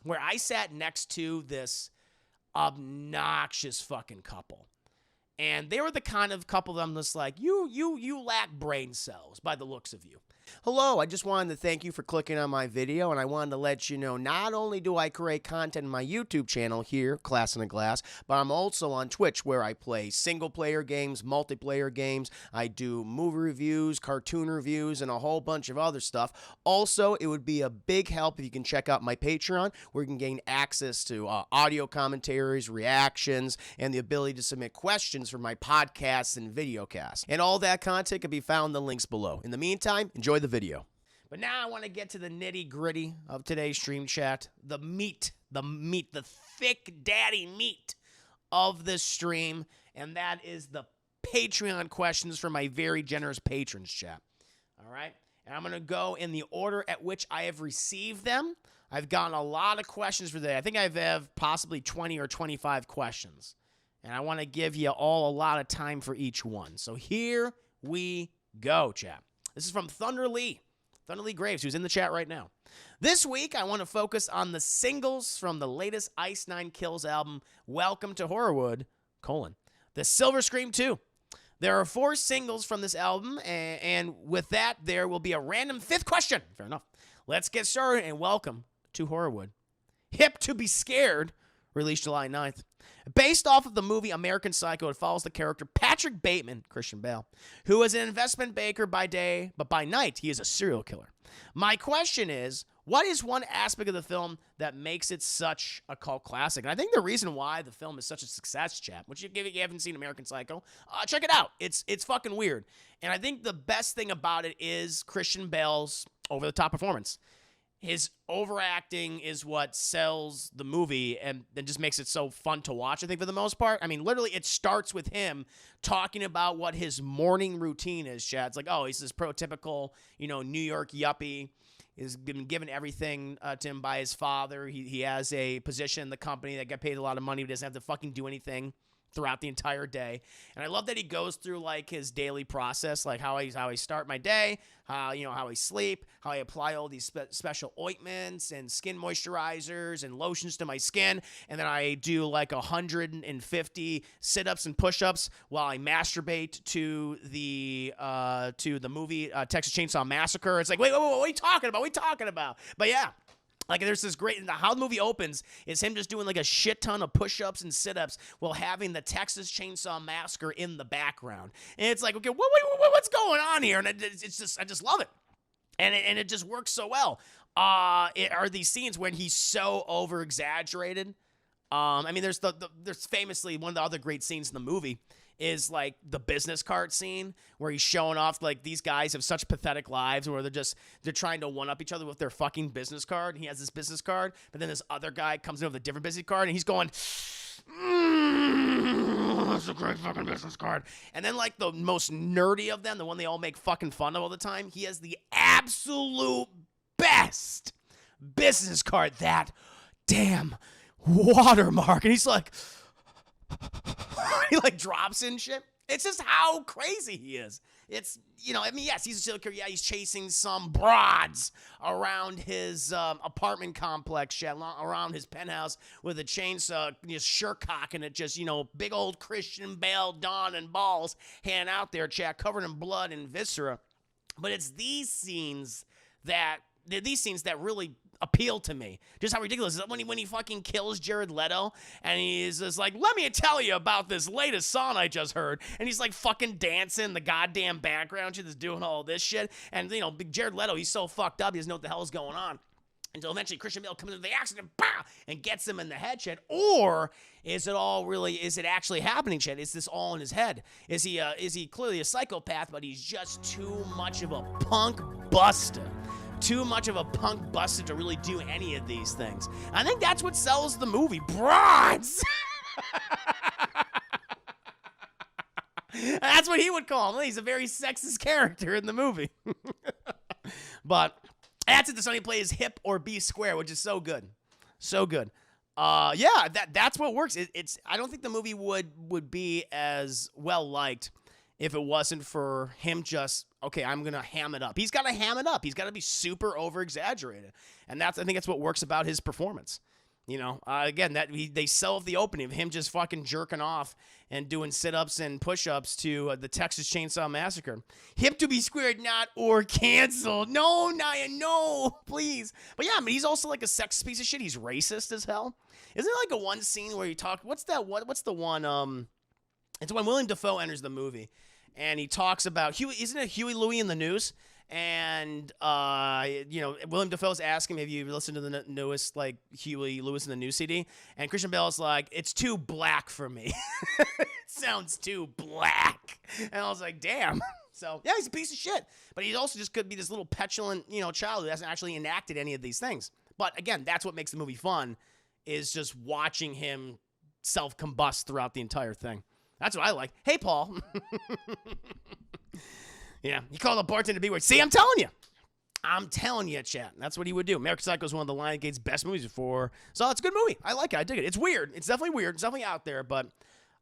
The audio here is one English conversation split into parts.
where I sat next to this obnoxious fucking couple. And they were the kind of couple that I'm just like, you lack brain cells by the looks of you. Hello, I just wanted to thank you for clicking on my video, and I wanted to let you know not only do I create content on my YouTube channel here, Class in a Glass, but I'm also on Twitch where I play single-player games, multiplayer games, I do movie reviews, cartoon reviews, and a whole bunch of other stuff. Also, it would be a big help if you can check out my Patreon, where you can gain access to audio commentaries, reactions, and the ability to submit questions for my podcasts and videocasts. And all that content can be found in the links below. In the meantime, enjoy the video. But now I want to get to the nitty-gritty of today's stream chat. The meat, the thick daddy meat of this stream. And that is the Patreon questions from my very generous patrons chat. All right? And I'm going to go in the order at which I have received them. I've gotten a lot of questions for today. I think I have possibly 20 or 25 questions. And I want to give you all a lot of time for each one. So here we go, chat. This is from Thunder Lee Graves, who's in the chat right now. This week, I want to focus on the singles from the latest Ice Nine Kills album, Welcome to Horrorwood, The Silver Scream 2. There are 4 singles from this album, and with that, there will be a random 5th question. Fair enough. Let's get started, and welcome to Horrorwood. Hip to Be Scared, released July 9th. Based off of the movie American Psycho, it follows the character Patrick Bateman, Christian Bale, who is an investment banker by day, but by night, he is a serial killer. My question is, what is one aspect of the film that makes it such a cult classic? And I think the reason why the film is such a success, chap, which if you haven't seen American Psycho, check it out. It's fucking weird. And I think the best thing about it is Christian Bale's over-the-top performance. His overacting is what sells the movie and then just makes it so fun to watch, I think, for the most part. I mean, literally, it starts with him talking about what his morning routine is, Chad. It's like, oh, he's this prototypical, New York yuppie. He's been given everything to him by his father. He has a position in the company that got paid a lot of money, but doesn't have to fucking do anything throughout the entire day. And I love that he goes through like his daily process, like how I start my day, how I sleep, how I apply all these special ointments and skin moisturizers and lotions to my skin, and then I do like 150 sit-ups and push-ups while I masturbate to the movie Texas Chainsaw Massacre. It's like, wait, what are you talking about? What are you talking about? But yeah. Like, there's this great, how the movie opens is him just doing like a shit ton of push-ups and sit-ups while having the Texas Chainsaw Massacre in the background. And it's like, okay, what's going on here? And it's just, I just love it. And it just works so well. It are these scenes when he's so over-exaggerated. I mean, there's famously one of the other great scenes in the movie is like the business card scene where he's showing off like these guys have such pathetic lives where they're trying to one up each other with their fucking business card. And he has this business card, but then this other guy comes in with a different business card and he's going, that's a great fucking business card. And then like the most nerdy of them, the one they all make fucking fun of all the time, he has the absolute best business card, that damn watermark. And he's like, he like drops in shit. It's just how crazy he is. It's, yes, he's a serial killer. Yeah, he's chasing some broads around his apartment complex, around his penthouse with a chainsaw, just sure-cocking it, just, big old Christian Bale, Dawn, and balls hanging out there, chat, covered in blood and viscera. But it's these scenes that really appeal to me. Just how ridiculous is it when he fucking kills Jared Leto and he's just like, let me tell you about this latest song I just heard, and he's like fucking dancing in the goddamn background, she's just doing all this shit, and big Jared Leto, he's so fucked up, he doesn't know what the hell is going on until eventually Christian Bale comes into the accident, bah, and gets him in the head, shit. Or is it actually happening, shit? Is this all in his head? Is he clearly a psychopath, but he's just too much of a punk buster? Too much of a punk buster to really do any of these things. I think that's what sells the movie. Broads! That's what he would call him. He's a very sexist character in the movie. But that's it. The Sonny play is hip or be square, which is so good. So good. Yeah, that's what works. I don't think the movie would be as well liked if it wasn't for him just, okay, I'm going to ham it up. He's got to ham it up. He's got to be super over-exaggerated. And I think that's what works about his performance. Again, they sell off the opening of him just fucking jerking off and doing sit-ups and push-ups to the Texas Chainsaw Massacre. Hip to be squared, not or canceled. No, Nia, no, please. But yeah, I mean, he's also like a sexist piece of shit. He's racist as hell. Isn't there like a one scene where he talk? What's that? What's the one? It's when William Dafoe enters the movie, and he talks about Huey. Isn't it Huey Louie in the News? And, William Dafoe's asking him, have you listened to the newest, like, Huey Lewis in the News CD? And Christian Bale's like, it's too black for me. It sounds too black. And I was like, damn. So, yeah, he's a piece of shit. But he also just could be this little petulant, child who hasn't actually enacted any of these things. But, again, that's what makes the movie fun, is just watching him self-combust throughout the entire thing. That's what I like. Hey, Paul. Yeah, you call the bartender B-word. See, I'm telling you, chat. That's what he would do. American Psycho is one of the Lionsgate's best movies before. So it's a good movie. I like it. I dig it. It's weird. It's definitely weird. It's definitely out there. But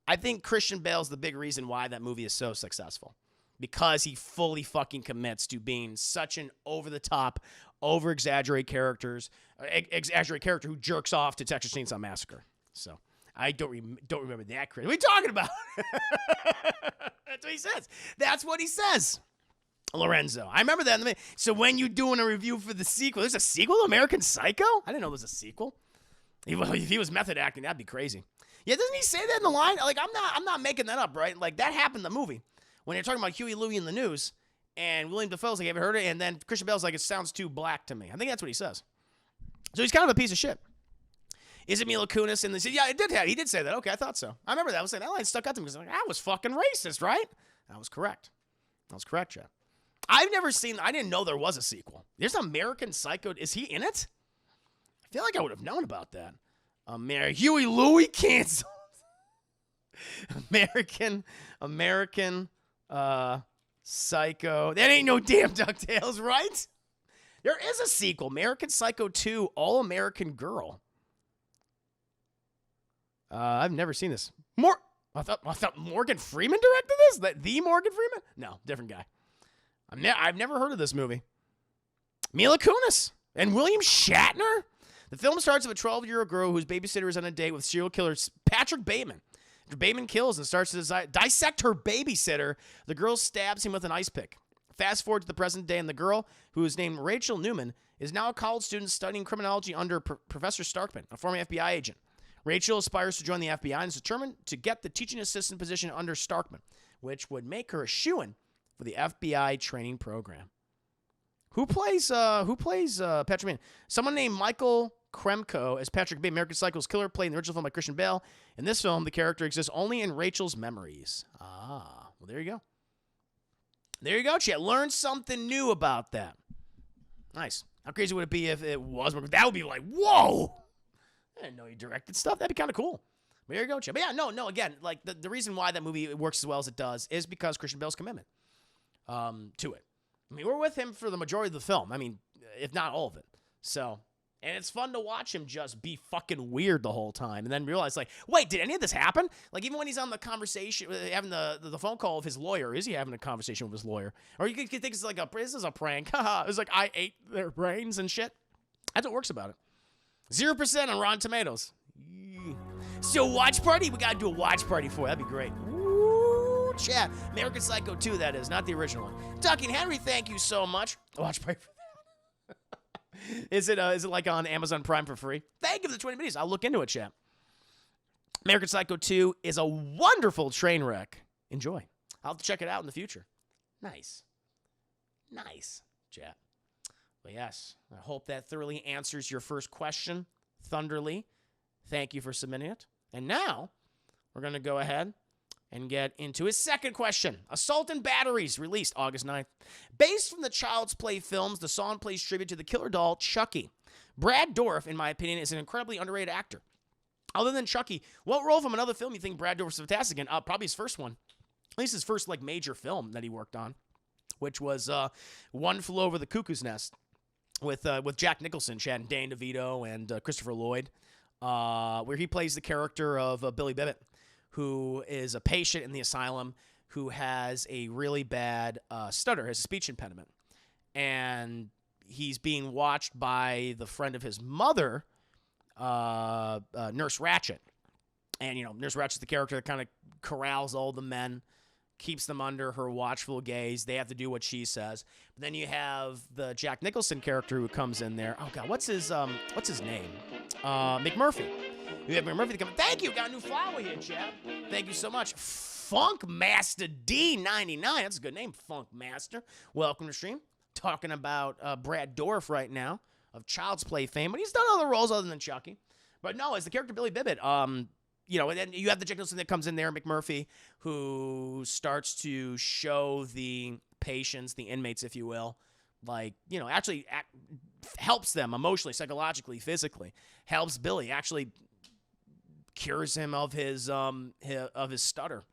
I think Christian Bale's the big reason why that movie is so successful. Because he fully fucking commits to being such an over-the-top, over-exaggerated character who jerks off to Texas Chainsaw Massacre. So I don't remember that. What are you talking about? That's what he says. That's what he says. Lorenzo. I remember that. So when you're doing a review for the sequel, there's a sequel to American Psycho? I didn't know there was a sequel. If he was method acting, that'd be crazy. Yeah, doesn't he say that in the line? Like, I'm not making that up, right? Like, that happened in the movie. When you're talking about Huey Louie in the News, and William Dafoe's like, have you heard it? And then Christian Bale's like, it sounds too black to me. I think that's what he says. So he's kind of a piece of shit. Is it Mila Kunis? And they said, yeah, he did say that. Okay, I thought so. I remember that. I was saying, that line stuck out to me because I was like, that was fucking racist, right? That was correct. Chad. I didn't know there was a sequel. There's American Psycho. Is he in it? I feel like I would have known about that. Huey Louie canceled. American Psycho. That ain't no damn DuckTales, right? There is a sequel. American Psycho 2, All American Girl. I've never seen this. I thought Morgan Freeman directed this? The Morgan Freeman? No, different guy. I've never heard of this movie. Mila Kunis and William Shatner? The film starts with a 12-year-old girl whose babysitter is on a date with serial killer Patrick Bateman. After Bateman kills and starts to dissect her babysitter, the girl stabs him with an ice pick. Fast forward to the present day, and the girl, who is named Rachel Newman, is now a college student studying criminology under Professor Starkman, a former FBI agent. Rachel aspires to join the FBI and is determined to get the teaching assistant position under Starkman, which would make her a shoo-in for the FBI training program. Who plays Patrick Bateman? Someone named Michael Kremko as Patrick Bateman, American Psycho's killer, played in the original film by Christian Bale. In this film, the character exists only in Rachel's memories. Well, there you go. There you go, chat. Learn something new about that. Nice. How crazy would it be if it was? That would be like, whoa! I didn't know you directed stuff. That'd be kind of cool. But there you go, chat. But yeah, no, again, like the reason why that movie works as well as it does is because Christian Bale's commitment to it. I mean, we're with him for the majority of the film. I mean, if not all of it. So, and it's fun to watch him just be fucking weird the whole time and then realize, like, wait, did any of this happen? Like, even when he's on the conversation, having the phone call with his lawyer, is he having a conversation with his lawyer? Or you could think it's like this is a prank. Haha. It's like, I ate their brains and shit. That's what works about it. 0% on Rotten Tomatoes. So, watch party? We gotta do a watch party for it. That'd be great. Woo, chat. American Psycho 2, that is, not the original one. Talking Henry, thank you so much. Watch party for that. Is it like on Amazon Prime for free? Thank you for the 20 minutes. I'll look into it, chat. American Psycho 2 is a wonderful train wreck. Enjoy. I'll have to check it out in the future. Nice, chat. But yes, I hope that thoroughly answers your first question, Thunderly. Thank you for submitting it. And now, we're going to go ahead and get into his second question. Assault and Batteries, released August 9th. Based from the Child's Play films, the song plays tribute to the killer doll, Chucky. Brad Dourif, in my opinion, is an incredibly underrated actor. Other than Chucky, what role from another film you think Brad Dourif is fantastic in? Probably his first one. At least his first major film that he worked on, which was One Flew Over the Cuckoo's Nest with Jack Nicholson, Chad, Danny DeVito, and Christopher Lloyd, where he plays the character of Billy Bibbit, who is a patient in the asylum who has a really bad stutter, has a speech impediment. And he's being watched by the friend of his mother Nurse Ratched. And, Nurse Ratched's the character that kind of corrals all the men, keeps them under her watchful gaze. They have to do what she says. But then you have the Jack Nicholson character who comes in there. Oh, God, what's his name? McMurphy. You have McMurphy to come. Thank you. Got a new follower here, Chad. Thank you so much. Funk Master D99. That's a good name, Funk Master. Welcome to stream. Talking about Brad Dourif right now of Child's Play fame. But he's done other roles other than Chucky. But no, as the character Billy Bibbit, and then you have the Jack Nicholson that comes in there, McMurphy, who starts to show the patients, the inmates, if you will, actually helps them emotionally, psychologically, physically, helps Billy, actually cures him of his stutter.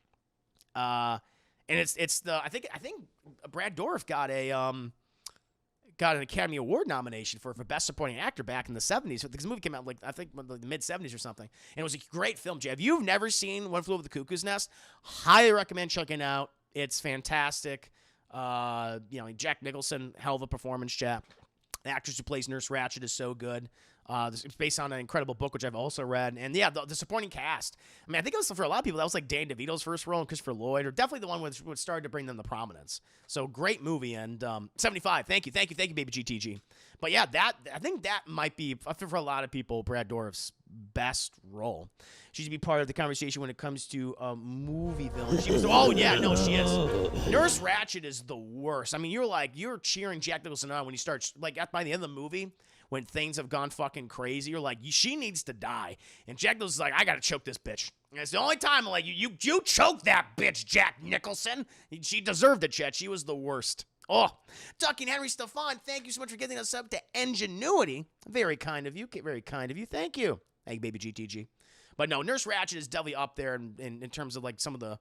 And I think Brad Dourif got an Academy Award nomination for Best Supporting Actor back in the 70s. Because the movie came out, I think, the mid-70s or something. And it was a great film, Jay. If you've never seen One Flew Over the Cuckoo's Nest, highly recommend checking it out. It's fantastic. Jack Nicholson, hell of a performance, chat. The actress who plays Nurse Ratched is so good. It's based on an incredible book, which I've also read. And yeah, the supporting cast. I mean, I think it was, for a lot of people, that was like Dan DeVito's first role and Christopher Lloyd, or definitely the one which started to bring them the prominence. So great movie. And 75. Thank you, baby GTG. But yeah, I think that might be, for a lot of people, Brad Dourif's best role. She should be part of the conversation when it comes to movie villains. She is. Nurse Ratched is the worst. I mean, you're cheering Jack Nicholson on when he starts, by the end of the movie, when things have gone fucking crazy, you're like, she needs to die. And Jack Nicholson's like, I gotta choke this bitch. And it's the only time I'm like, you choke that bitch, Jack Nicholson. She deserved it, Chet. She was the worst. Oh, Ducky and Henry Stefan, thank you so much for getting us up to Ingenuity. Very kind of you. Very kind of you. Thank you. Hey, baby GTG. But no, Nurse Ratched is definitely up there in terms of some of the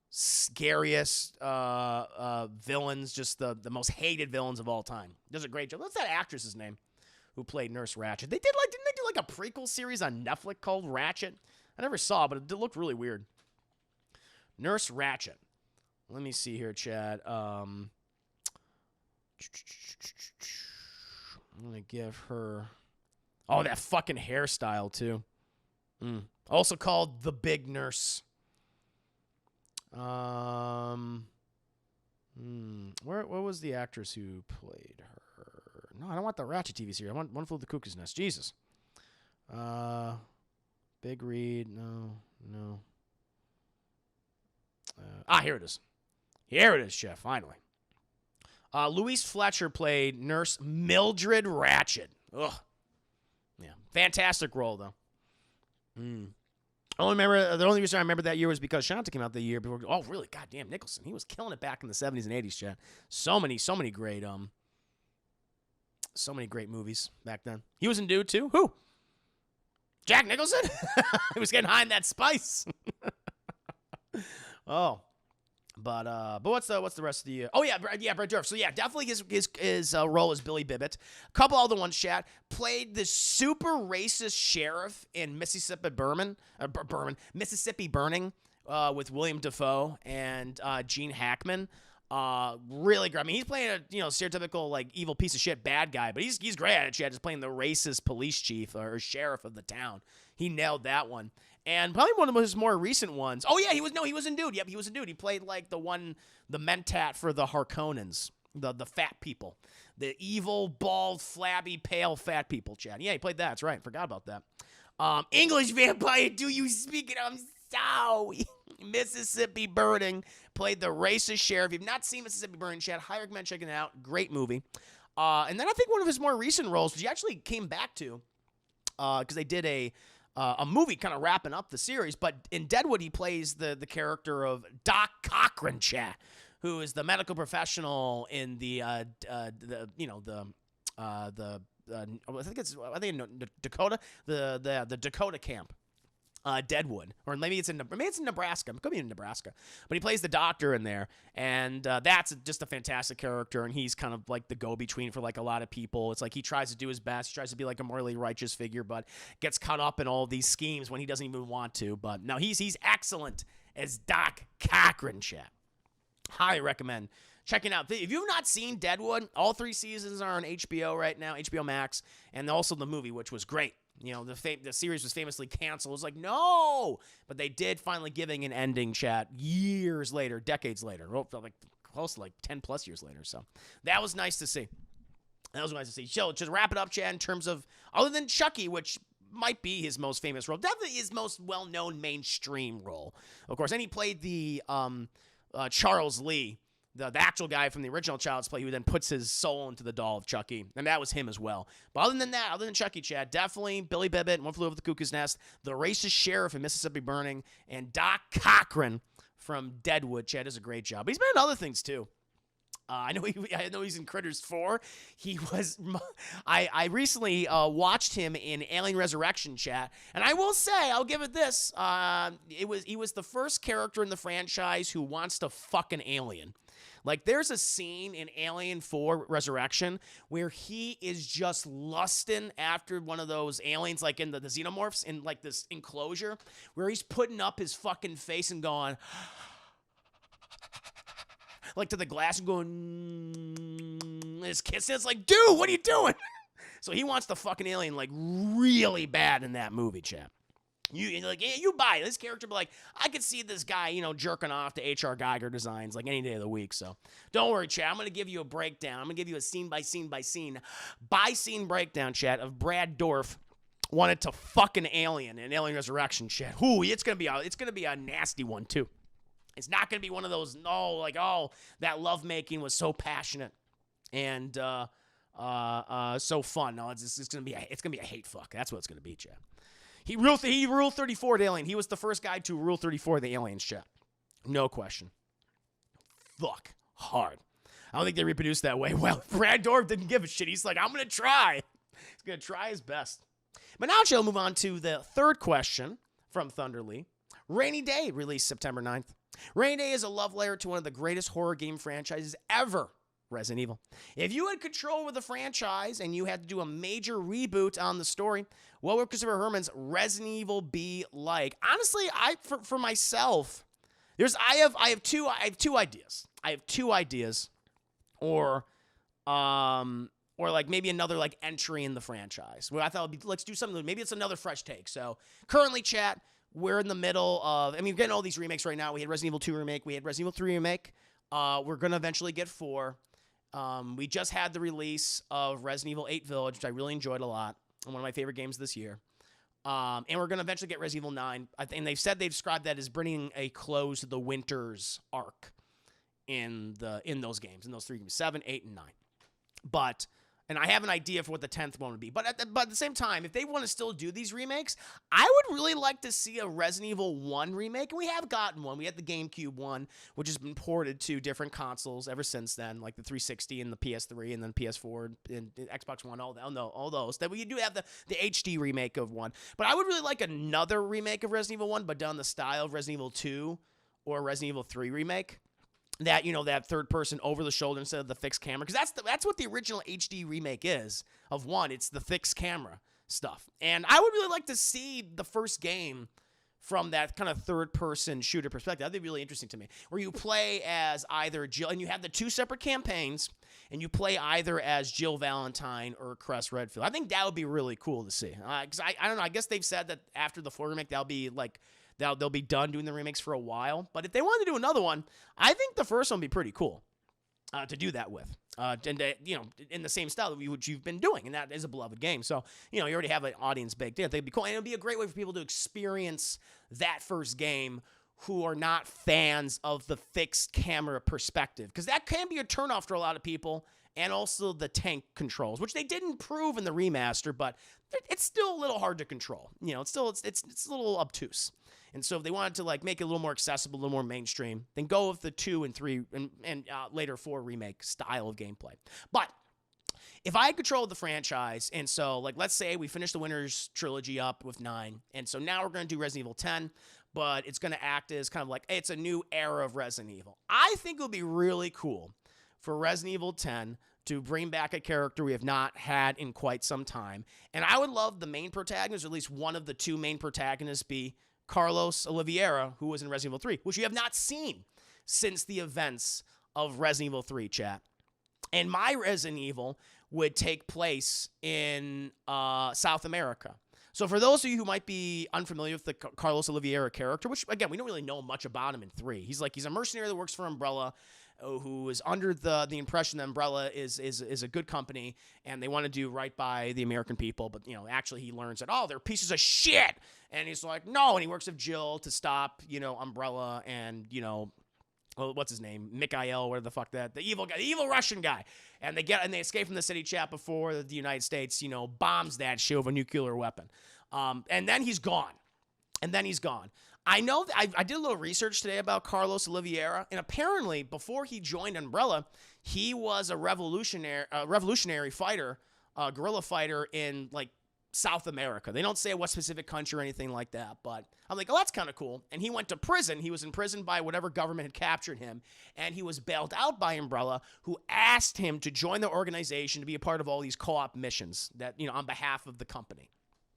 scariest villains, just the most hated villains of all time. Does a great job. What's that actress's name who played Nurse Ratched? Didn't they do a prequel series on Netflix called Ratched? I never saw, but it looked really weird. Nurse Ratched. Let me see here, Chad. I'm gonna give her. Oh, that fucking hairstyle too. Also called The Big Nurse. Where was the actress who played her? No, I don't want the Ratched TV series. I want One Flew Over the Cuckoo's Nest. Jesus. Big Read. No. Here it is. Here it is, Chef. Finally. Louise Fletcher played Nurse Mildred Ratched. Ugh. Yeah. Fantastic role, though. The only reason I remember that year was because Shanta came out the year before. Oh, really? Goddamn, Nicholson. He was killing it back in the 70s and 80s, Chad. So many great movies back then. He was in Dude, too. Who? Jack Nicholson? He was getting high in that spice. Oh. But what's the rest of the Brad Dourif. So yeah, definitely his role as Billy Bibbit. A couple other ones, chat. Played the super racist sheriff in Mississippi Burning with William Dafoe and Gene Hackman. Really great. I mean, he's playing a stereotypical evil piece of shit bad guy, but he's great at it. Chad, just playing the racist police chief or sheriff of the town. He nailed that one. And probably one of his more recent ones. Oh, yeah, he was in Dude. Yep, he was in Dude. He played the mentat for the Harkonnens, the fat people. The evil, bald, flabby, pale, fat people, Chad. Yeah, he played that. That's right. Forgot about that. English Vampire, do you speak it? I'm sorry. Mississippi Burning. Played the racist sheriff. If you've not seen Mississippi Burning, Chad, highly recommend checking it out. Great movie. And then I think one of his more recent roles, which he actually came back to, because they did a movie kind of wrapping up the series, but in Deadwood he plays the character of Doc Cochran, Chat, who is the medical professional in I think in Dakota, the Dakota camp. Deadwood, or maybe it's in Nebraska. It could be in Nebraska, but he plays the doctor in there, and that's just a fantastic character. And he's kind of like the go-between for a lot of people. It's like he tries to do his best. He tries to be like a morally righteous figure, but gets caught up in all these schemes when he doesn't even want to. But no, he's excellent as Doc Cochran. Chat, highly recommend checking out. If you've not seen Deadwood, all 3 seasons are on HBO right now, HBO Max, and also the movie, which was great. You know, the series was famously canceled. It was like, no! But they did finally giving an ending, chat, years later, decades later. Like close to like 10 plus years later. So that was nice to see. That was nice to see. So just wrap it up, Chad, in terms of, other than Chucky, which might be his most famous role, definitely his most well-known mainstream role, of course. And he played the Charles Lee, the actual guy from the original Child's Play, who then puts his soul into the doll of Chucky. And that was him as well. But other than that, other than Chucky, Chad, definitely Billy Bibbit, One Flew Over the Cuckoo's Nest, the racist sheriff in Mississippi Burning, and Doc Cochran from Deadwood. Chad does a great job. But he's been in other things, too. I know he's in Critters 4. He was. I recently watched him in Alien Resurrection, chat, and I will say, I'll give it this. He was the first character in the franchise who wants to fuck an alien. Like, there's a scene in Alien 4 Resurrection where he is just lusting after one of those aliens, like in the xenomorphs in like this enclosure, where he's putting up his fucking face and going. Like to the glass and going, his kissing. It's like, dude, what are you doing? So he wants the fucking alien like really bad in that movie, chap. You're like, yeah, you buy it. This character, but like, I could see this guy, you know, jerking off to H.R. Geiger designs like any day of the week. So don't worry, chat. I'm going to give you a breakdown. I'm going to give you a scene by scene breakdown, chat, of Brad Dourif wanted to fuck an alien in Alien Resurrection, chat. Ooh, it's going to be a nasty one too. It's not going to be one of those, no, like, oh, that lovemaking was so passionate and so fun. No, it's going to be a hate fuck. That's what it's going to be, chat. He ruled 34 the Alien. He was the first guy to rule 34 the Aliens, chat. No question. Fuck hard. I don't think they reproduced that way. Well, Brad Dourif didn't give a shit. He's like, I'm going to try. He's going to try his best. But now, shall move on to the third question from Thunder Lee. Rainy Day released September 9th. Rainy Day is a love letter to one of the greatest horror game franchises ever, Resident Evil. If you had control over the franchise and you had to do a major reboot on the story, what would Christopher Herman's Resident Evil be like? Honestly, for myself, I have two ideas. I have two ideas, or like maybe another like entry in the franchise. Where I thought would be, let's do something. Maybe it's another fresh take. So currently, chat. We're in the middle of, we're getting all these remakes right now. We had Resident Evil 2 remake. We had Resident Evil 3 remake. We're going to eventually get 4. We just had the release of Resident Evil 8 Village, which I really enjoyed a lot. One of my favorite games this year. And we're going to eventually get Resident Evil 9. And they've described that as bringing a close to the Winter's arc in those games, in those 3 games, 7, 8, and 9. And I have an idea for what the 10th one would be. But at the same time, if they want to still do these remakes, I would really like to see a Resident Evil 1 remake. And we have gotten one. We had the GameCube one, which has been ported to different consoles ever since then, like the 360 and the PS3 and then PS4 and Xbox One, all those. That we do have the HD remake of one. But I would really like another remake of Resident Evil 1, but done the style of Resident Evil 2 or Resident Evil 3 remake. That, you know, that third person over the shoulder instead of the fixed camera. Because that's what the original HD remake is of 1. It's the fixed camera stuff. And I would really like to see the first game from that kind of third person shooter perspective. That'd be really interesting to me. Where you play as either Jill, and you have the 2 separate campaigns, and you play either as Jill Valentine or Cress Redfield. I think that would be really cool to see. Because I don't know, I guess they've said that after the 4 remake, that'll be like, they'll be done doing the remakes for a while. But if they wanted to do another one, I think the first one would be pretty cool to do that with. You know, in the same style which you've been doing. And that is a beloved game. So, you know, you already have an audience baked in. I think it'd be cool. And it would be a great way for people to experience that first game who are not fans of the fixed camera perspective. Because that can be a turnoff for a lot of people. And also the tank controls, which they did improve in the remaster, but it's still a little hard to control. You know, it's a little obtuse. And so if they wanted to like make it a little more accessible, a little more mainstream, then go with the 2 and 3 and later 4 remake style of gameplay. But if I had control of the franchise, and so like let's say we finish the Winter's trilogy up with 9, and so now we're going to do Resident Evil 10, but it's going to act as kind of like it's a new era of Resident Evil. I think it would be really cool for Resident Evil 10 to bring back a character we have not had in quite some time. And I would love the main protagonist, or at least one of the 2 main protagonists, be Carlos Oliveira, who was in Resident Evil 3, which you have not seen since the events of Resident Evil 3, chat. And my Resident Evil would take place in South America. So for those of you who might be unfamiliar with the Carlos Oliveira character, which again we don't really know much about him in 3, he's a mercenary that works for Umbrella, who is under the impression that Umbrella is a good company and they want to do right by the American people, but actually he learns that they're pieces of shit, and he's like no, and he works with Jill to stop Umbrella and what's his name? Mikhail, whatever the fuck the evil guy, the evil Russian guy. And they escape from the city chat before the United States, bombs that shit with a nuclear weapon. And then he's gone. I know that I did a little research today about Carlos Oliveira, and apparently before he joined Umbrella, he was a revolutionary fighter, guerrilla fighter in South America. They don't say what specific country or anything like that, but I'm like, that's kind of cool. And he went to prison. He was imprisoned by whatever government had captured him, and he was bailed out by Umbrella, who asked him to join the organization to be a part of all these co-op missions that, on behalf of the company.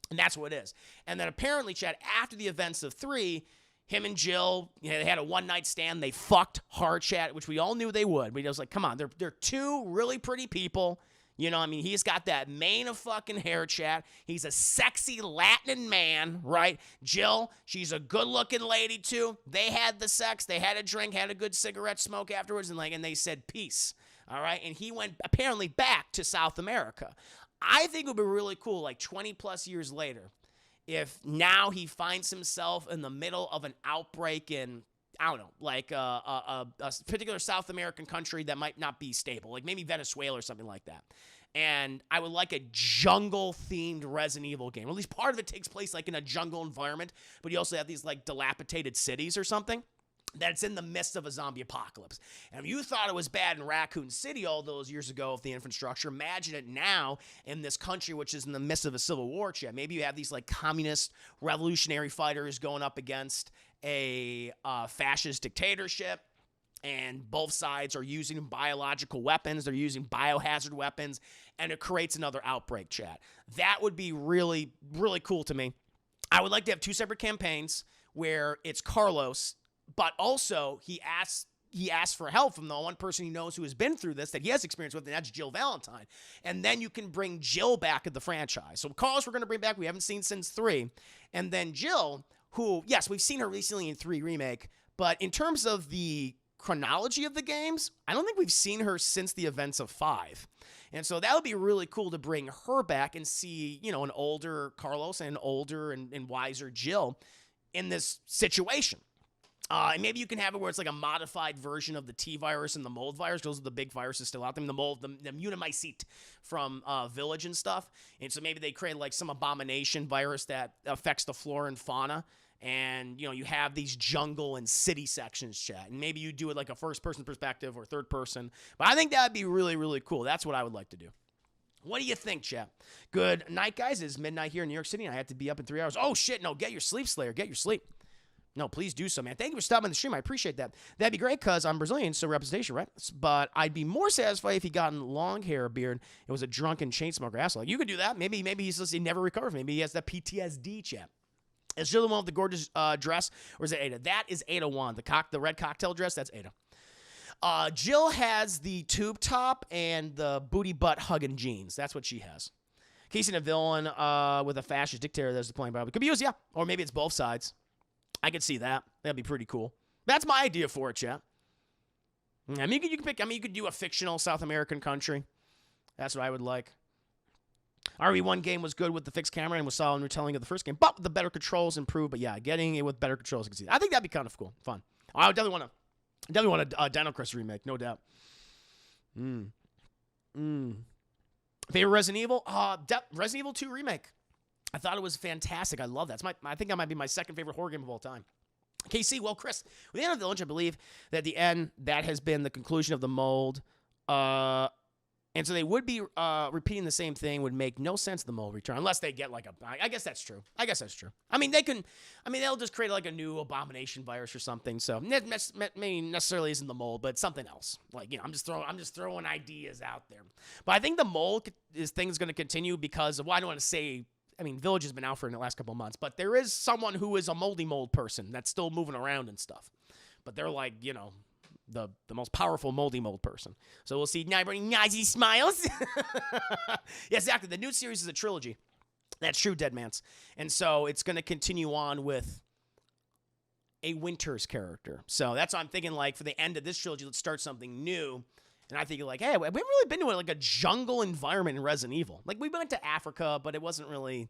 And that's what it is. And then apparently, Chad, after the events of 3, him and Jill, they had a one-night stand. They fucked hard, Chad, which we all knew they would. But he was like, come on, they're two really pretty people. He's got that mane of fucking hair, Chad. He's a sexy Latin man, right? Jill, she's a good-looking lady, too. They had the sex. They had a drink, had a good cigarette smoke afterwards, and they said peace, all right? And he went, apparently, back to South America. I think it would be really cool, 20-plus years later, if now he finds himself in the middle of an outbreak in, I don't know, a particular South American country that might not be stable, maybe Venezuela or something like that. And I would like a jungle-themed Resident Evil game. Or at least part of it takes place in a jungle environment, but you also have these dilapidated cities or something that's in the midst of a zombie apocalypse. And if you thought it was bad in Raccoon City all those years ago with the infrastructure, imagine it now in this country which is in the midst of a civil war. Maybe you have these communist revolutionary fighters going up against a fascist dictatorship, and both sides are using biological weapons. They're using biohazard weapons, and it creates another outbreak, Chad. That would be really, really cool to me. I would like to have 2 separate campaigns where it's Carlos, but also he asks for help from the one person he knows who has been through this, that he has experience with, and that's Jill Valentine. And then you can bring Jill back in the franchise. So Carlos we're going to bring back, we haven't seen since 3. And then Jill, who, yes, we've seen her recently in 3 Remake, but in terms of the chronology of the games, I don't think we've seen her since the events of 5. And so that would be really cool to bring her back and see, an older Carlos and an older and wiser Jill in this situation. And maybe you can have it where it's a modified version of the T virus and the mold virus. Those are the big viruses still out there. The mold, the Unimycete from Village and stuff. And so maybe they create some abomination virus that affects the flora and fauna. And, you have these jungle and city sections, chat. And maybe you do it a first-person perspective or third-person. But I think that would be really, really cool. That's what I would like to do. What do you think, chat? Good night, guys. It's midnight here in New York City, and I have to be up in 3 hours. Oh, shit. No, get your sleep, Slayer. Get your sleep. No, please do so, man. Thank you for stopping the stream. I appreciate that. That'd be great because I'm Brazilian, so representation, right? But I'd be more satisfied if he gotten long hair, a beard, and was a drunken chain smoker asshole. You could do that. Maybe he never recovered. Maybe he has that PTSD, chat. Is Jill the one with the gorgeous dress, or is it Ada? That is Ada 1. The red cocktail dress, that's Ada. Jill has the tube top and the booty butt hugging jeans. That's what she has. Casey and a villain with a fascist dictator that's playing Bible. Could be used, yeah. Or maybe it's both sides. I could see that. That'd be pretty cool. That's my idea for it, chat. I mean, you could do a fictional South American country. That's what I would like. RE1 game was good with the fixed camera and was solid in retelling of the first game, but with the better controls improved. But yeah, getting it with better controls, I can see that. I think that'd be kind of cool, fun. I would definitely want a Dino Crisis remake, no doubt. Favorite Resident Evil? Resident Evil 2 remake. I thought it was fantastic. I love that. I think that might be my second favorite horror game of all time. KC, well, Chris, with the end of the Village, I believe that at the end, that has been the conclusion of the mold. And so they would be repeating the same thing, would make no sense the mold return, unless they get I guess that's true. They'll just create a new abomination virus or something. So maybe necessarily isn't the mold, but something else. I'm just throwing ideas out there. But I think the mold thing is going to continue because of, well, I don't want to say, Village has been out for the last couple of months, but there is someone who is a moldy mold person that's still moving around and stuff. But they're the most powerful moldy mold person. So we'll see. Now bring Nazi smiles. Yeah, exactly. The new series is a trilogy. That's true, Deadman's. And so it's going to continue on with a Winters character. So that's what I'm thinking, like, for the end of this trilogy, let's start something new. And I think, like, hey, we haven't really been to like a jungle environment in Resident Evil. Like, we went to Africa, but it wasn't really,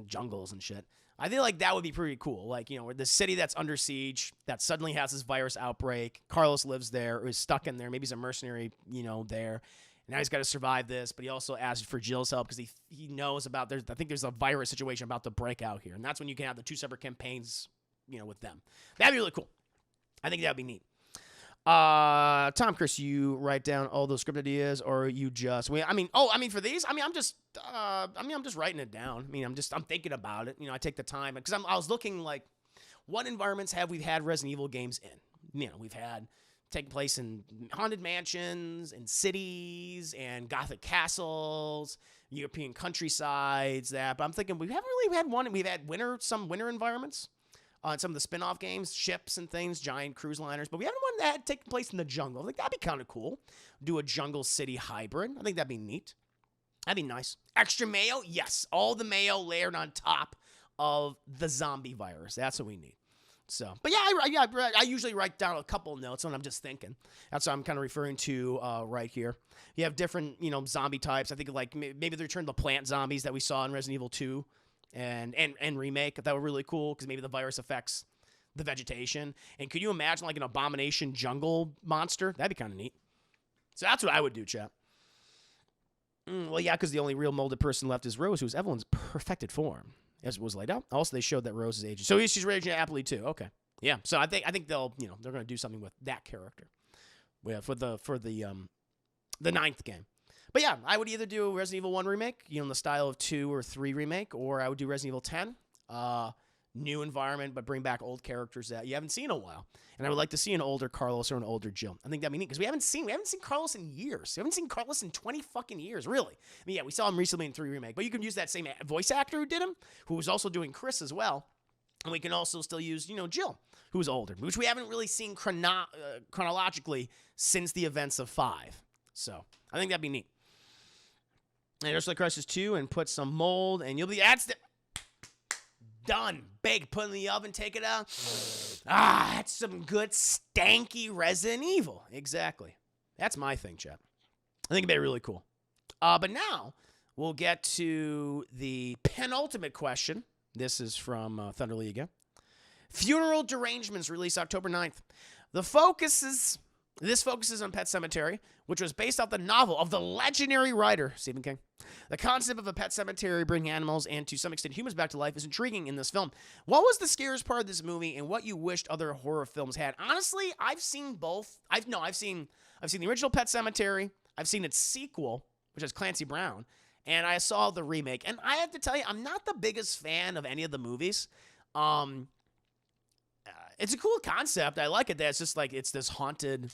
jungles and shit. I feel like that would be pretty cool. Like, where the city that's under siege, that suddenly has this virus outbreak. Carlos lives there, or is stuck in there. Maybe he's a mercenary, there. Now he's got to survive this, but he also asked for Jill's help because he knows about, I think there's a virus situation about to break out here. And that's when you can have the 2 separate campaigns, with them. That'd be really cool. I think that'd be neat. Tom, Chris, you write down all those script ideas, or you just, for these, I'm just writing it down. I'm thinking about it. I take the time because I was looking like, what environments have we had Resident Evil games in? We've had taking place in haunted mansions and cities and Gothic castles, European countrysides. But I'm thinking we haven't really had one. We've had some winter environments. On some of the spin-off games, ships and things, giant cruise liners, but we haven't one that had taken place in the jungle. I think that'd be kind of cool. Do a jungle city hybrid. I think that'd be neat. That'd be nice. Extra mayo? Yes. All the mayo layered on top of the zombie virus. That's what we need. So, but yeah, I usually write down a couple notes when I'm just thinking. That's what I'm kind of referring to right here. You have different, zombie types. I think like maybe they return the plant zombies that we saw in Resident Evil 2. And remake. That were really cool because maybe the virus affects the vegetation. And could you imagine like an abomination jungle monster? That'd be kind of neat. So that's what I would do, chat. Well, yeah, because the only real molded person left is Rose, who's Evelyn's perfected form, as it was laid out. Also, they showed that Rose is aging. So she's raging happily too. Okay, yeah. So I think they'll they're going to do something with that character. Yeah, for the 9th game. But yeah, I would either do Resident Evil 1 remake, in the style of 2 or 3 remake, or I would do Resident Evil 10, new environment, but bring back old characters that you haven't seen in a while. And I would like to see an older Carlos or an older Jill. I think that'd be neat because we haven't seen Carlos in years. We haven't seen Carlos in 20 fucking years, really. Yeah, we saw him recently in 3 remake, but you can use that same voice actor who did him, who was also doing Chris as well. And we can also still use, Jill, who's older, which we haven't really seen chronologically since the events of 5. So I think that'd be neat. And Ursula crushes 2 and put some mold, and you'll be done. Bake, put in the oven, take it out. That's some good stanky Resident Evil. Exactly. That's my thing, chat. I think it'd be really cool. But now we'll get to the penultimate question. This is from Thunder Lee again. Funeral Derangements released October 9th. This focuses on Pet Sematary, which was based off the novel of the legendary writer Stephen King. The concept of a pet cemetery bringing animals and to some extent humans back to life is intriguing in this film. What was the scariest part of this movie and what you wished other horror films had? Honestly, I've seen both. I've seen the original Pet Sematary. I've seen its sequel, which is Clancy Brown, and I saw the remake. And I have to tell you, I'm not the biggest fan of any of the movies. It's a cool concept. I like it that it's just like it's this haunted,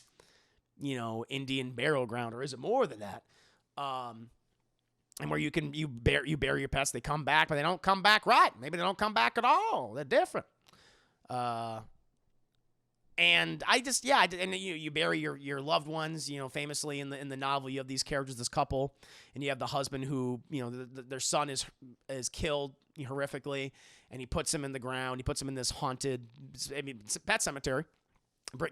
Indian burial ground, or is it more than that? And where you bury your pets, they come back, but they don't come back right. Maybe they don't come back at all. They're different. And I just, and you bury your loved ones. Famously in the novel, you have these characters, this couple, and you have the husband who, their son is killed horrifically, and he puts him in the ground. He puts him in this haunted, pet cemetery.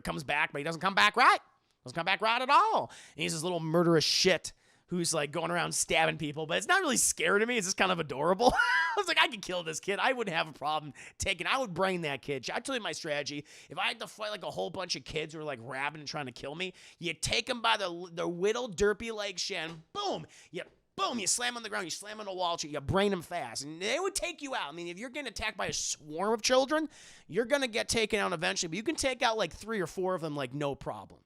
Comes back, but he doesn't come back right. Doesn't come back right at all. And he's this little murderous shit who's like going around stabbing people, but it's not really scary to me. It's just kind of adorable. I was like, I could kill this kid. I wouldn't have a problem I would brain that kid. I tell you my strategy. If I had to fight like a whole bunch of kids who are like rabid and trying to kill me, you take them by the whittle derpy leg shin, boom, you slam on the ground, you slam on the wall, you brain them fast, and they would take you out. I mean, if you're getting attacked by a swarm of children, you're going to get taken out eventually, but you can take out like 3 or 4 of them like no problem.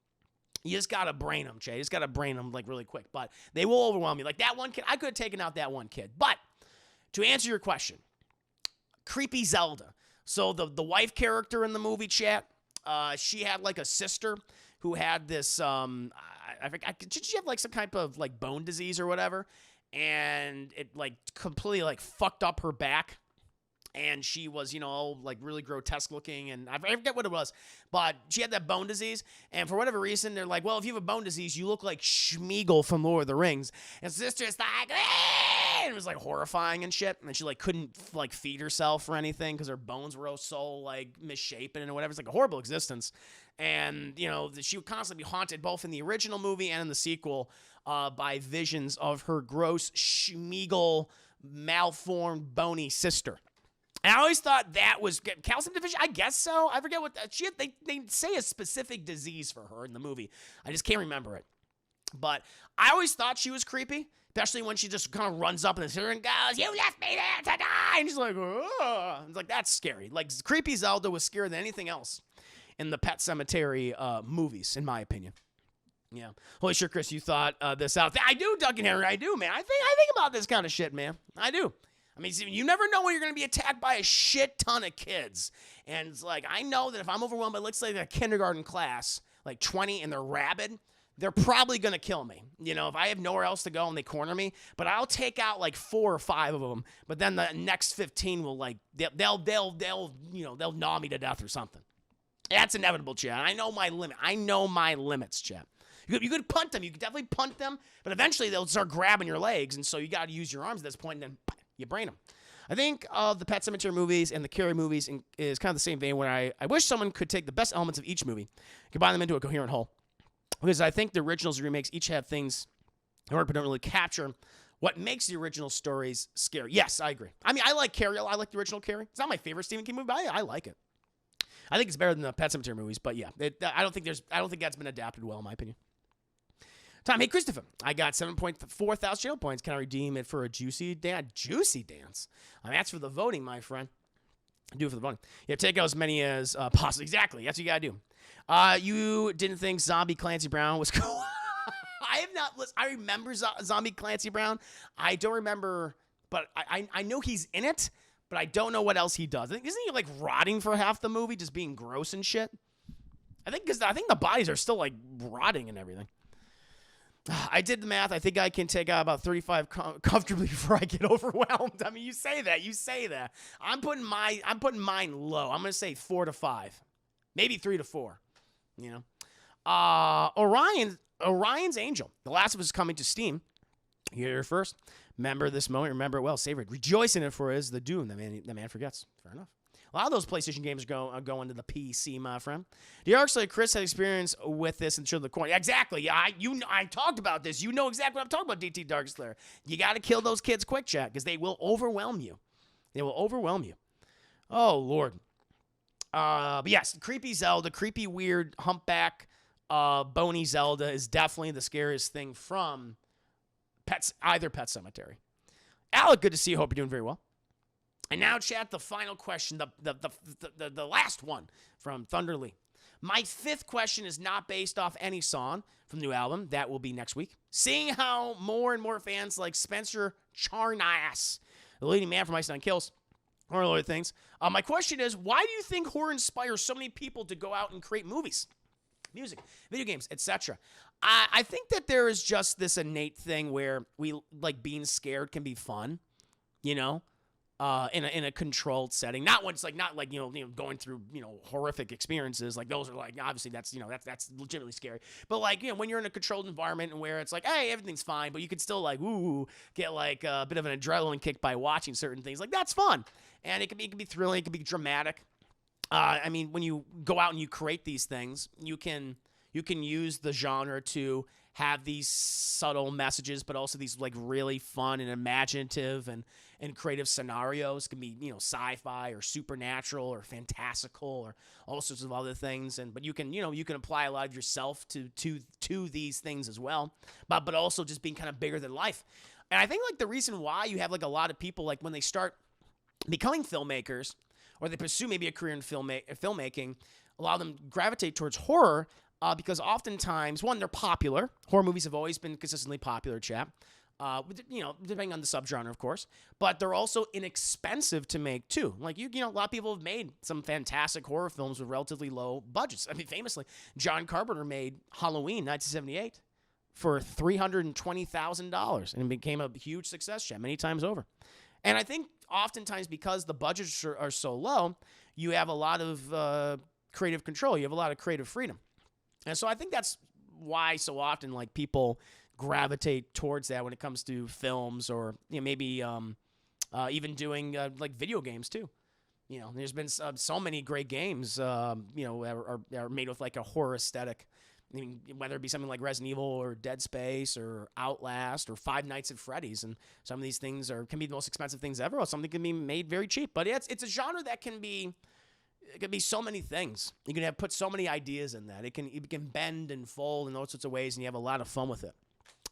You just got to brain them, Jay. You just got to brain them like really quick, but they will overwhelm you. Like that one kid, I could have taken out that one kid. But to answer your question, creepy Zelda. So the wife character in the movie, chat, she had like a sister who had this, did she have like some type of like bone disease or whatever? And it like completely like fucked up her back. And she was, like really grotesque looking, and I forget what it was, but she had that bone disease, and for whatever reason, they're like, well, if you have a bone disease, you look like Schmeagol from Lord of the Rings. And sister's like, hey! And it was like horrifying and shit. And then she like couldn't like feed herself or anything because her bones were so like misshapen and whatever. It's like a horrible existence. And, you know, she would constantly be haunted both in the original movie and in the sequel by visions of her gross, schmeagle, malformed, bony sister. And I always thought that was calcium deficiency. I guess so. I forget what she had. They say a specific disease for her in the movie. I just can't remember it. But I always thought she was creepy, especially when she just kind of runs up and goes, "You left me there to die," and she's like, "Oh," it's like that's scary. Like creepy Zelda was scarier than anything else in the Pet Sematary movies, in my opinion. Yeah. Holy shit, Chris, you thought this out. I do, Doug and Henry. I do, man. I think about this kind of shit, man. I do. I mean, you never know when you're going to be attacked by a shit ton of kids. And it's like, I know that if I'm overwhelmed by, let's say, a kindergarten class, like 20, and they're rabid, they're probably going to kill me. You know, if I have nowhere else to go and they corner me, but I'll take out like 4 or 5 of them. But then the next 15 will like, they'll gnaw me to death or something. That's inevitable, Chad. I know my limit. I know my limits, Chad. You could punt them. You could definitely punt them, but eventually they'll start grabbing your legs, and so you got to use your arms at this point, and then you brain them. I think of the Pet Sematary movies and the Carrie movies is kind of the same vein where I wish someone could take the best elements of each movie, combine them into a coherent whole. Because I think the originals and remakes each have things in order to don't really capture what makes the original stories scary. Yes, I agree. I mean, I like Carrie. I like the original Carrie. It's not my favorite Stephen King movie, but I like it. I think it's better than the Pet Sematary movies, but yeah, I don't think that's been adapted well, in my opinion. Tom, hey, Christopher, I got 7.4 thousand channel points. Can I redeem it for a juicy dance? Juicy dance? I mean, that's for the voting, my friend. Do it for the voting. Yeah, take out as many as possible. Exactly. That's what you got to do. You didn't think Zombie Clancy Brown was cool? I have not listened. I remember Zombie Clancy Brown. I don't remember, but I know he's in it, but I don't know what else he does. Isn't he like rotting for half the movie, just being gross and shit? I think the bodies are still like rotting and everything. I did the math. I think I can take out about 35 comfortably before I get overwhelmed. I mean, you say that. I'm putting mine low. I'm gonna say 4 to 5, maybe 3 to 4. You know, Orion's Angel. The Last of Us is coming to Steam. You hear it first. Remember this moment. Remember it well. Savor it. Rejoice in it, for it is the doom the man forgets. Fair enough. A lot of those PlayStation games go into the PC, my friend. Darksley, Chris had experience with this in Children of the Corn. Exactly. Yeah, I talked about this. You know exactly what I'm talking about, DT Darkslayer. You got to kill those kids quick, chat, because they will overwhelm you. They will overwhelm you. Oh, Lord. But yes, creepy Zelda, creepy, weird, humpback, bony Zelda is definitely the scariest thing from either Pet Sematary. Alec, good to see you. Hope you're doing very well. And now, chat, the final question, the last one from Thunder Lee. My 5th question is not based off any song from the new album. That will be next week. Seeing how more and more fans like Spencer Charnas, the leading man from Ice Nine Kills, or other things. My question is, why do you think horror inspires so many people to go out and create movies, music, video games, etc.? I think that there is just this innate thing where we like being scared can be fun, you know? In a controlled setting, not like going through horrific experiences like those are like obviously that's legitimately scary, but like when you're in a controlled environment and where it's like hey everything's fine, but you can still like get like a bit of an adrenaline kick by watching certain things, like that's fun, and it can be thrilling, it can be dramatic. I mean, when you go out and you create these things, you can use the genre to have these subtle messages, but also these like really fun and imaginative and creative scenarios. It can be, sci-fi or supernatural or fantastical or all sorts of other things. But you can apply a lot of yourself to these things as well. But also just being kind of bigger than life. And I think like the reason why you have like a lot of people like when they start becoming filmmakers or they pursue maybe a career in filmmaking, a lot of them gravitate towards horror. Because oftentimes, one, they're popular. Horror movies have always been consistently popular, chap. Depending on the subgenre, of course. But they're also inexpensive to make, too. Like, a lot of people have made some fantastic horror films with relatively low budgets. I mean, famously, John Carpenter made Halloween, 1978, for $320,000. And it became a huge success, chap, many times over. And I think oftentimes because the budgets are so low, you have a lot of creative control. You have a lot of creative freedom. And so I think that's why so often like people gravitate towards that when it comes to films or maybe even doing like video games too. There's been so many great games, are made with like a horror aesthetic. I mean, whether it be something like Resident Evil or Dead Space or Outlast or Five Nights at Freddy's, and some of these things can be the most expensive things ever, or something can be made very cheap. But it's a genre that can be so many things. You can put so many ideas in that. It can bend and fold in all sorts of ways, and you have a lot of fun with it.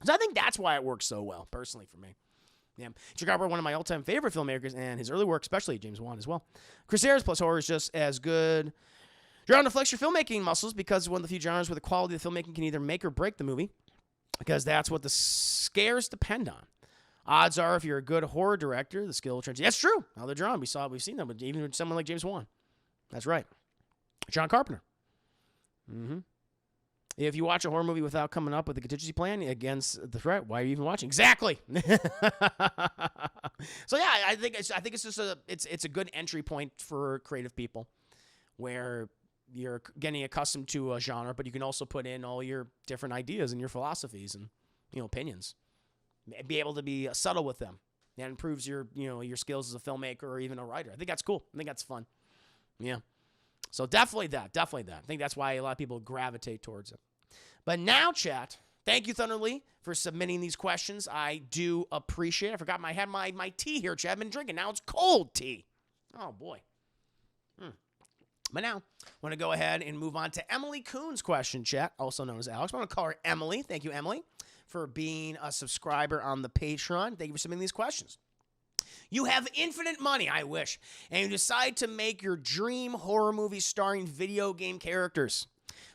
So I think that's why it works so well, personally, for me. Yeah, J. Garber, one of my all-time favorite filmmakers, and his early work, especially James Wan as well. Chris Ayres plus horror is just as good. Genre to flex your filmmaking muscles because it's one of the few genres where the quality of the filmmaking can either make or break the movie, because that's what the scares depend on. Odds are, if you're a good horror director, the skill will translate. That's true. How they're drawn, we've seen them, but even with someone like James Wan. That's right. John Carpenter. If you watch a horror movie without coming up with a contingency plan against the threat, why are you even watching? Exactly. So yeah, I think it's just it's a good entry point for creative people, where you're getting accustomed to a genre, but you can also put in all your different ideas and your philosophies and opinions. Be able to be subtle with them. That improves your skills as a filmmaker or even a writer. I think that's cool. I think that's fun. Yeah. So definitely that. I think that's why a lot of people gravitate towards it. But now, chat, thank you, Thunder Lee, for submitting these questions. I do appreciate it. I forgot I had my tea here, chat. I've been drinking. Now it's cold tea. Oh, boy. But now, I want to go ahead and move on to Emily Coon's question, chat, also known as Alex. I want to call her Emily. Thank you, Emily, for being a subscriber on the Patreon. Thank you for submitting these questions. You have infinite money, I wish, and you decide to make your dream horror movie starring video game characters.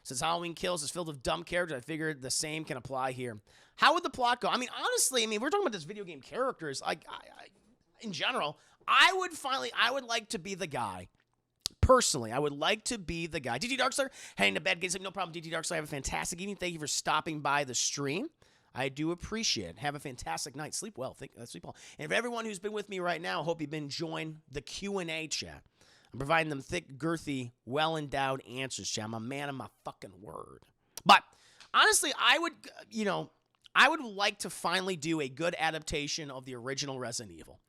Since Halloween Kills is filled with dumb characters, I figured the same can apply here. How would the plot go? I mean, honestly, we're talking about this video game characters. In general, I would like to be the guy. Personally, I would like to be the guy. DT Darkslayer, heading to bed. No problem, DT Darkslayer. Have a fantastic evening. Thank you for stopping by the stream. I do appreciate it. Have a fantastic night. Sleep well. Sleep well. And for everyone who's been with me right now, I hope you've been enjoying the Q&A chat. I'm providing them thick, girthy, well-endowed answers, chat. I'm a man of my fucking word. But honestly, I would like to finally do a good adaptation of the original Resident Evil.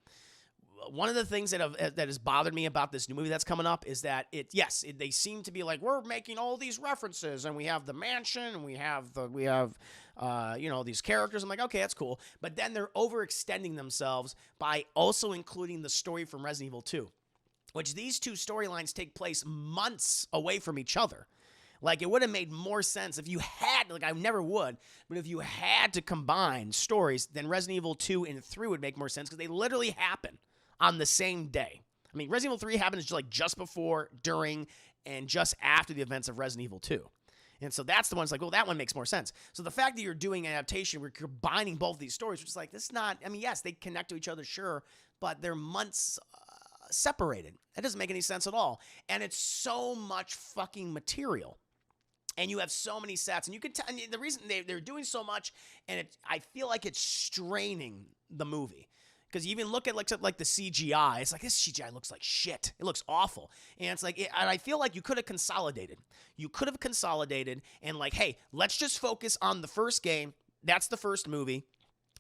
One of the things that has bothered me about this new movie that's coming up is that they seem to be like, we're making all these references, and we have the mansion, and we have these characters. I'm like, okay, that's cool. But then they're overextending themselves by also including the story from Resident Evil 2, which these two storylines take place months away from each other. Like, it would have made more sense if you had, I never would, but if you had to combine stories, then Resident Evil 2 and 3 would make more sense, because they literally happen on the same day. I mean, Resident Evil 3 happens just before, during, and just after the events of Resident Evil 2. And so that's the one that's like, well, that one makes more sense. So the fact that you're doing an adaptation where you're combining both these stories, which is like, this is not, yes, they connect to each other, sure, but they're months separated. That doesn't make any sense at all. And it's so much fucking material. And you have so many sets. And you can tell, the reason they're doing so much, and I feel like it's straining the movie. Because you even look at like the CGI, it's like, this CGI looks like shit. It looks awful. And it's like, and I feel like you could have consolidated. You could have consolidated and like, hey, let's just focus on the first game. That's the first movie.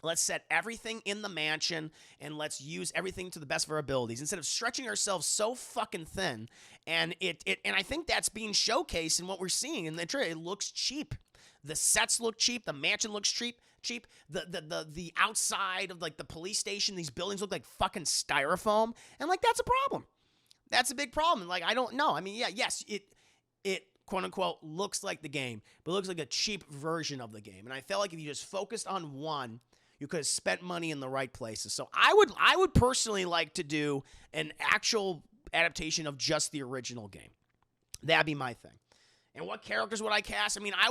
Let's set everything in the mansion, and let's use everything to the best of our abilities instead of stretching ourselves so fucking thin. And and I think that's being showcased in what we're seeing in the trailer. It looks cheap. The sets look cheap. The mansion looks cheap. The outside of like the police station, these buildings look like fucking styrofoam, and like that's a problem. That's a big problem. Like, I don't know. I mean, yeah, yes, it quote unquote looks like the game, but it looks like a cheap version of the game. And I felt like if you just focused on one, you could have spent money in the right places. So I would personally like to do an actual adaptation of just the original game. That'd be my thing. And what characters would I cast? I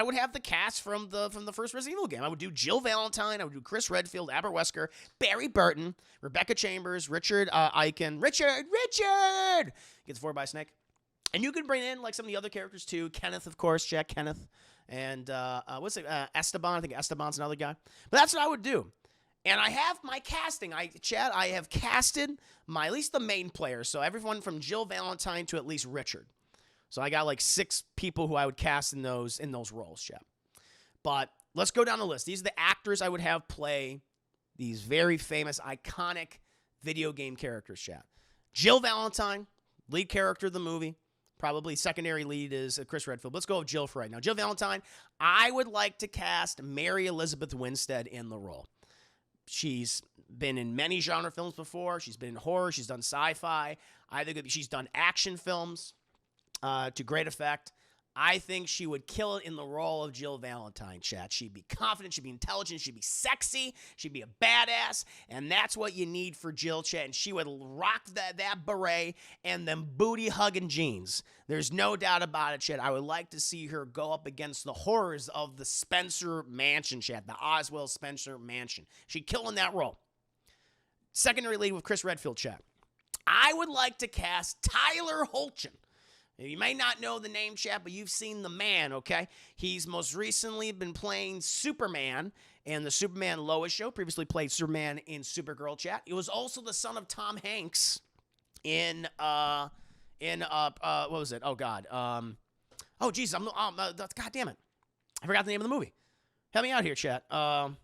would have the cast from the first Resident Evil game. I would do Jill Valentine. I would do Chris Redfield, Aber Wesker, Barry Burton, Rebecca Chambers, Richard Eichen. Richard gets forward by a snake. And you can bring in like some of the other characters too. Kenneth, of course, Jack Kenneth, and Esteban. I think Esteban's another guy. But that's what I would do. And I have my casting. I have casted at least the main players. So everyone from Jill Valentine to at least Richard. So I got like 6 people who I would cast in those roles, Chad. But let's go down the list. These are the actors I would have play these very famous, iconic video game characters, chat. Jill Valentine, lead character of the movie. Probably secondary lead is Chris Redfield. Let's go with Jill for right now. Jill Valentine, I would like to cast Mary Elizabeth Winstead in the role. She's been in many genre films before. She's been in horror. She's done sci-fi. I think she's done action films to great effect. I think she would kill it in the role of Jill Valentine, chat. She'd be confident, she'd be intelligent, she'd be sexy, she'd be a badass, and that's what you need for Jill, chat. And she would rock that beret and them booty-hugging jeans. There's no doubt about it, chat. I would like to see her go up against the horrors of the Spencer Mansion, chat, the Oswald Spencer Mansion. She'd kill in that role. Secondary lead with Chris Redfield, chat. I would like to cast Tyler Hoechlin. You may not know the name, chat, but you've seen the man, okay? He's most recently been playing Superman in the Superman Lois show, previously played Superman in Supergirl, chat. He was also the son of Tom Hanks in what was it? Oh, God. Oh, Jesus, God damn it. I forgot the name of the movie. Help me out here, chat. That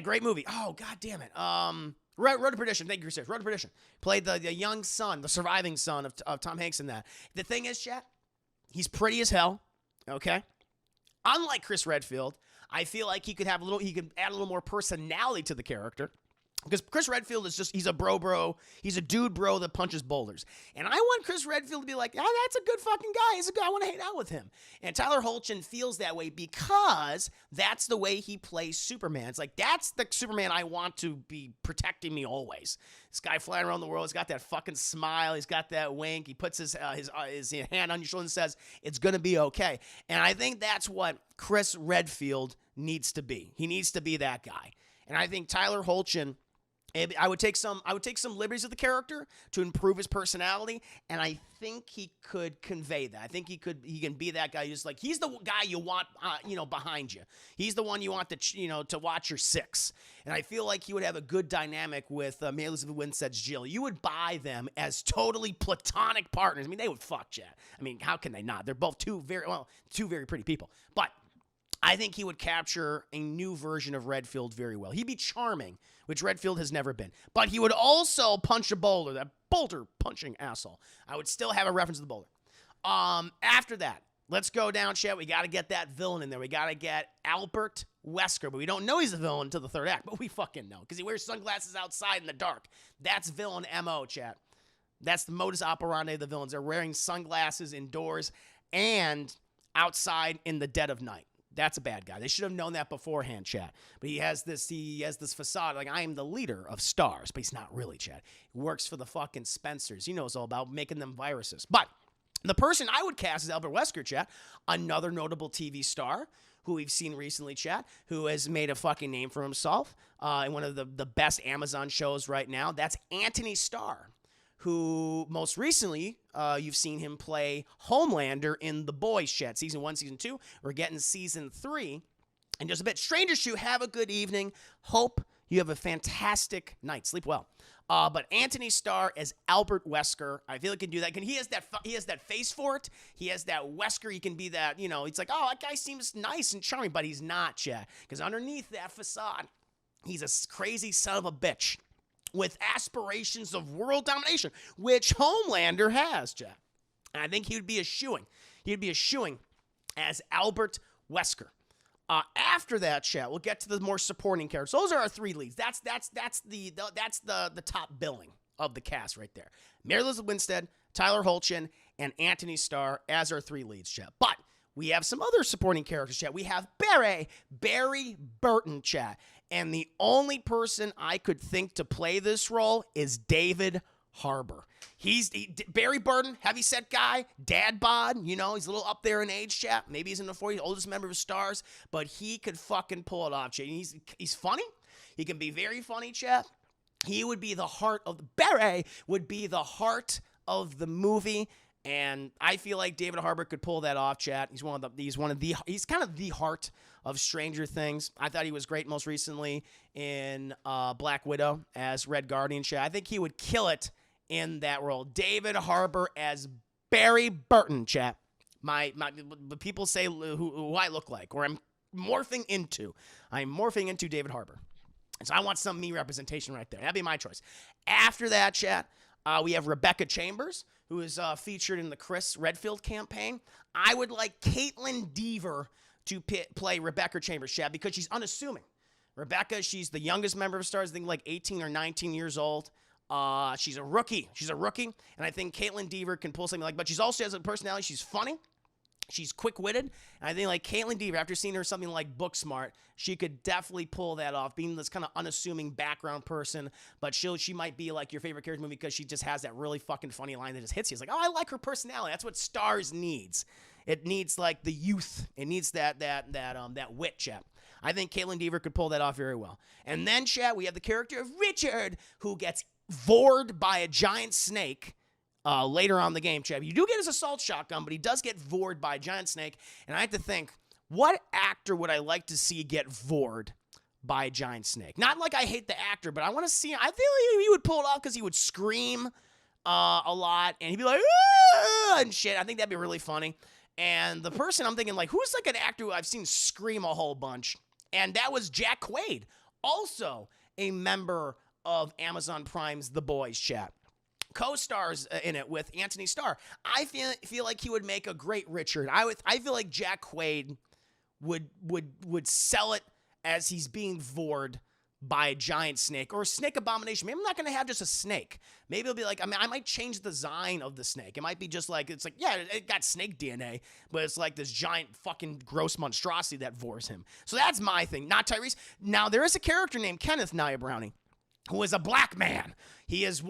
great movie. Oh, God damn it. Road to Perdition. Thank you, Chris. Road to Perdition. Played the young son, the surviving son of Tom Hanks in that. The thing is, chat, he's pretty as hell, okay? Unlike Chris Redfield, I feel like he could add a little more personality to the character. Because Chris Redfield is he's a bro. He's a dude bro that punches boulders. And I want Chris Redfield to be like, oh, that's a good fucking guy. I want to hang out with him. And Tyler Hoechlin feels that way because that's the way he plays Superman. It's like, that's the Superman I want to be protecting me always. This guy flying around the world, he's got that fucking smile. He's got that wink. He puts his hand on your shoulder and says, it's going to be okay. And I think that's what Chris Redfield needs to be. He needs to be that guy. And I think Tyler Hoechlin, I would take some liberties with the character to improve his personality, and I think he could convey that. I think he can be that guy. Just like he's the guy you want, behind you. He's the one you want to watch your six. And I feel like he would have a good dynamic with Mary Elizabeth Winstead's Jill. You would buy them as totally platonic partners. I mean, they would fuck, chat. I mean, how can they not? They're both two very pretty people, but I think he would capture a new version of Redfield very well. He'd be charming, which Redfield has never been. But he would also punch a boulder, that boulder-punching asshole. I would still have a reference to the boulder. After that, let's go down, chat. We got to get that villain in there. We got to get Albert Wesker. But we don't know he's a villain until the third act. But we fucking know, because he wears sunglasses outside in the dark. That's villain M.O., chat. That's the modus operandi of the villains. They're wearing sunglasses indoors and outside in the dead of night. That's a bad guy. They should have known that beforehand, chat. But he has this facade, like, I am the leader of stars. But he's not really, chat. He works for the fucking Spencers. He knows all about making them viruses. But the person I would cast is Albert Wesker, chat. Another notable TV star who we've seen recently, chat, who has made a fucking name for himself in one of the best Amazon shows right now. That's Anthony Starr, who most recently, you've seen him play Homelander in The Boys, chat. Season 1, Season 2. We're getting Season 3 in just a bit. Strangers to have a good evening. Hope you have a fantastic night. Sleep well. But Anthony Starr as Albert Wesker, I feel he can do that. He has that face for it. He has that Wesker. He can be that, it's like, oh, that guy seems nice and charming, but he's not, chat. Because underneath that facade, he's a crazy son of a bitch with aspirations of world domination, which Homelander has, chat. And I think he would be a shoo-in. He'd be a shoo-in as Albert Wesker. After that, chat, we'll get to the more supporting characters. Those are our three leads. That's the top billing of the cast right there. Mary Elizabeth Winstead, Tyler Hoechlin, and Anthony Starr as our three leads, chat. But we have some other supporting characters, chat. We have Barry Burton, chat. And the only person I could think to play this role is David Harbour. Barry Burton, heavyset guy, dad bod, he's a little up there in age, chat. Maybe he's in the 40s, oldest member of Stars, but he could fucking pull it off, chat. He's funny. He can be very funny, chat. He would be the heart of Barry would be the heart of the movie. And I feel like David Harbour could pull that off, chat. He's kind of the heart of Stranger Things. I thought he was great most recently in Black Widow as Red Guardian, chat. I think he would kill it in that role. David Harbour as Barry Burton, chat. The people say who I look like, or I'm morphing into. I am morphing into David Harbour. And so I want some me representation right there. That'd be my choice. After that, chat, we have Rebecca Chambers, who is featured in the Chris Redfield campaign. I would like Caitlin Dever to play Rebecca Chambers, chat, because she's unassuming. Rebecca, she's the youngest member of Stars, I think like 18 or 19 years old. She's a rookie. And I think Caitlin Dever can pull something like, but she's also has a personality. She's funny. She's quick-witted. And I think like Caitlin Dever, after seeing her something like Booksmart, she could definitely pull that off, being this kind of unassuming background person. But she might be like your favorite character movie because she just has that really fucking funny line that just hits you. It's like, oh, I like her personality. That's what Stars needs. It needs like the youth. It needs that wit, chat. I think Caitlin Dever could pull that off very well. And then, chat, we have the character of Richard, who gets vored by a giant snake later on in the game, chat. You do get his assault shotgun, but he does get vored by a giant snake. And I have to think, what actor would I like to see get vored by a giant snake? Not like I hate the actor, but I want to see him. I feel like he would pull it off because he would scream a lot, and he'd be like, ah! And shit. I think that'd be really funny. And the person I'm thinking, like, who's like an actor who I've seen scream a whole bunch? And that was Jack Quaid, also a member of Amazon Prime's The Boys, chat. Co-stars in it with Anthony Starr. I feel like he would make a great Richard. I feel like Jack Quaid would sell it as he's being vored by a giant snake or a snake abomination. Maybe I'm not going to have just a snake. Maybe it'll be like, I might change the design of the snake. It might be just like, it's like, yeah, it got snake DNA, but it's like this giant fucking gross monstrosity that vores him. So that's my thing, not Tyrese. Now, there is a character named Kenneth Nia Browning, who is a black man. He is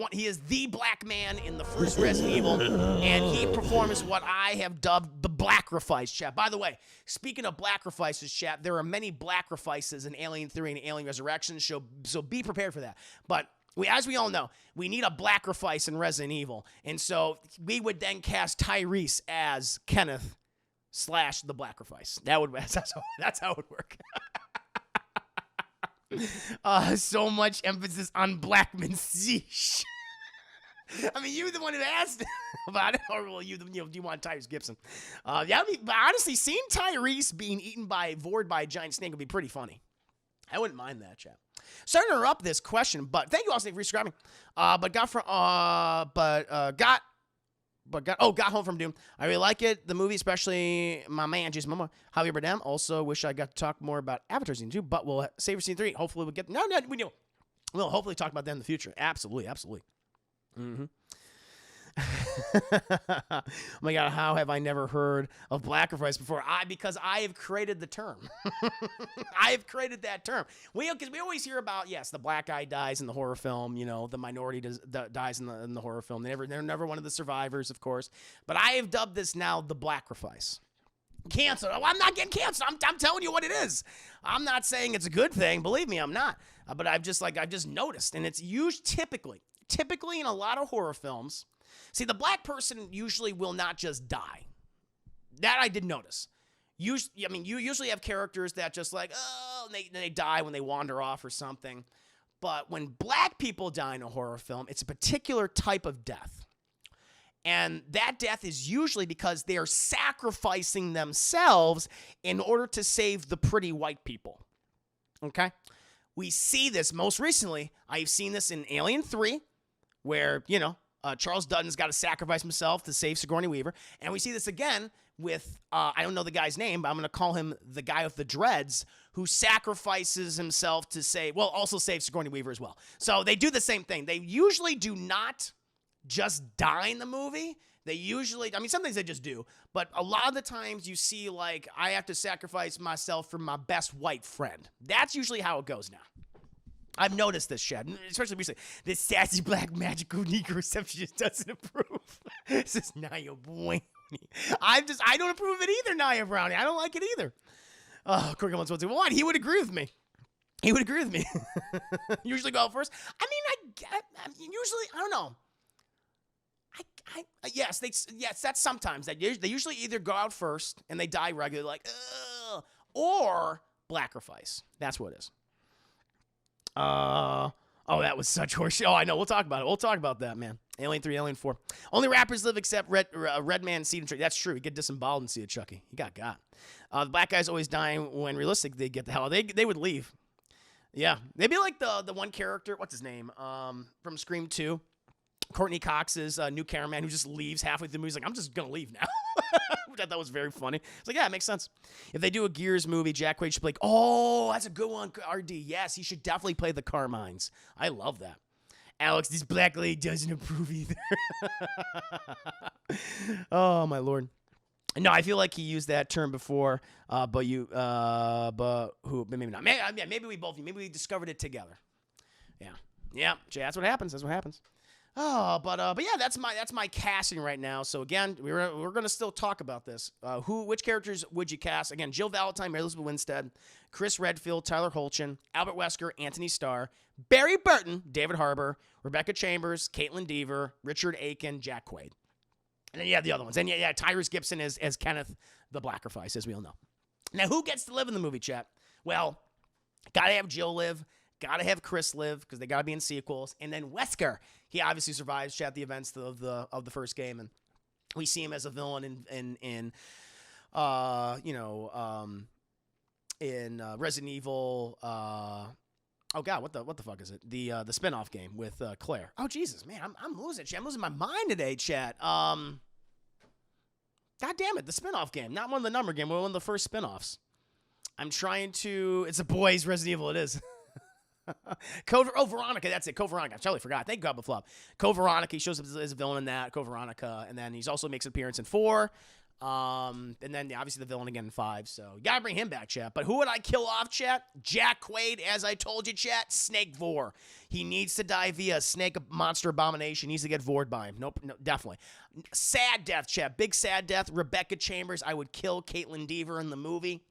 the black man in the first Resident Evil, and he performs what I have dubbed the Blackifice, chat. By the way, speaking of Blackifices, chat, there are many Blackifices in Alien 3 and Alien Resurrection, so be prepared for that. But as we all know, we need a Blackifice in Resident Evil, and so we would then cast Tyrese as Kenneth / the Blackifice. That's how it would work. So much emphasis on Blackman. Sheesh. I mean, you were the one who asked about it, or well, do you want Tyrese Gibson? Yeah, but honestly, seeing Tyrese being vored by a giant snake would be pretty funny. I wouldn't mind that, chat. Sorry to interrupt this question, but thank you all for resubscribing. Got Home from Doom. I really like it. The movie, especially my man, Jason Momoa, Javier Bardem. Also, wish I got to talk more about Avatar Season 2, but we'll save for Season 3. Hopefully, we'll get... No, we do. We'll hopefully talk about that in the future. Absolutely. Mm-hmm. Oh my God, how have I never heard of Blackifice before? Because I have created the term. I have created that term. Because we always hear about, yes, the black guy dies in the horror film, the minority dies in the horror film. They're never one of the survivors, of course. But I have dubbed this now the Blackifice. Canceled. Oh, I'm not getting canceled. I'm telling you what it is. I'm not saying it's a good thing. Believe me, I'm not. But I've just noticed, and it's used typically in a lot of horror films. See, the black person usually will not just die. That I did notice. You usually have characters that just like, oh, they die when they wander off or something. But when black people die in a horror film, it's a particular type of death. And that death is usually because they are sacrificing themselves in order to save the pretty white people. Okay? We see this most recently. I've seen this in Alien 3, where, Charles Dutton's got to sacrifice himself to save Sigourney Weaver. And we see this again with, I don't know the guy's name, but I'm going to call him the guy with the dreads, who sacrifices himself to also save Sigourney Weaver as well. So they do the same thing. They usually do not just die in the movie. They usually, sometimes they just do, but a lot of the times you see, like, I have to sacrifice myself for my best white friend. That's usually how it goes now. I've noticed this, Chad, especially recently. This sassy black magical Negro receptionist doesn't approve. This is Nia Browning. I don't approve of it either, Nia Browning. I don't like it either. Oh, Corey wants to what? He would agree with me. Usually go out first. Usually, I don't know. Yes, that's sometimes. They usually either go out first and they die regularly, like, ugh, or Blackifice. That's what it is. Oh, that was such horseshit. Oh, I know. We'll talk about it. We'll talk about that, man. Alien 3, Alien 4. Only rappers live except Redman, Seed, and Tree. That's true. He get disemboweled and see a Chucky. He got. The black guys always dying when realistic they get the hell. They would leave. Yeah. They'd be like the one character, what's his name? From Scream 2. Courtney Cox's new cameraman who just leaves halfway through the movie. He's like, I'm just going to leave now. Which I thought was very funny. It's like, yeah, it makes sense. If they do a Gears movie, Jack Quaid should be like, oh, that's a good one, RD. Yes, he should definitely play the Carmines. I love that. Alex, this black lady doesn't approve either. Oh, my Lord. No, I feel like he used that term before, but who? Maybe not. Maybe we both. Maybe we discovered it together. Yeah. That's what happens. Oh, but yeah, that's my casting right now. So again, we're gonna still talk about this. Which characters would you cast? Again, Jill Valentine, Mary Elizabeth Winstead, Chris Redfield, Tyler Hoechlin, Albert Wesker, Anthony Starr, Barry Burton, David Harbour, Rebecca Chambers, Caitlin Dever, Richard Aiken, Jack Quaid. And then you have the other ones. And yeah, Tyrese Gibson as Kenneth the Blackerface, as we all know. Now, who gets to live in the movie, chat? Well, gotta have Jill live. Gotta have Chris live because they gotta be in sequels. And then Wesker, he obviously survives chat the events of the first game, and we see him as a villain in Resident Evil. Oh God, what the fuck is it? The spinoff game with Claire. Oh Jesus, man, I'm losing chat. I'm losing my mind today, chat. God damn it, the spinoff game, not one of the number game, but one of the first spinoffs. I'm trying to. It's a boys Resident Evil. It is. Veronica, that's it. Veronica. I totally forgot. Thank God, Flop. Veronica. He shows up as a villain in that. Veronica, and then he's also makes an appearance in 4. And then obviously the villain again in 5. So you gotta bring him back, chat. But who would I kill off, chat? Jack Quaid, as I told you, chat. Snake Vor. He needs to die via snake monster abomination. He needs to get vored by him. Nope, no, definitely. Sad death, chat. Big sad death. Rebecca Chambers. I would kill Caitlin Dever in the movie.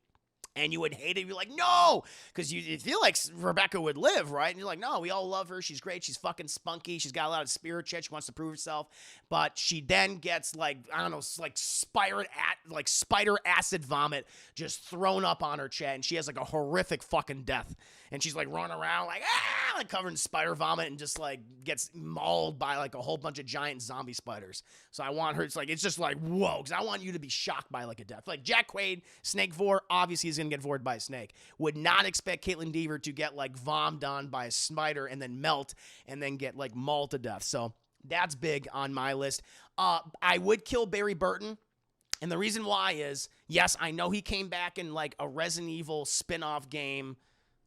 And you would hate it. You're like, no, because you feel like Rebecca would live, right? And you're like, no, we all love her. She's great. She's fucking spunky. She's got a lot of spirit shit. She wants to prove herself. But she then gets like, I don't know, like spider acid vomit just thrown up on her chat. And she has like a horrific fucking death. And she's like running around like covered in spider vomit and just like gets mauled by like a whole bunch of giant zombie spiders. So I want her, it's just like, whoa, because I want you to be shocked by like a death. Like Jack Quaid, Snake Vor, obviously he's going to get vored by a snake. Would not expect Caitlin Dever to get like vommed on by a spider and then melt and then get like mauled to death. So that's big on my list. I would kill Barry Burton. And the reason why is, yes, I know he came back in like a Resident Evil spin-off game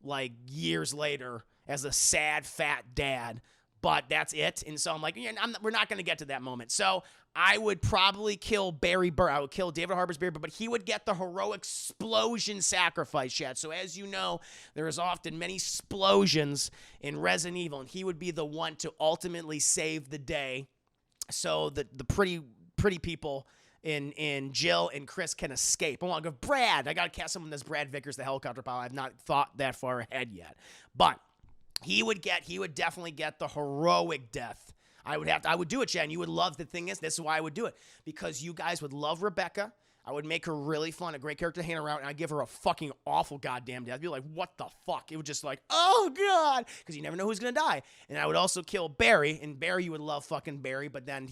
like years later as a sad, fat dad, but that's it. And so I'm like, yeah, we're not going to get to that moment. So I would probably kill Barry Burton. I would kill David Harbour's Barry Burton, but he would get the heroic explosion sacrifice, chat. So as you know, there is often many explosions in Resident Evil, and he would be the one to ultimately save the day so that the pretty people in Jill and Chris can escape. I want to go, Brad. I got to cast someone that's Brad Vickers, the helicopter pilot. I've not thought that far ahead yet. But he would definitely get the heroic death. I would do it, Chad. And you would love, the thing is, this is why I would do it. Because you guys would love Rebecca. I would make her really fun, a great character to hang around, and I'd give her a fucking awful goddamn death. I'd be like, what the fuck? It would just like, oh God, because you never know who's going to die. And I would also kill Barry, and Barry, you would love fucking Barry, but then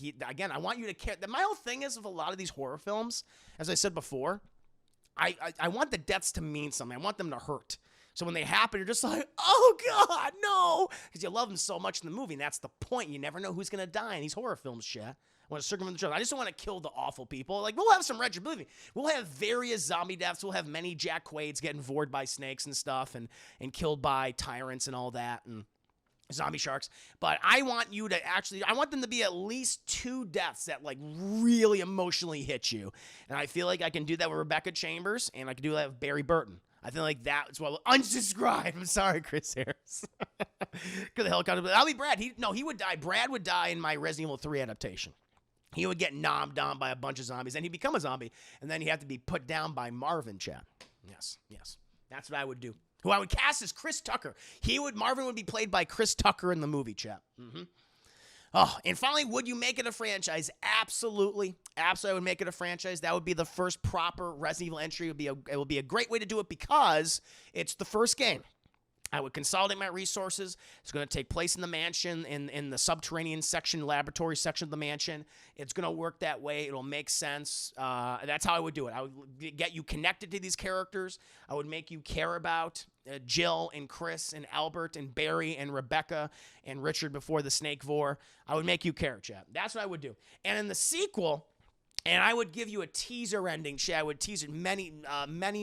I want you to care. My whole thing is with a lot of these horror films, as I said before, I want the deaths to mean something. I want them to hurt. So when they happen, you're just like, oh God, no, because you love them so much in the movie, and that's the point. You never know who's going to die in these horror films, shit. I want to circumvent the truth. I just don't want to kill the awful people. Like, we'll have some retribution. We'll have various zombie deaths. We'll have many Jack Quaids getting vored by snakes and stuff and killed by tyrants and all that and zombie sharks. But I want them to be at least 2 deaths that, like, really emotionally hit you. And I feel like I can do that with Rebecca Chambers, and I can do that with Barry Burton. I feel like that's what unsubscribe. I'm sorry, Chris Harris. Good helicopter. I'll be Brad. He would die. Brad would die in my Resident Evil 3 adaptation. He would get nommed down by a bunch of zombies, and he'd become a zombie, and then he'd have to be put down by Marvin, chat. Yes. That's what I would do. Who I would cast is Chris Tucker. Marvin would be played by Chris Tucker in the movie, chat. Mm-hmm. Oh, and finally, would you make it a franchise? Absolutely. Absolutely, I would make it a franchise. That would be the first proper Resident Evil entry. It would be a great way to do it because it's the first game. I would consolidate my resources. It's going to take place in the mansion, in the subterranean section, laboratory section of the mansion. It's going to work that way. It'll make sense. That's how I would do it. I would get you connected to these characters. I would make you care about Jill and Chris and Albert and Barry and Rebecca and Richard before the Snake Vor. I would make you care, chat. That's what I would do. And in the sequel... And I would give you a teaser ending, chat. I would tease it many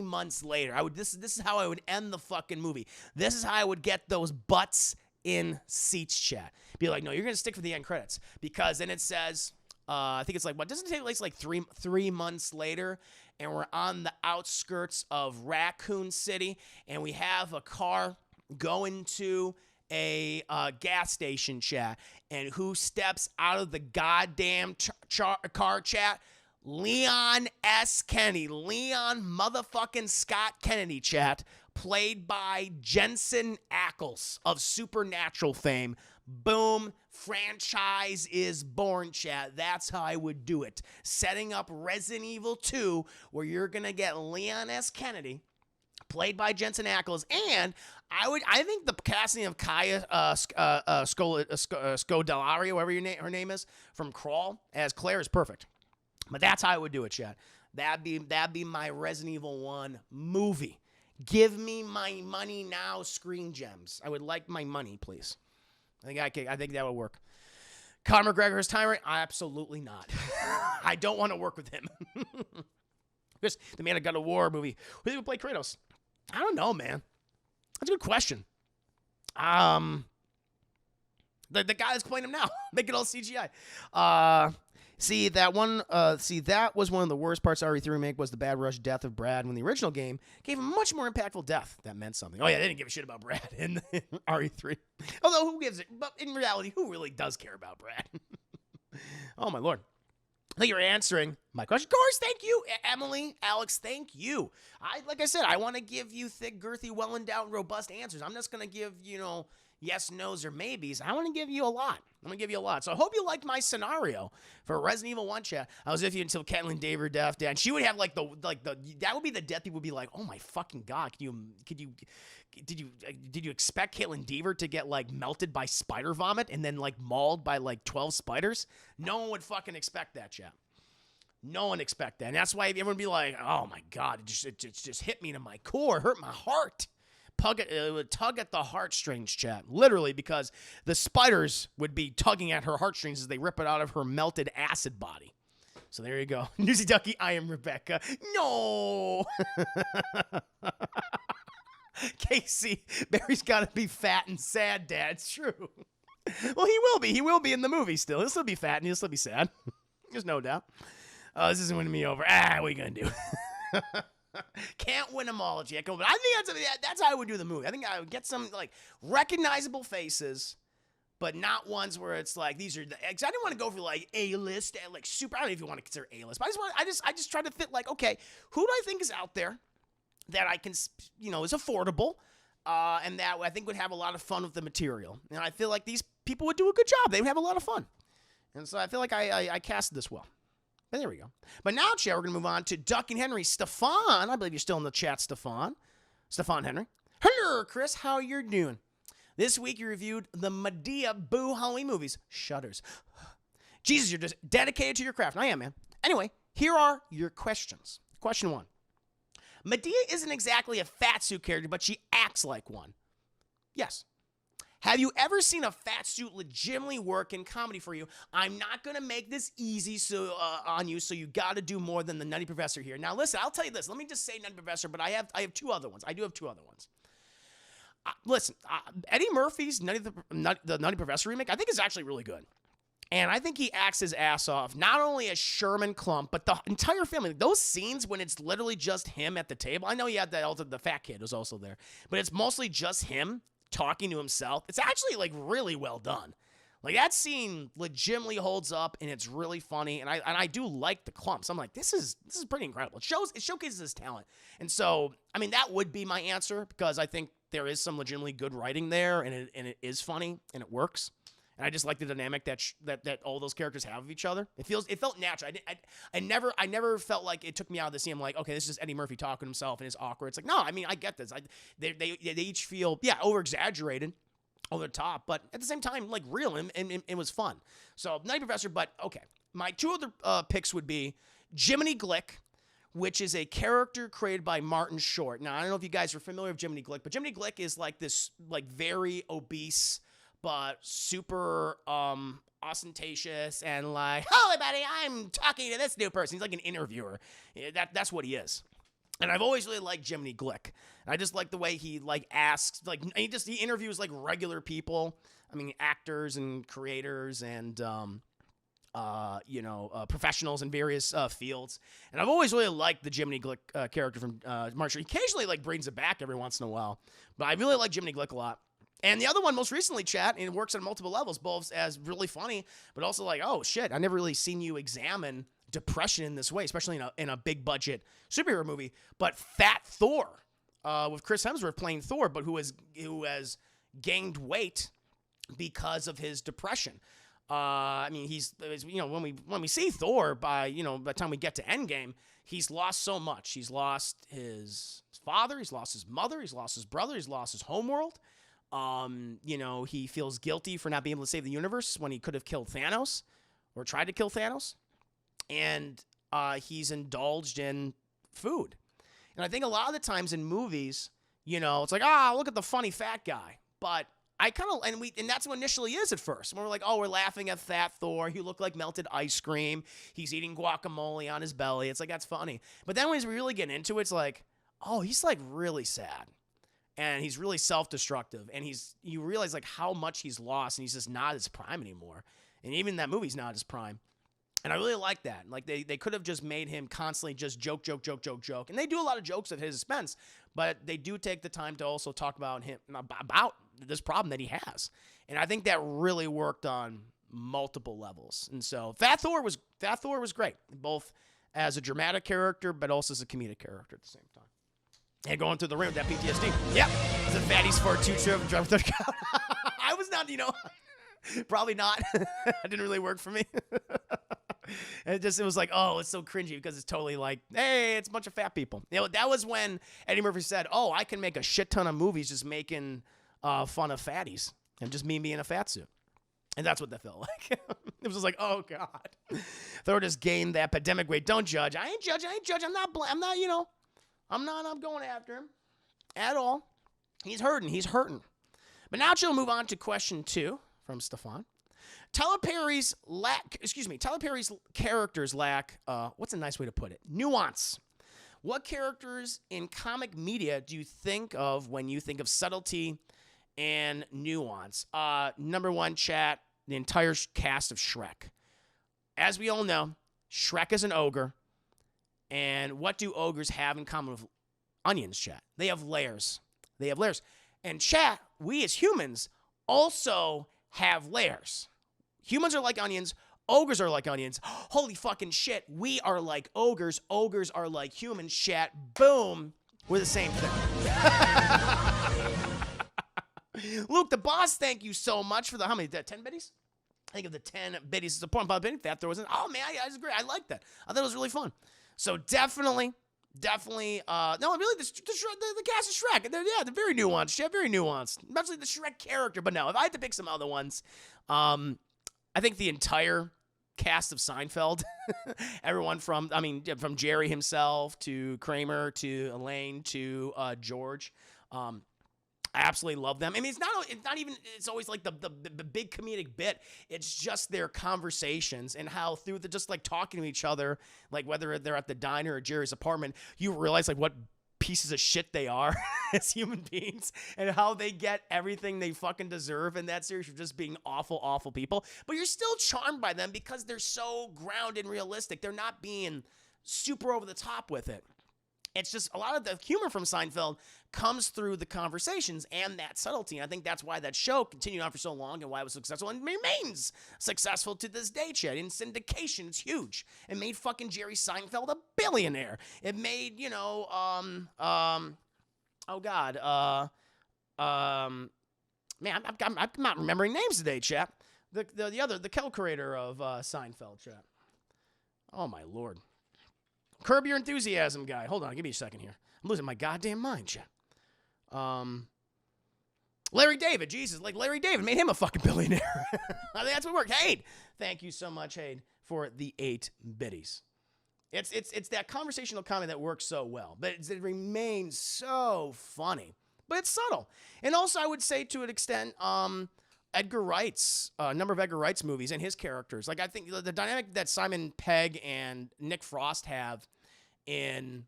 months later. This is how I would end the fucking movie. This is how I would get those butts in seats, chat. Be like, no, you're gonna stick for the end credits because then it says, I think it's like what doesn't it take place like three months later, and we're on the outskirts of Raccoon City, and we have a car going to a gas station, chat, and who steps out of the goddamn car, chat? Leon S. Kennedy. Leon motherfucking Scott Kennedy, chat, played by Jensen Ackles of Supernatural fame. Boom. Franchise is born, chat. That's how I would do it. Setting up Resident Evil 2, where you're going to get Leon S. Kennedy, played by Jensen Ackles, and I think the casting of Kaya Scodelario, whatever her name is, from Crawl as Claire is perfect. But that's how I would do it, chat. That'd be my Resident Evil 1 movie. Give me my money now, Screen Gems. I would like my money, please. I think that would work. Conor McGregor as Tyrant? Absolutely not. I don't want to work with him. Chris, the man of God of War movie. Who do you play Kratos? I don't know, man. That's a good question. The guy that's playing him now. Make it all CGI. That was one of the worst parts of RE3 remake was the bad rush death of Brad when the original game gave him a much more impactful death. That meant something. Oh yeah, they didn't give a shit about Brad in RE3. Although who gives it? But in reality, who really does care about Brad? Oh my lord. I think you're answering my question. Of course, thank you, Emily, Alex, thank you. Like I said, I want to give you thick, girthy, well-endowed, robust answers. I'm just going to give, yes, no's, or maybes. I want to give you a lot. I'm going to give you a lot. So I hope you liked my scenario for Resident Evil 1 chat. I was with you until Caitlin Daver death, and she would have that would be the death people would be like, oh my fucking God, did you expect Caitlin Deaver to get melted by spider vomit and then mauled by 12 spiders? No one would fucking expect that, chat. No one expect that. And that's why everyone would be like, oh my God, it just hit me to my core, hurt my heart. It would tug at the heartstrings, chat. Literally, because the spiders would be tugging at her heartstrings as they rip it out of her melted acid body. So there you go. Newsy Ducky, I am Rebecca. No! Casey, Barry's got to be fat and sad, Dad. It's true. Well, he will be. He will be in the movie still. He'll still be fat and he'll still be sad. There's no doubt. This isn't winning me over. What are you going to do? Can't win them all, Jacko. But I think that's how I would do the movie. I think I would get some recognizable faces, but not ones where it's these are because I didn't want to go for A-list and super. I don't know if you want to consider A-list, but I just try to fit okay, who do I think is out there that I can is affordable, and that I think would have a lot of fun with the material. And I feel like these people would do a good job. They would have a lot of fun, and so I feel like I casted this well. But there we go. But now, chat, we're going to move on to Duck and Henry. Stefan, I believe you're still in the chat, Stefan. Stefan Henry. Hello, Chris. How you doing? This week you reviewed the Madea Boo Halloween movies. Shudders. Jesus, you're just dedicated to your craft. I am, man. Anyway, here are your questions. Question 1. Madea isn't exactly a fatsuit character, but she acts like one. Yes. Have you ever seen a fat suit legitimately work in comedy for you? I'm not going to make this easy on you, so you got to do more than the Nutty Professor here. Now, listen, I'll tell you this. Let me just say Nutty Professor, but I have two other ones. I do have two other ones. Listen, Eddie Murphy's the Nutty Professor remake, I think is actually really good. And I think he acts his ass off, not only as Sherman Klump, but the entire family. Those scenes when it's literally just him at the table. I know you had the fat kid was also there, but it's mostly just him talking to himself. It's actually really well done. That scene legitimately holds up and it's really funny. And I do like the clumps. I'm like, this is pretty incredible. It showcases his talent. And so, I mean, that would be my answer because I think there is some legitimately good writing there and it is funny and it works. and I just like the dynamic that all those characters have of each other. It felt natural. I never felt like it took me out of the scene. I'm like, okay, this is just Eddie Murphy talking to himself and it's awkward. It's like, no, I mean, I get this. They each feel over exaggerated, over the top, but at the same time like real, and it was fun. So Nutty Professor, but okay, my two other picks would be Jiminy Glick, which is a character created by Martin Short. Now, I don't know if you guys are familiar with Jiminy Glick, but Jiminy Glick is like this, like, very obese, but super ostentatious and like, hello, everybody, I'm talking to this new person. He's like an interviewer. That's what he is. And I've always really liked Jiminy Glick. And I just like the way he, like, asks, like, he interviews, like, regular people. I mean, actors and creators and, professionals in various fields. And I've always really liked the Jiminy Glick character from Marshall. He occasionally like brings it back every once in a while, but I really like Jiminy Glick a lot. And the other one, most recently, Chat, and it works on multiple levels, both as really funny, but also like, oh shit, I never really seen you examine depression in this way, especially in a big budget superhero movie. But Fat Thor, with Chris Hemsworth playing Thor, but who has gained weight because of his depression. I mean, when we see Thor by the time we get to Endgame, he's lost so much. He's lost his father, he's lost his mother, he's lost his brother, he's lost his homeworld. He feels guilty for not being able to save the universe when he could have killed Thanos or tried to kill Thanos. And he's indulged in food. And I think a lot of the times in movies, it's like, look at the funny fat guy. But I kind of, and that's what initially is at first. When we're like, we're laughing at Fat Thor. He looked like melted ice cream. He's eating guacamole on his belly. It's like, that's funny. But then when we really get into it, it's like, he's like really sad. And he's really self-destructive. And you realize like how much he's lost, and he's just not his prime anymore. And even that movie's not his prime. And I really like that. Like they could have just made him constantly just joke. And they do a lot of jokes at his expense, but they do take the time to also talk about him, about this problem that he has. And I think that really worked on multiple levels. And so Fat Thor was great, both as a dramatic character, but also as a comedic character at the same time. And going through the ring with that PTSD. Yep. It's a fatties for a two-trip. I was not, probably not. It didn't really work for me. It was like, it's so cringy because it's totally like, hey, it's a bunch of fat people. That was when Eddie Murphy said, I can make a shit ton of movies just making fun of fatties and just me being a fat suit. And that's what that felt like. It was just like, oh God. Thor just gained that pandemic weight. Don't judge. I ain't judging. I'm going after him at all. He's hurting. But now we'll move on to question 2 from Stefan. Tyler Perry's characters lack, what's a nice way to put it? Nuance. What characters in comic media do you think of when you think of subtlety and nuance? Number 1, Chat, the entire cast of Shrek. As we all know, Shrek is an ogre. And what do ogres have in common with onions, Chat? They have layers. And Chat, we as humans also have layers. Humans are like onions. Ogres are like onions. Holy fucking shit. We are like ogres. Ogres are like humans. Chat. Boom. We're the same thing. Luke, the boss, thank you so much for how many? 10 biddies? I think of the 10 biddies. It's a point about bidding. Fat Thor was in. Oh, man, I agree. I like that. I thought it was really fun. So definitely, no, really, the cast of Shrek. They're very nuanced. Yeah, very nuanced. Especially the Shrek character. But no, if I had to pick some other ones, I think the entire cast of Seinfeld, everyone from Jerry himself to Kramer to Elaine to George, I absolutely love them. I mean, it's always like the big comedic bit. It's just their conversations and how through just like talking to each other, like whether they're at the diner or Jerry's apartment, you realize like what pieces of shit they are as human beings and how they get everything they fucking deserve in that series for just being awful people. But you're still charmed by them because they're so grounded and realistic. They're not being super over the top with it. It's just a lot of the humor from Seinfeld comes through the conversations and that subtlety. And I think that's why that show continued on for so long and why it was successful and remains successful to this day, Chad. In syndication, it's huge. It made fucking Jerry Seinfeld a billionaire. It made, man, I'm not remembering names today, Chad. The co-creator of Seinfeld, chat. Oh my lord. Curb Your Enthusiasm guy. Hold on, give me a second here. I'm losing my goddamn mind, chat. Larry David, Jesus, like Larry David made him a fucking billionaire. I think that's what worked. Hade, thank you so much, Hade, for the 8 biddies. It's that conversational comedy that works so well, but it remains so funny. But it's subtle. And also, I would say to an extent, Edgar Wright's, a number of Edgar Wright's movies and his characters. Like, I think the dynamic that Simon Pegg and Nick Frost have in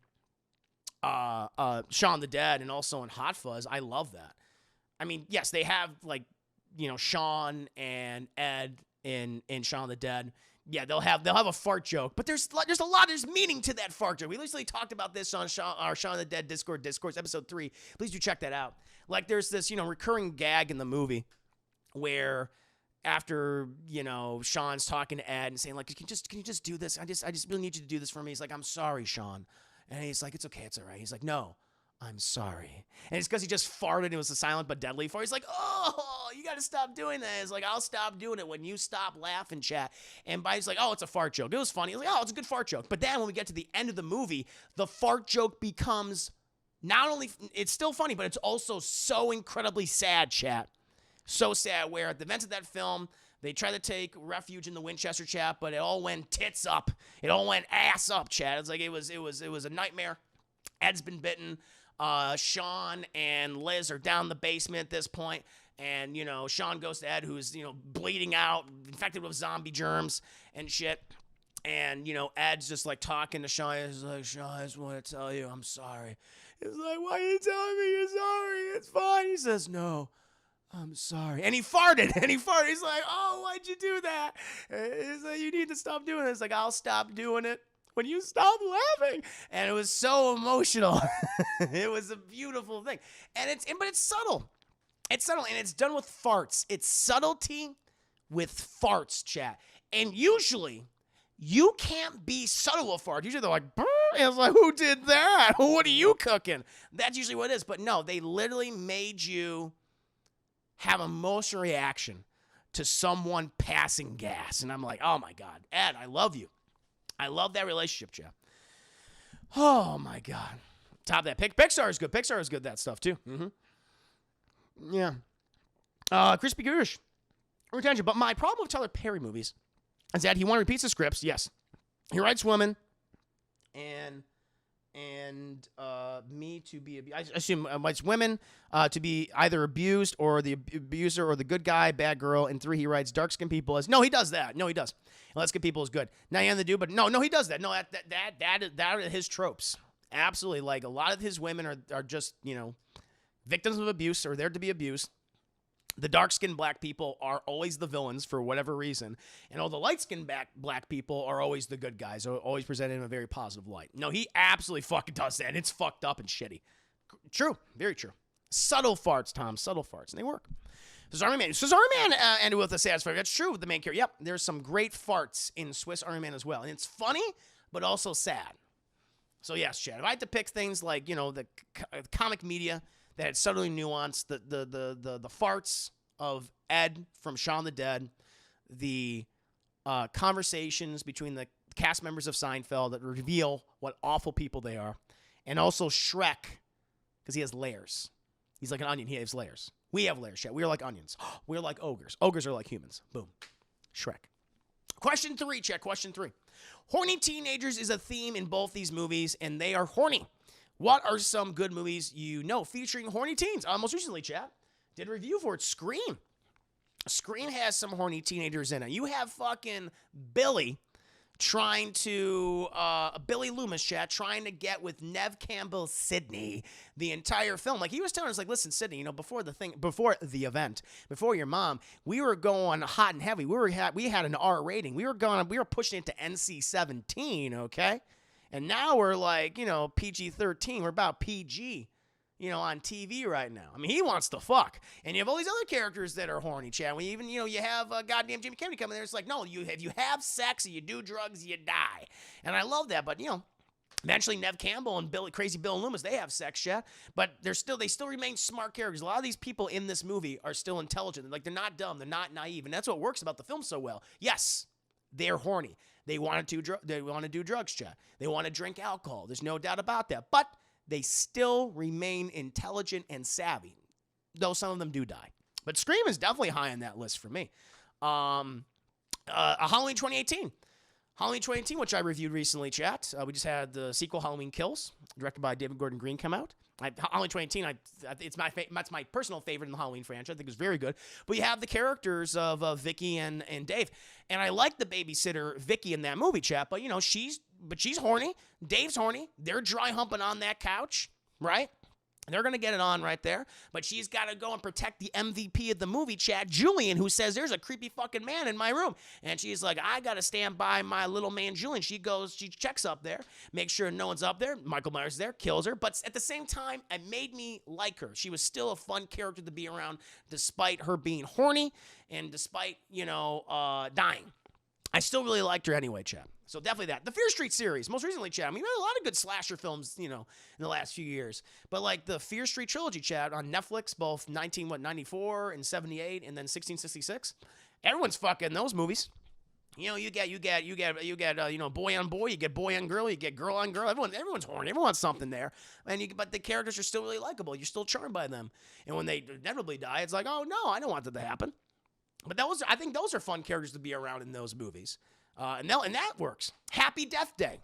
Shaun the Dead and also in Hot Fuzz, I love that. I mean, yes, they have, like, you know, Shaun and Ed in Shaun the Dead. Yeah, they'll have a fart joke, but there's meaning to that fart joke. We recently talked about this on our Shaun the Dead Discourse, episode 3. Please do check that out. Like, there's this, you know, recurring gag in the movie where after, you know, Shaun's talking to Ed and saying, like, can you just do this? I just really need you to do this for me. He's like, I'm sorry, Shaun. And he's like, it's okay, it's all right. He's like, no, I'm sorry. And it's because he just farted. It was a silent but deadly fart. He's like, oh, you got to stop doing that. It's like, I'll stop doing it when you stop laughing, chat. And he's like, oh, it's a fart joke. It was funny. He's like, oh, it's a good fart joke. But then when we get to the end of the movie, the fart joke becomes not only, it's still funny, but it's also so incredibly sad, chat. So sad, where at the events of that film, they tried to take refuge in the Winchester, chat, but it all went tits up. It all went ass up, chat. It's like it was a nightmare. Ed's been bitten. Shaun and Liz are down the basement at this point, and, you know, Shaun goes to Ed, who's, you know, bleeding out, infected with zombie germs and shit, and, you know, Ed's just, like, talking to Shaun. He's like, Shaun, I just want to tell you I'm sorry. He's like, why are you telling me you're sorry? It's fine. He says, no, I'm sorry. And he farted. He's like, oh, why'd you do that? He's like, you need to stop doing this. Like, I'll stop doing it when you stop laughing. And it was so emotional. It was a beautiful thing. But it's subtle. It's subtle, and it's done with farts. It's subtlety with farts, chat. And usually, you can't be subtle with farts. Usually they're like, brr. And it's like, who did that? What are you cooking? That's usually what it is. But no, they literally made you have an emotional reaction to someone passing gas. And I'm like, oh my God, Ed, I love you. I love that relationship, Jeff. Oh my God. Top that. Pixar is good. Pixar is good, that stuff too. Mm-hmm. Yeah. Crispy Goose. Retention. But my problem with Tyler Perry movies is that he one repeats the scripts. Yes. He writes women and me to be, I assume it's women to be either abused or the abuser or the good guy, bad girl. And 3, he writes dark-skinned people as, no, he does that. No, he does. Light-skinned people is good. Now, he the dude, but no, he does that. No, that are his tropes. Absolutely. Like, a lot of his women are just, you know, victims of abuse or there to be abused. The dark-skinned black people are always the villains for whatever reason. And all the light-skinned black people are always the good guys, are always presented in a very positive light. No, he absolutely fucking does that. It's fucked up and shitty. True. Very true. Subtle farts, Tom. Subtle farts. And they work. Swiss Army Man ended with a satisfying. That's true with the main character. Yep. There's some great farts in Swiss Army Man as well. And it's funny, but also sad. So, yes, Chad. If I had to pick things like, you know, the comic media that had subtly nuanced, the farts of Ed from Shaun the Dead, the conversations between the cast members of Seinfeld that reveal what awful people they are, and also Shrek, because he has layers. He's like an onion. He has layers. We have layers, Chet. We are like onions. We're like ogres. Ogres are like humans. Boom. Shrek. Question 3, Chet. Question 3. Horny teenagers is a theme in both these movies, and they are horny. What are some good movies you know featuring horny teens? Most recently, Chad, did a review for it. Scream. Scream has some horny teenagers in it. You have fucking Billy trying to, Billy Loomis, Chad, trying to get with Neve Campbell Sydney the entire film. Like, he was telling us, like, listen, Sydney, you know, before the event, before your mom, we were going hot and heavy. We had an R rating. We were pushing it to NC-17, okay? And now we're like, you know, PG-13. We're about PG, you know, on TV right now. I mean, he wants to fuck. And you have all these other characters that are horny, Chad. When you even, you know, you have goddamn Jimmy Kennedy coming there. It's like, no, you have sex, you do drugs, you die. And I love that. But, you know, Eventually, Nev Campbell and Crazy Bill and Loomis, they have sex, chat, but they still remain smart characters. A lot of these people in this movie are still intelligent. Like, they're not dumb. They're not naive. And that's what works about the film so well. Yes, they're horny. They want to do drugs, chat. They want to drink alcohol. There's no doubt about that. But they still remain intelligent and savvy, though some of them do die. But Scream is definitely high on that list for me. Halloween 2018. Halloween 2018, which I reviewed recently, chat. We just had the sequel, Halloween Kills, directed by David Gordon Green, come out. Halloween 2018, that's my personal favorite in the Halloween franchise. I think it was very good. But you have the characters of Vicky and Dave. And I like the babysitter, Vicky, in that movie, chat. But, she's horny. Dave's horny. They're dry humping on that couch, right? They're going to get it on right there. But she's got to go and protect the MVP of the movie, chat, Julian, who says, there's a creepy fucking man in my room. And she's like, I got to stand by my little man, Julian. She checks up there, makes sure no one's up there. Michael Myers is there, kills her. But at the same time, it made me like her. She was still a fun character to be around, despite her being horny and despite, dying. I still really liked her anyway, chat. So definitely that. The Fear Street series, most recently, chat. I mean, we had a lot of good slasher films, in the last few years. But like the Fear Street trilogy, chat, on Netflix, both 94 and 78, and then 1666. Everyone's fucking those movies. You get boy on boy, you get boy on girl, you get girl on girl. Everyone's horny. Everyone wants something there. But the characters are still really likable. You're still charmed by them. And when they inevitably die, it's like, oh no, I don't want that to happen. But I think those are fun characters to be around in those movies. And that works. Happy Death Day.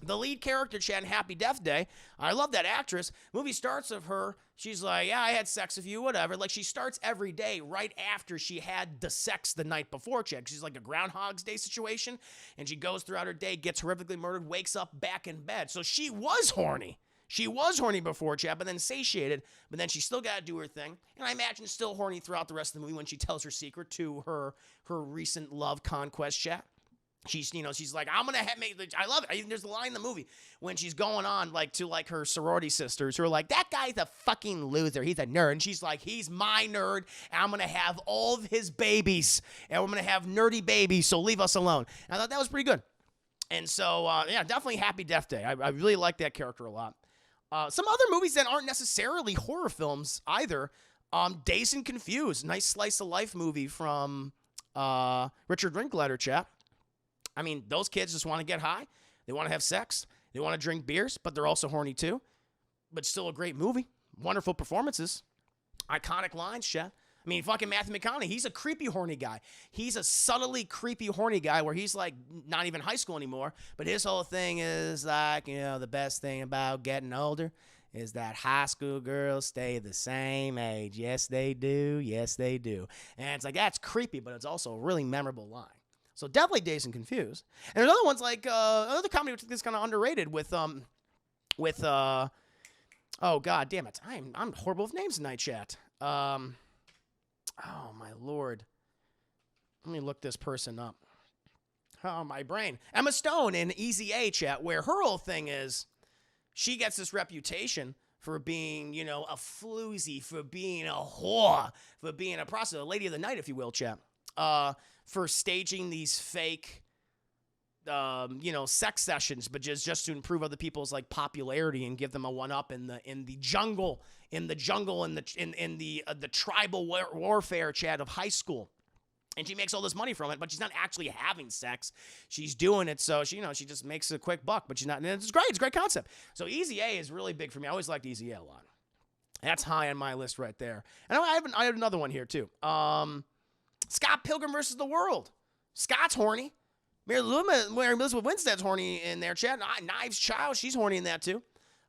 The lead character, chat, in Happy Death Day. I love that actress. Movie starts of her. She's like, yeah, I had sex with you, whatever. Like, she starts every day right after she had the sex the night before, chat. She's like a Groundhog's Day situation. And she goes throughout her day, gets horrifically murdered, wakes up back in bed. So she was horny. She was horny before, chat, but then satiated, but then she still got to do her thing. And I imagine still horny throughout the rest of the movie when she tells her secret to her recent love conquest, chat. She's like, I'm going to I love it. There's a line in the movie when she's going on to her sorority sisters who are like, that guy's a fucking loser. He's a nerd. And she's like, he's my nerd. And I'm going to have all of his babies. And we're going to have nerdy babies. So leave us alone. And I thought that was pretty good. And so, definitely Happy Death Day. I really like that character a lot. Some other movies that aren't necessarily horror films either. Dazed and Confused. Nice slice of life movie from Richard Linklater, chat. I mean, those kids just want to get high. They want to have sex. They want to drink beers, but they're also horny too. But still a great movie. Wonderful performances. Iconic lines, chat. I mean, fucking Matthew McConaughey, he's a creepy, horny guy. He's a subtly creepy, horny guy where he's like not even high school anymore. But his whole thing is like, the best thing about getting older is that high school girls stay the same age. Yes, they do. Yes, they do. And it's like, that's creepy, but it's also a really memorable line. So definitely Dazed and Confused. And there's other ones like another comedy which is kind of underrated with oh god damn it, I'm horrible with names tonight, chat. Oh my lord, let me look this person up. Oh my brain. Emma Stone in Easy A, chat, where her whole thing is she gets this reputation for being a floozy, for being a whore, for being a prostitute, a lady of the night, if you will, chat. For staging these fake, sex sessions, but just to improve other people's popularity and give them a one up in the jungle, in the tribal warfare, chat, of high school. And she makes all this money from it, but she's not actually having sex. She's doing it so she just makes a quick buck, but she's not. And it's great. It's a great concept. So Easy A is really big for me. I always liked Easy A a lot. That's high on my list right there. And I have another one here too. Scott Pilgrim versus the World. Scott's horny. Mary Elizabeth Winstead's horny in there, chat. Knives Child, she's horny in that too.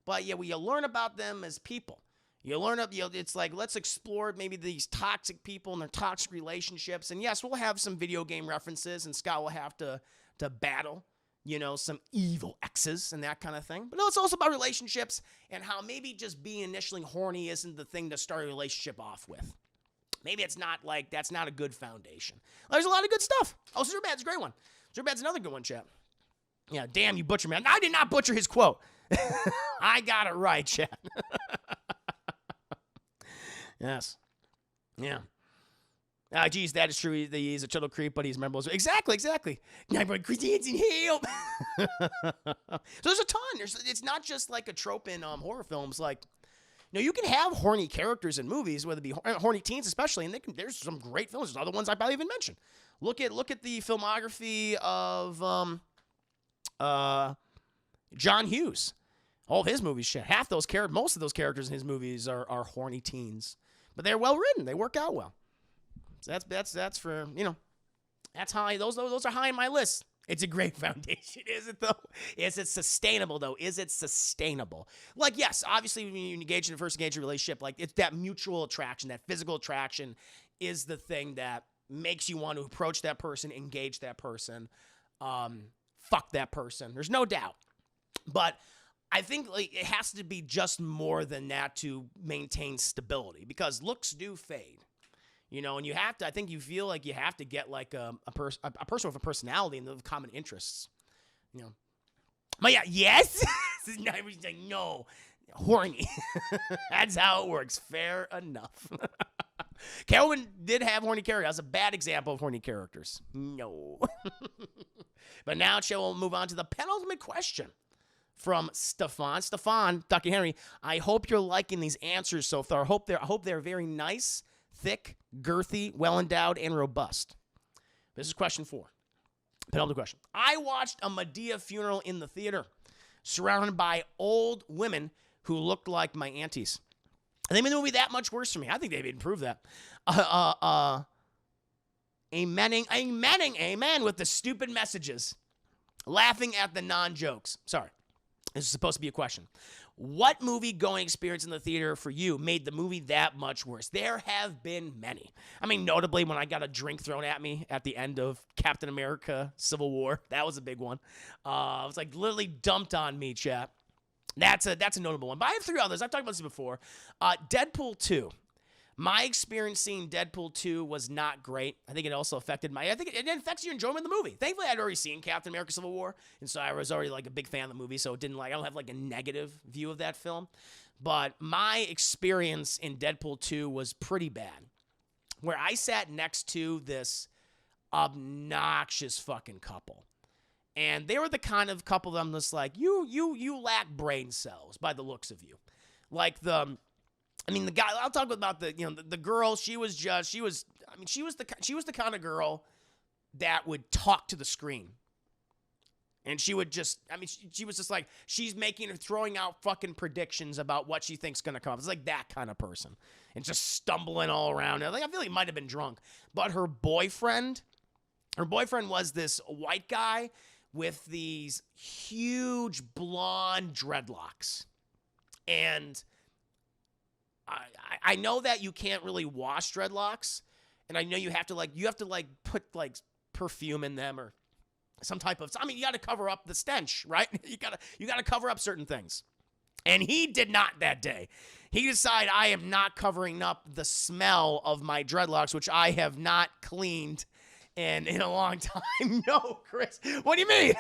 But yeah, you learn about them as people. You learn it's like, let's explore maybe these toxic people and their toxic relationships. And yes, we'll have some video game references, and Scott will have to battle, some evil exes and that kind of thing. But no, it's also about relationships and how maybe just being initially horny isn't the thing to start a relationship off with. Maybe it's not that's not a good foundation. There's a lot of good stuff. Oh, Superbad's a great one. Superbad's another good one, chap. Yeah, damn, you butcher, man. I did not butcher his quote. I got it right, chat. Yes. Yeah. Geez, that is true. He's a total creep, but he's memorable. Exactly. Yeah, but Christian's in hell. So there's a ton. It's not just like a trope in horror films. Like, you can have horny characters in movies, whether it be horny teens especially, and there's some great films. There's other ones I probably even mentioned. Look at the filmography of John Hughes. All of his movies, shit. Most of those characters in his movies are horny teens, but they're well written. They work out well. So that's for that's high. Those are high on my list. It's a great foundation, is it though? Is it sustainable though? Is it sustainable? Like, yes, obviously when you engage in a relationship, like it's that mutual attraction, that physical attraction is the thing that makes you want to approach that person, engage that person, fuck that person. There's no doubt. But I think like it has to be just more than that to maintain stability, because looks do fade. And you have to, I think you feel like you have to get like a person with a personality and the common interests, But yeah, yes? No, horny. That's how it works. Fair enough. Calvin did have horny characters. That's a bad example of horny characters. No. But now we'll move on to the penultimate question from Stefan. Stefan, Dr. Henry, I hope you're liking these answers so far. I hope they're very nice, thick, girthy, well-endowed, and robust. This is question 4. Penultimate question. I watched a Medea funeral in the theater, surrounded by old women who looked like my aunties. They made the movie that much worse for me. I think they've improved that. Amen with the stupid messages. Laughing at the non-jokes. Sorry. This is supposed to be a question. What movie-going experience in the theater for you made the movie that much worse? There have been many. I mean, notably when I got a drink thrown at me at the end of Captain America: Civil War. That was a big one. It was like literally dumped on me, chat. That's a notable one. But I have 3 others. I've talked about this before. Deadpool 2. My experience seeing Deadpool 2 was not great. I think it also affected I think it affects your enjoyment of the movie. Thankfully, I'd already seen Captain America: Civil War, and so I was already like a big fan of the movie, so I don't have like a negative view of that film. But my experience in Deadpool 2 was pretty bad, where I sat next to this obnoxious fucking couple. And they were the kind of couple that I'm just like, you lack brain cells by the looks of you. Like the guy, I'll talk about the girl, she was the kind of girl that would talk to the screen. And she would just, she was just like, she's throwing out fucking predictions about what she thinks is going to come. It's like that kind of person. And just stumbling all around. I feel like he might have been drunk. But her boyfriend was this white guy with these huge blonde dreadlocks. And I know that you can't really wash dreadlocks, and I know you have to put like perfume in them or some type of, you got to cover up the stench, right? You got to cover up certain things. And he did not that day. He decided, I am not covering up the smell of my dreadlocks, which I have not cleaned in a long time. No, Chris, what do you mean?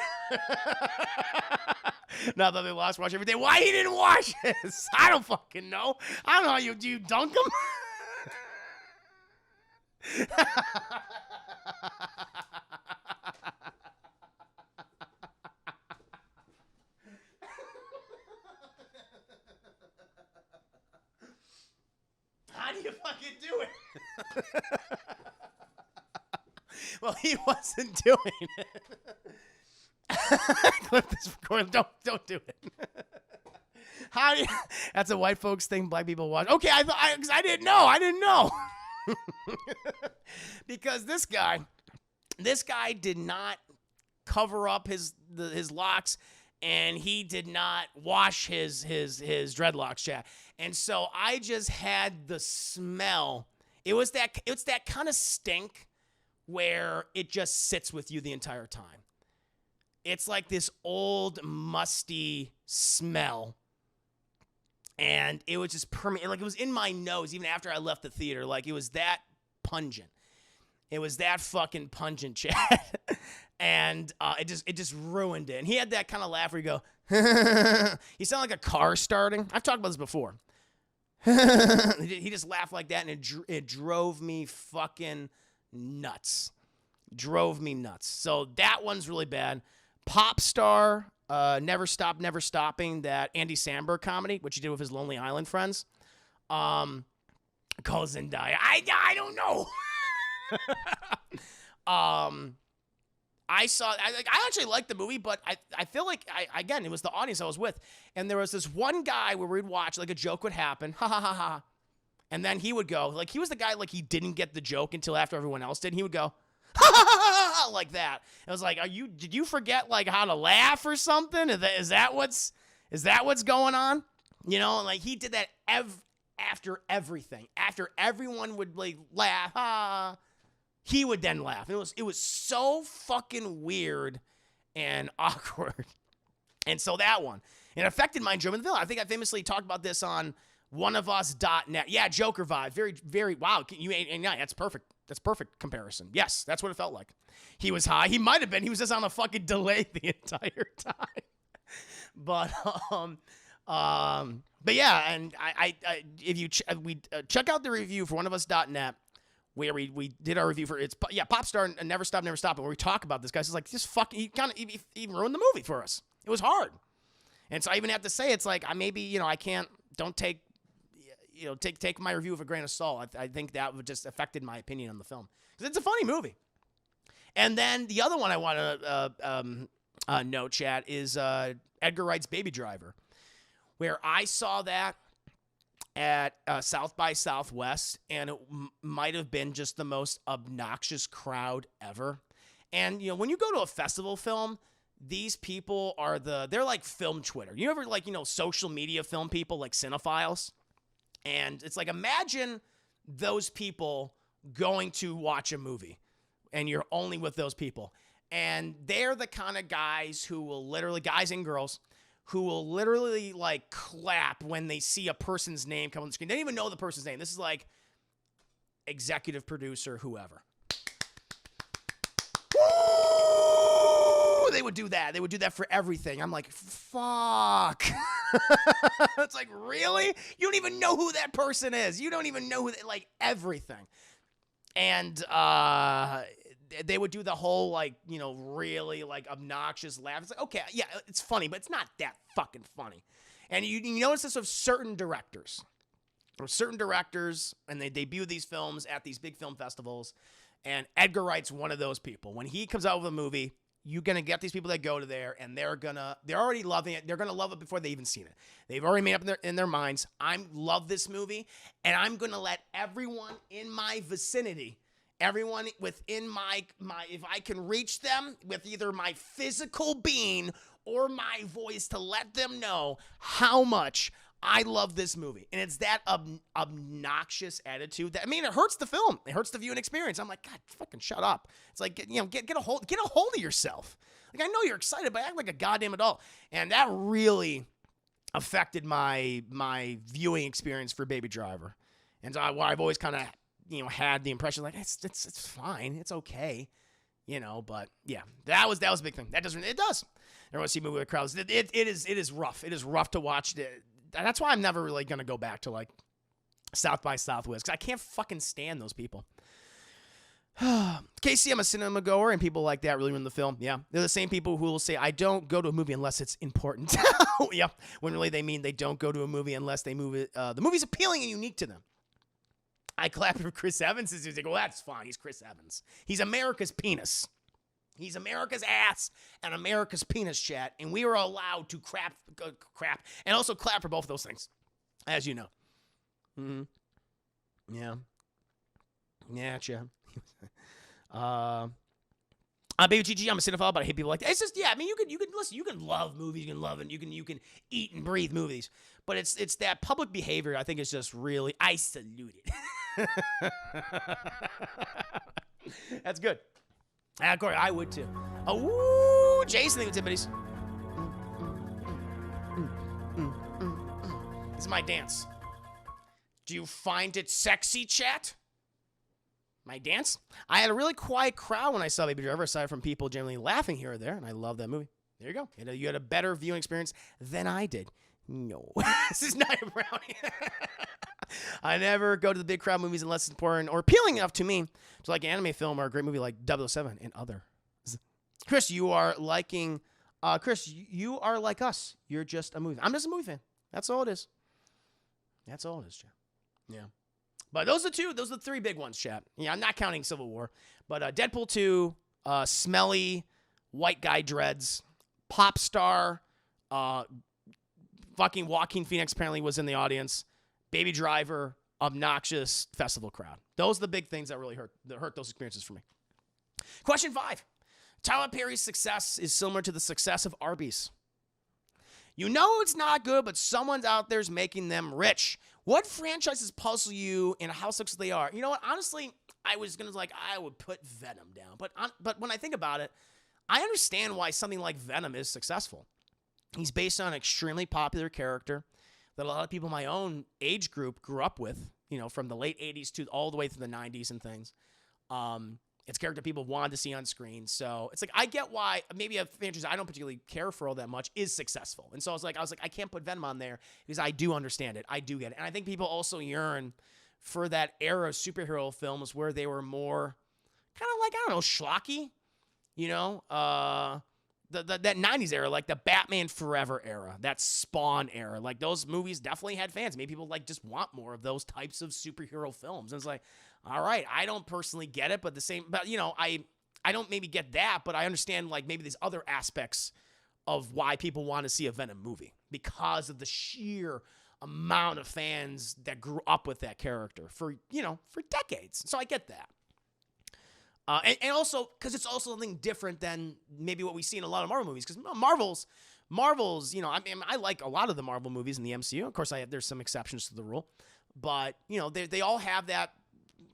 Now that they lost wash every day. Why he didn't wash his? I don't fucking know. I don't know how do you dunk him? How do you fucking do it? Well, he wasn't doing it. Clip this recording. Don't do it. How do you, that's a white folks thing. Black people watch. Okay, I didn't know. Because this guy did not cover up his locks, and he did not wash his dreadlocks, chat. And so I just had the smell. It's that kind of stink where it just sits with you the entire time. It's like this old, musty smell. And it was just permanent. Like, it was in my nose even after I left the theater. Like, it was that pungent. It was that fucking pungent, Chad. And it just ruined it. And he had that kind of laugh where you go, he sounded like a car starting. I've talked about this before. He just laughed like that, and it drove me fucking nuts. Drove me nuts. So that one's really bad. Pop Star, Never Stop, Never Stopping, that Andy Samberg comedy, which he did with his Lonely Island friends. Calls Zendaya. I don't know. I actually liked the movie, but I feel like, again, it was the audience I was with. And there was this one guy where we'd watch, like a joke would happen. Ha ha ha ha. And then he would go, like, he was the guy, like, he didn't get the joke until after everyone else did. And he would go, ha ha ha ha, like that. It was like, did you forget, like, how to laugh or something? Is that what's going on? You know, like, he did that after everything. After everyone would, like, laugh, he would then laugh. It was so fucking weird and awkward. And so that one, it affected my enjoyment of the film. I think I famously talked about this on oneofus.net. Yeah, Joker vibe. Very, very, wow. Yeah, that's perfect. That's perfect comparison. Yes, that's what it felt like. He was high. He might have been. He was just on a fucking delay the entire time. But yeah, and if you check out the review for oneofus.net, where we did our review for Pop Star and Never Stop, Never Stop, and where we talk about this guy. It's like, just fucking, he ruined the movie for us. It was hard. And so I even have to say, it's like, don't take my review with a grain of salt. I think that would just affected my opinion on the film. Because it's a funny movie. And then the other one I want to note, chat, is Edgar Wright's Baby Driver, where I saw that at South by Southwest, and it might have been just the most obnoxious crowd ever. And, you know, when you go to a festival film, these people they're like film Twitter. You ever, like, you know, social media film people, like cinephiles? And it's like, imagine those people going to watch a movie, and you're only with those people. And they're the kind of guys who will literally, guys and girls, who will literally, like, clap when they see a person's name come on the screen. They don't even know the person's name. This is like executive producer, whoever. Woo! They would do that. They would do that for everything. I'm like, fuck. It's like, really? You don't even know who that person is. You don't even know who like, everything. And they would do the whole, like, you know, really, like, obnoxious laugh. It's like, okay, yeah, it's funny, but it's not that fucking funny. And you notice this of certain directors. There are certain directors, and they debut these films at these big film festivals, and Edgar Wright's one of those people. When he comes out with a movie, you're going to get these people that go to there, and they're already loving it. They're going to love it before they even seen it. They've already made up in their minds, I love this movie, and I'm going to let everyone in my vicinity, everyone within my, if I can reach them with either my physical being or my voice, to let them know how much I love this movie. And it's that obnoxious attitude that, I mean, it hurts the film. It hurts the viewing experience. I'm like, God, fucking shut up. It's like, you know, get a hold of yourself. Like, I know you're excited, but act like a goddamn adult. And that really affected my viewing experience for Baby Driver. And so I've always kind of, you know, had the impression, like, it's fine, it's okay, you know. But yeah, that was a big thing. It does. I want to see a movie with crowds. It is rough. It is rough to watch. That's why I'm never really gonna go back to, like, South by Southwest, because I can't fucking stand those people. Casey, I'm a cinema goer, and people like that really ruin the film. Yeah, they're the same people who will say, I don't go to a movie unless it's important. Yeah, when really they mean they don't go to a movie unless the movie's appealing and unique to them. I clap for Chris Evans. He's like, well, that's fine. He's Chris Evans. He's America's penis. He's America's ass and America's penis, chat. And we are allowed to crap and also clap for both of those things, as you know. Mm-hmm. Yeah. Yeah, chat. Baby GG, I'm a cinephile, but I hate people like that. It's just, yeah, I mean, you can listen, you can love movies, you can love it, you can eat and breathe movies, but it's that public behavior I think is just really, I salute it. That's good. Corey, I would too. Oh, Jason, the activities. This is my dance. Do you find it sexy, chat? My dance? I had a really quiet crowd when I saw Baby Driver, aside from people generally laughing here or there, and I love that movie. There you go. You had a better viewing experience than I did. No. This is not a brownie. I never go to the big crowd movies unless it's important or appealing enough to me to like an anime film or a great movie like 007 and other. Chris, you are liking... Chris, you are like us. You're just a movie fan. I'm just a movie fan. That's all it is. That's all it is, chat. Yeah. But those are the three big ones, chat. Yeah, I'm not counting Civil War. But Deadpool 2, smelly white guy dreads, pop star, fucking Joaquin Phoenix apparently was in the audience, Baby Driver, obnoxious festival crowd. Those are the big things that really hurt those experiences for me. Question 5. Tyler Perry's success is similar to the success of Arby's. You know it's not good, but someone out there's making them rich. What franchises puzzle you and how successful they are? You know what? Honestly, I was going to I would put Venom down. But when I think about it, I understand why something like Venom is successful. He's based on an extremely popular character that a lot of people in my own age group grew up with, from the late 80s to all the way through the 90s and things. It's a character people wanted to see on screen. So it's like, I get why maybe a franchise I don't particularly care for all that much is successful. And so I was like, I can't put Venom on there because I do understand it. I do get it. And I think people also yearn for that era of superhero films where they were more kind of like, I don't know, schlocky, that 90s era, like the Batman Forever era, that Spawn era. Like those movies definitely had fans. Maybe people just want more of those types of superhero films. And it's like, all right, I don't personally get it, but I don't maybe get that, but I understand maybe these other aspects of why people want to see a Venom movie because of the sheer amount of fans that grew up with that character for decades. So I get that. And also, because it's also something different than maybe what we see in a lot of Marvel movies. Because Marvel's, I like a lot of the Marvel movies in the MCU. Of course, there's some exceptions to the rule. But, they all have that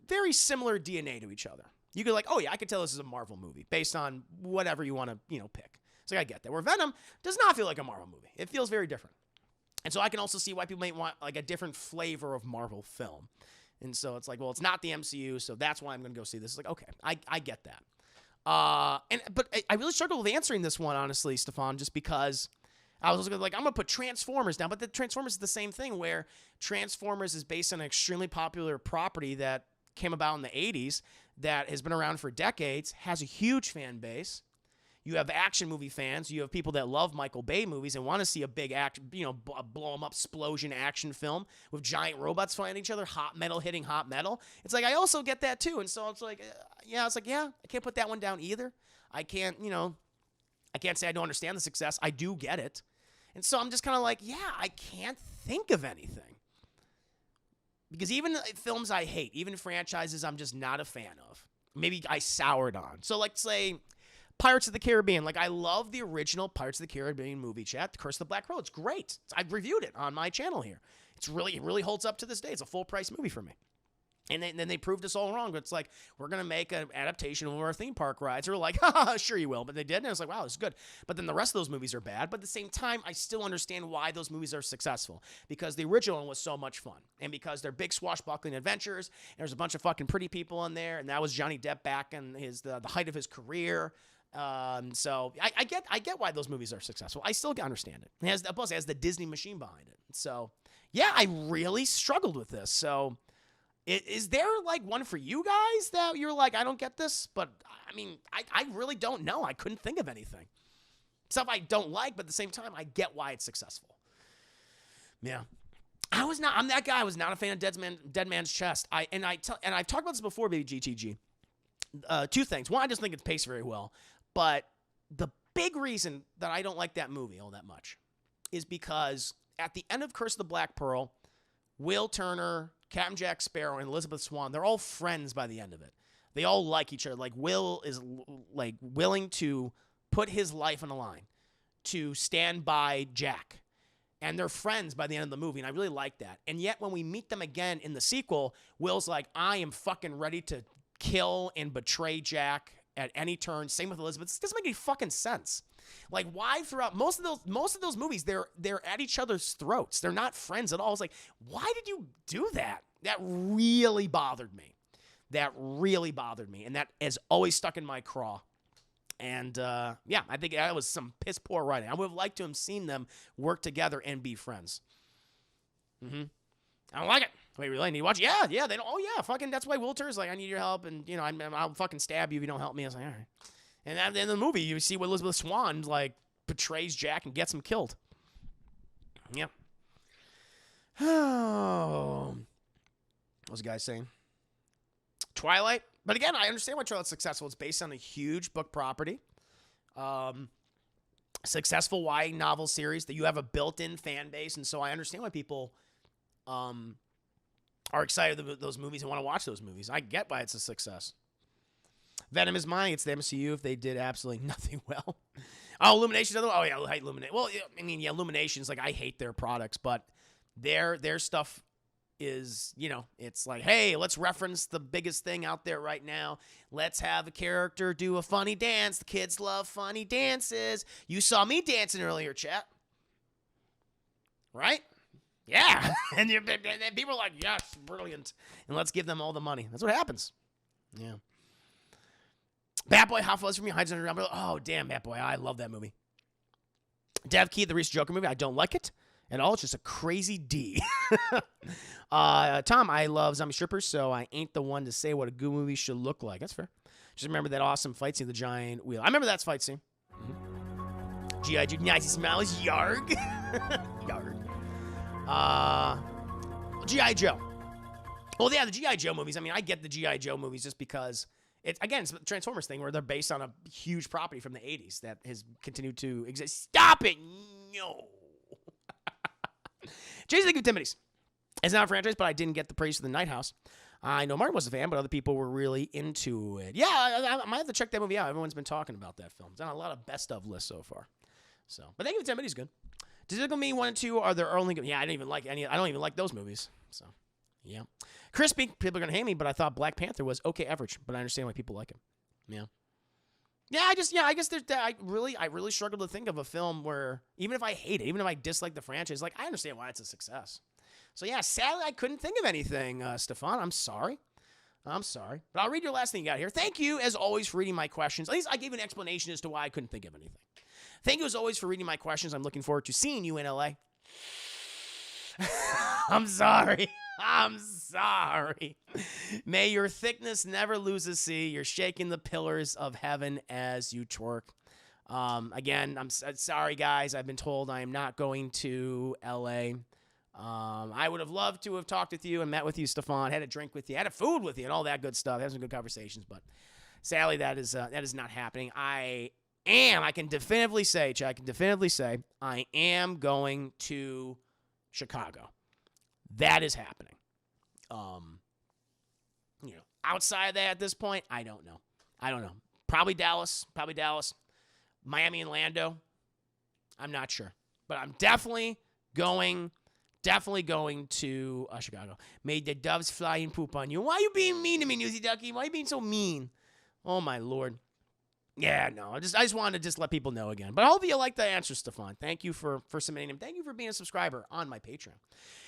very similar DNA to each other. You could oh yeah, I could tell this is a Marvel movie based on whatever you want to, pick. So I get that. Where Venom does not feel like a Marvel movie. It feels very different. And so I can also see why people might want a different flavor of Marvel film. And so it's it's not the MCU, so that's why I'm going to go see this. It's okay, I get that. But I really struggled with answering this one, honestly, Stefan, just because I was I'm going to put Transformers down. But the Transformers is the same thing, where Transformers is based on an extremely popular property that came about in the 80s that has been around for decades, has a huge fan base. You have action movie fans. You have people that love Michael Bay movies and want to see a big action, blow 'em up explosion action film with giant robots fighting each other, hot metal hitting hot metal. It's I also get that too. And so it's I can't put that one down either. I can't say I don't understand the success. I do get it. And so I'm just kind of I can't think of anything. Because even films I hate, even franchises I'm just not a fan of, maybe I soured on. So say Pirates of the Caribbean. I love the original Pirates of the Caribbean movie, chat. Curse of the Black Pearl. It's great. I've reviewed it on my channel here. It really holds up to this day. It's a full price movie for me. And then they proved us all wrong. It's we're going to make an adaptation of one of our theme park rides. We're sure you will. But they did. And I was wow, this is good. But then the rest of those movies are bad. But at the same time, I still understand why those movies are successful. Because the original one was so much fun. And because they're big swashbuckling adventures. And there's a bunch of fucking pretty people in there. And that was Johnny Depp back in the height of his career. So I get why those movies are successful. I still understand it. Plus, it has the Disney machine behind it. So, yeah, I really struggled with this. So... Is there one for you guys that you're I don't get this? But I really don't know. I couldn't think of anything. Stuff I don't like, but at the same time, I get why it's successful. Yeah. I'm that guy. I was not a fan of Dead Man's Chest. I've talked about this before, baby GTG. Two things. One, I just think it's paced very well. But the big reason that I don't like that movie all that much is because at the end of Curse of the Black Pearl, Will Turner, Captain Jack Sparrow, and Elizabeth Swann, they're all friends by the end of it. They all like each other. Will is willing to put his life on the line to stand by Jack. And they're friends by the end of the movie, and I really like that. And yet when we meet them again in the sequel, Will's I am fucking ready to kill and betray Jack at any turn. Same with Elizabeth. This doesn't make any fucking sense. Why throughout most of those movies they're at each other's throats. They're not friends at all. It's why did you do that? That really bothered me. And that has always stuck in my craw. And yeah, I think that was some piss poor writing. I would have liked to have seen them work together and be friends. I don't like it. Wait, really? I need to watch? Yeah. They don't. Oh yeah, fucking. That's why Wilter's like, I need your help, and I'll fucking stab you if you don't help me. I was like, all right. And at the end of the movie, you see what Elizabeth Swann like betrays Jack and gets him killed. Yeah. Oh. What was the guy saying? Twilight. But again, I understand why Twilight's successful. It's based on a huge book property. Successful YA novel series that you have a built-in fan base. And so I understand why people are excited about those movies and want to watch those movies. I get why it's a success. Venom is mine. It's the MCU if they did absolutely nothing well. Oh, Illumination's other one. Oh, yeah, I hate Illumination. Well, I mean, yeah, Illumination's like, I hate their products, but their stuff is, it's like, hey, let's reference the biggest thing out there right now. Let's have a character do a funny dance. The kids love funny dances. You saw me dancing earlier, chat. Right? Yeah. And people are like, yes, brilliant. And let's give them all the money. That's what happens. Yeah. Bad Boy, how fuzz from you hides underground. Oh, damn, Bad Boy. I love that movie. Dev Key, the recent Joker movie. I don't like it at all. It's just a crazy D. Tom, I love zombie strippers, so I ain't the one to say what a good movie should look like. That's fair. Just remember that awesome fight scene, the giant wheel. I remember that fight scene. G.I. Joe, nice smiles, yarg. Yarg. G.I. Joe. Well, yeah, the G.I. Joe movies. I mean, I get the G.I. Joe movies just because it's the Transformers thing where they're based on a huge property from the 80s that has continued to exist. Stop it! No. Jason League of Timothy's. It's not a franchise, but I didn't get the praise for the Night House. I know Martin was a fan, but other people were really into it. Yeah, I might have to check that movie out. Everyone's been talking about that film. It's on a lot of best of lists so far. So, but League of Timothy's good. Despicable Me 1 and 2 are their only good. Yeah, I don't even like those movies. So, yeah. Crispy, people are going to hate me, but I thought Black Panther was okay average, but I understand why people like it. Yeah. Yeah, I guess I really struggle to think of a film where, even if I hate it, even if I dislike the franchise, like, I understand why it's a success. So, yeah, sadly, I couldn't think of anything, Stefan. I'm sorry. But I'll read your last thing you got here. Thank you, as always, for reading my questions. At least I gave an explanation as to why I couldn't think of anything. Thank you, as always, for reading my questions. I'm looking forward to seeing you in LA. I'm sorry. May your thickness never lose a C. You're shaking the pillars of heaven as you twerk. Again, I'm sorry, guys. I've been told I am not going to LA. I would have loved to have talked with you and met with you, Stefan, had a drink with you, had a food with you, and all that good stuff. Had some good conversations, but sadly, that is not happening. I can definitively say, I am going to Chicago. That is happening. Outside of that at this point, I don't know. Probably Dallas. Miami and Lando. I'm not sure. But I'm definitely going to Chicago. May the doves fly and poop on you. Why are you being mean to me, Newsy Ducky? Why are you being so mean? Oh, my Lord. Yeah, no. I just wanted to just let people know again. But I hope you like the answer, Stefan. Thank you for submitting them. Thank you for being a subscriber on my Patreon.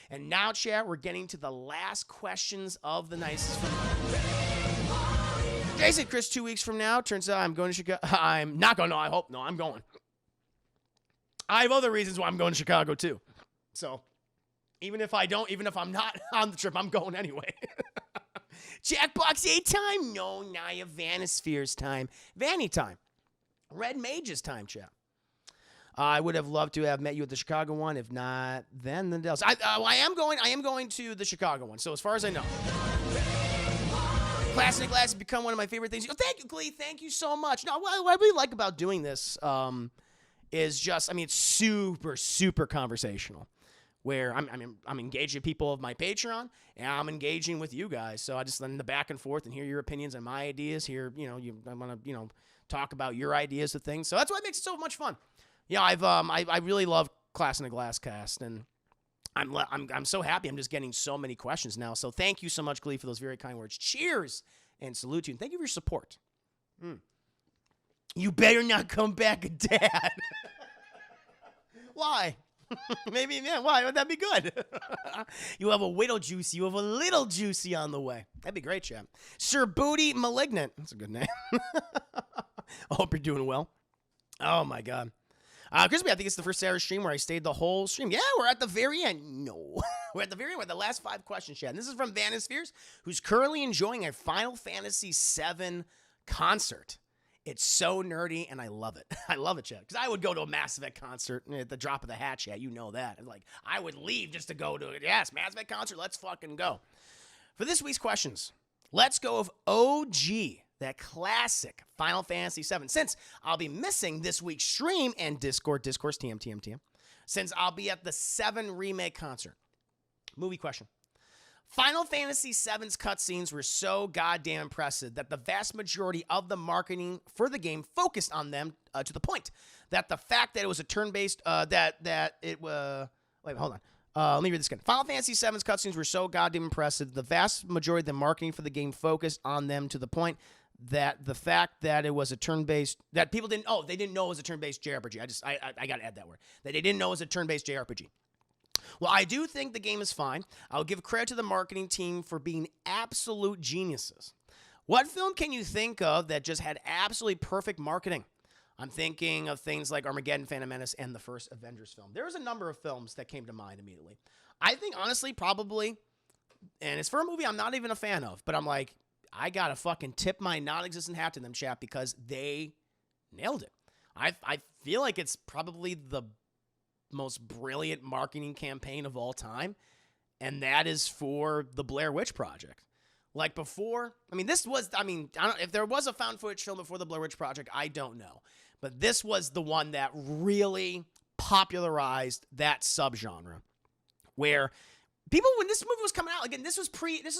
And now, chat, we're getting to the last questions of the nicest from Jason. Chris, 2 weeks from now, turns out I'm going to Chicago. I'm not going. No, I hope. No, I'm going. I have other reasons why I'm going to Chicago, too. So, even if I'm not on the trip, I'm going anyway. Jackbox 8 time? No, Naya Vanisphere's time. Vanny time. Red Mage's time, chat. I would have loved to have met you at the Chicago one. If not, then the Dells. I am going to the Chicago one. So as far as I know, Classic Glass has become one of my favorite things. Oh, thank you, Glee. Thank you so much. No, what I really like about doing this is just, it's super, super conversational. Where I'm engaging people of my Patreon, and I'm engaging with you guys. So I just in the back and forth and hear your opinions and my ideas. I want to talk about your ideas of things. So that's what makes it so much fun. Yeah, I really love Class in a Glass Cast, and I'm so happy. I'm just getting so many questions now. So thank you so much, Glee, for those very kind words. Cheers and salute to you, and thank you for your support. You better not come back, Dad. Why? Maybe, yeah, why? Would that be good? You have a little juicy. You have a little juicy on the way. That'd be great, champ. Sir Booty Malignant. That's a good name. I hope you're doing well. Oh, my God. Crispy, I think it's the first Saturday stream where I stayed the whole stream. Yeah, we're at the very end. No. We're at the very end with the last 5 questions, Chad. And this is from Vanispheres, who's currently enjoying a Final Fantasy VII concert. It's so nerdy, and I love it. I love it, Chad. Because I would go to a Mass Effect concert at the drop of the hat, Chad. You know that. Like, I would leave just to go to it. Yes, Mass Effect concert. Let's fucking go. For this week's questions, let's go of OG, that classic Final Fantasy VII. Since I'll be missing this week's stream and Discourse TM, since I'll be at the 7 remake concert. Movie question. Final Fantasy VII's cutscenes were so goddamn impressive that the vast majority of the marketing for the game focused on them to the point that the fact that it was a turn-based, wait, hold on. Let me read this again. Final Fantasy VII's cutscenes were so goddamn impressive. The vast majority of the marketing for the game focused on them to the point that the fact that it was a turn-based, that people didn't know it was a turn-based JRPG. I got to add that word. That they didn't know it was a turn-based JRPG. Well, I do think the game is fine. I'll give credit to the marketing team for being absolute geniuses. What film can you think of that just had absolutely perfect marketing? I'm thinking of things like Armageddon, Phantom Menace, and the first Avengers film. There was a number of films that came to mind immediately. I think, honestly, probably, and it's for a movie I'm not even a fan of, but I'm like, I got to fucking tip my non-existent hat to them, chat, because they nailed it. I feel like it's probably the most brilliant marketing campaign of all time, and that is for the Blair Witch Project. Like before, I don't know if there was a found footage film before the Blair Witch Project, I don't know. But this was the one that really popularized that subgenre where people, when this movie was coming out, again, this is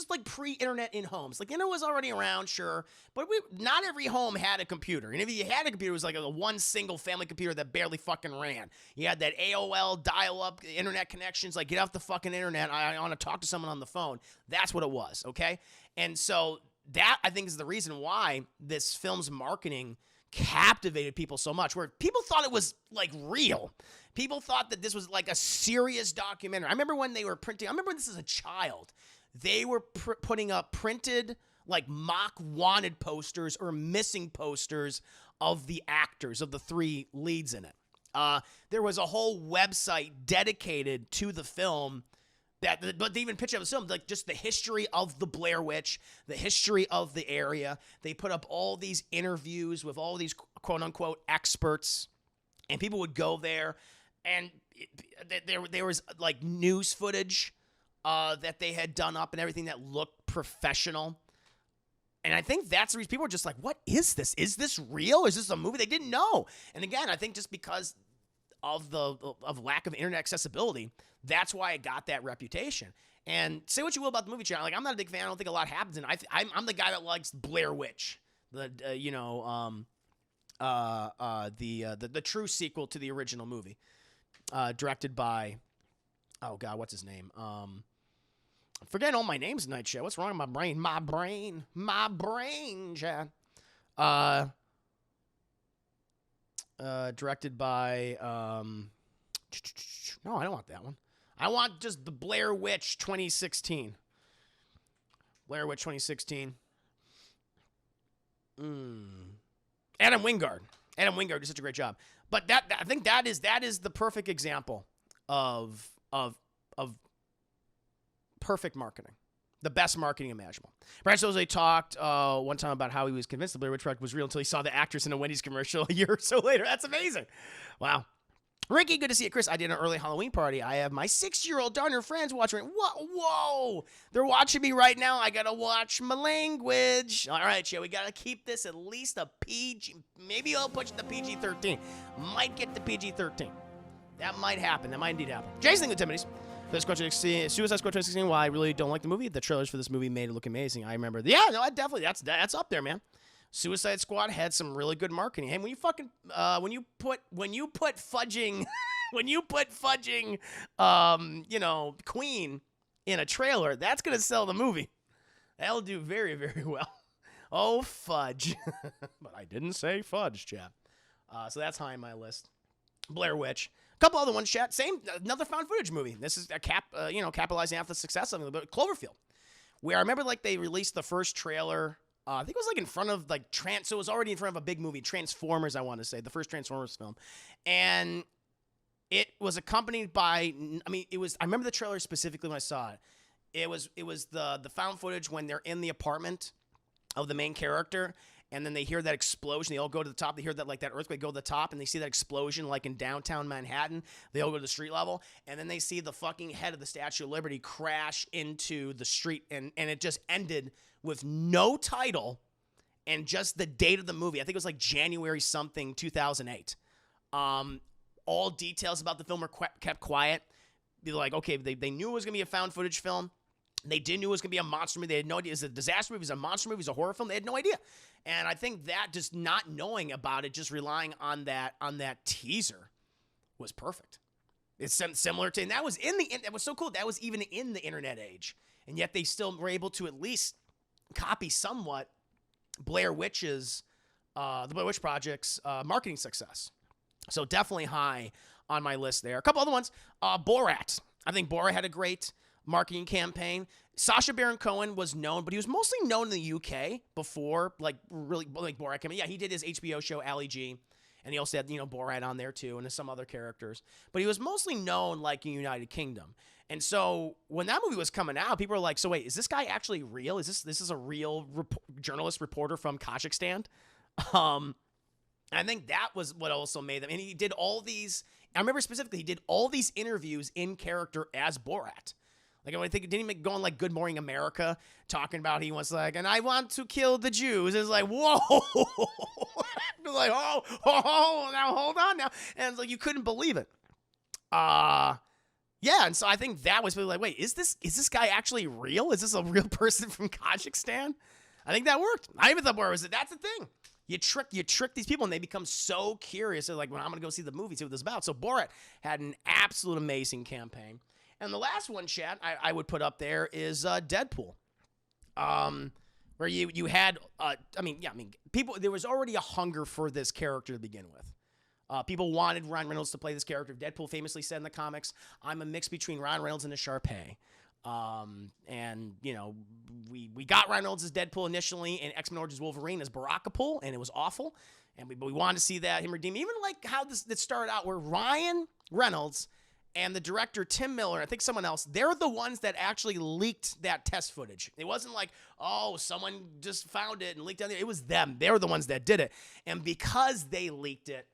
like pre-internet in homes. Like, internet was already around, sure, but not every home had a computer. And if you had a computer, it was like a one single family computer that barely fucking ran. You had that AOL dial-up internet connections, like, get off the fucking internet, I want to talk to someone on the phone. That's what it was, okay? And so that, I think, is the reason why this film's marketing captivated people so much, where people thought it was, like, real. People thought that this was like a serious documentary. I remember when they were printing, I remember this as a child, they were putting up printed, like, mock wanted posters or missing posters of the actors, of the 3 leads in it. There was a whole website dedicated to the film, but they even pitched up the film, like just the history of the Blair Witch, the history of the area. They put up all these interviews with all these quote-unquote experts, and people would go there. And there was, like, news footage that they had done up and everything that looked professional. And I think that's the reason people were just like, what is this? Is this real? Is this a movie? They didn't know. And again, I think just because of lack of internet accessibility, that's why it got that reputation. And say what you will about the movie channel. Like, I'm not a big fan. I don't think a lot happens. And I'm the guy that likes Blair Witch, the true sequel to the original movie. Directed by, oh God, what's his name? I'm forgetting all my names tonight, Chad. What's wrong with my brain? My brain, Chad. Directed by, no, I don't want that one. I want just the Blair Witch 2016. Blair Witch 2016. Adam Wingard. Adam Wingard did such a great job. But I think that is the perfect example of perfect marketing. The best marketing imaginable. Brian Jose talked one time about how he was convinced the Blair Witch Project was real until he saw the actress in a Wendy's commercial a year or so later. That's amazing. Wow. Ricky, good to see you. Chris, I did an early Halloween party. I have my 6-year-old daughter and her friends watching. Whoa. They're watching me right now. I got to watch my language. All right, we got to keep this at least a PG. Maybe I'll push the PG-13. Might get the PG-13. That might happen. That might indeed happen. Jason, good Timothy's. Suicide Squad 2016, while I really don't like the movie, the trailers for this movie made it look amazing. I remember. I definitely, that's up there, man. Suicide Squad had some really good marketing. Hey, when you put fudging Queen in a trailer, that's gonna sell the movie. That'll do very, very well. Oh, fudge. But I didn't say fudge, chat. So that's high on my list. Blair Witch. A couple other ones, chat. Another found footage movie. This is a capitalizing off the success of it, but Cloverfield. Where I remember, like, they released the first trailer I think it was like in front of like so it was already in front of a big movie, Transformers, I want to say, the first Transformers film. And it was accompanied by, I remember the trailer specifically when I saw it. It was the found footage when they're in the apartment of the main character, and then they hear that explosion. They all go to the top. They hear that like that earthquake go to the top, and they see that explosion like in downtown Manhattan. They all go to the street level, and then they see the fucking head of the Statue of Liberty crash into the street, and it just ended with no title and just the date of the movie. I think it was like January something 2008. All details about the film were kept quiet. They're like, okay, they knew it was going to be a found footage film. They didn't know it was going to be a monster movie. They had no idea. Is it a disaster movie? Is it a monster movie? Is it a horror film? They had no idea. And I think that just not knowing about it, just relying on that teaser was perfect. It's similar to, and that was that was so cool. That was even in the internet age. And yet they still were able to at least copy somewhat the Blair Witch Project's marketing success. So definitely high on my list there. A couple other ones. Borat. I think Borat had a great marketing campaign. Sacha Baron Cohen was known, but he was mostly known in the UK before, like, really, like, Borat came in. Yeah, he did his HBO show, Ali G, and he also had, Borat on there, too, and some other characters. But he was mostly known, like, in the United Kingdom. And so when that movie was coming out, people were like, so wait, is this guy actually real? This is a real journalist reporter from Kazakhstan? I think that was what also made them. And he did all these, I remember specifically, he did all these interviews in character as Borat. Like, I think, didn't he go on, like, Good Morning America, talking about he was like, and I want to kill the Jews. It's like, whoa. It was like, oh, now hold on now. And it's like, you couldn't believe it. Yeah, and so I think that was really like, wait, is this guy actually real? Is this a real person from Kazakhstan? I think that worked. I even thought, that's the thing. You trick these people, and they become so curious. They're like, well, I'm going to go see the movie, see what this is about. So Borat had an absolute amazing campaign. And the last one, Chad, I would put up there is Deadpool, where you had, people, there was already a hunger for this character to begin with. People wanted Ryan Reynolds to play this character. Deadpool famously said in the comics, I'm a mix between Ryan Reynolds and a Shar-Pei. And, we got Ryan Reynolds as Deadpool initially in X-Men Origins Wolverine as Barakapool, and it was awful. But we wanted to see that, him redeem. Even like how this started out, where Ryan Reynolds and the director, Tim Miller, I think someone else, they're the ones that actually leaked that test footage. It wasn't like, oh, someone just found it and leaked it. It was them. They were the ones that did it. And because they leaked it,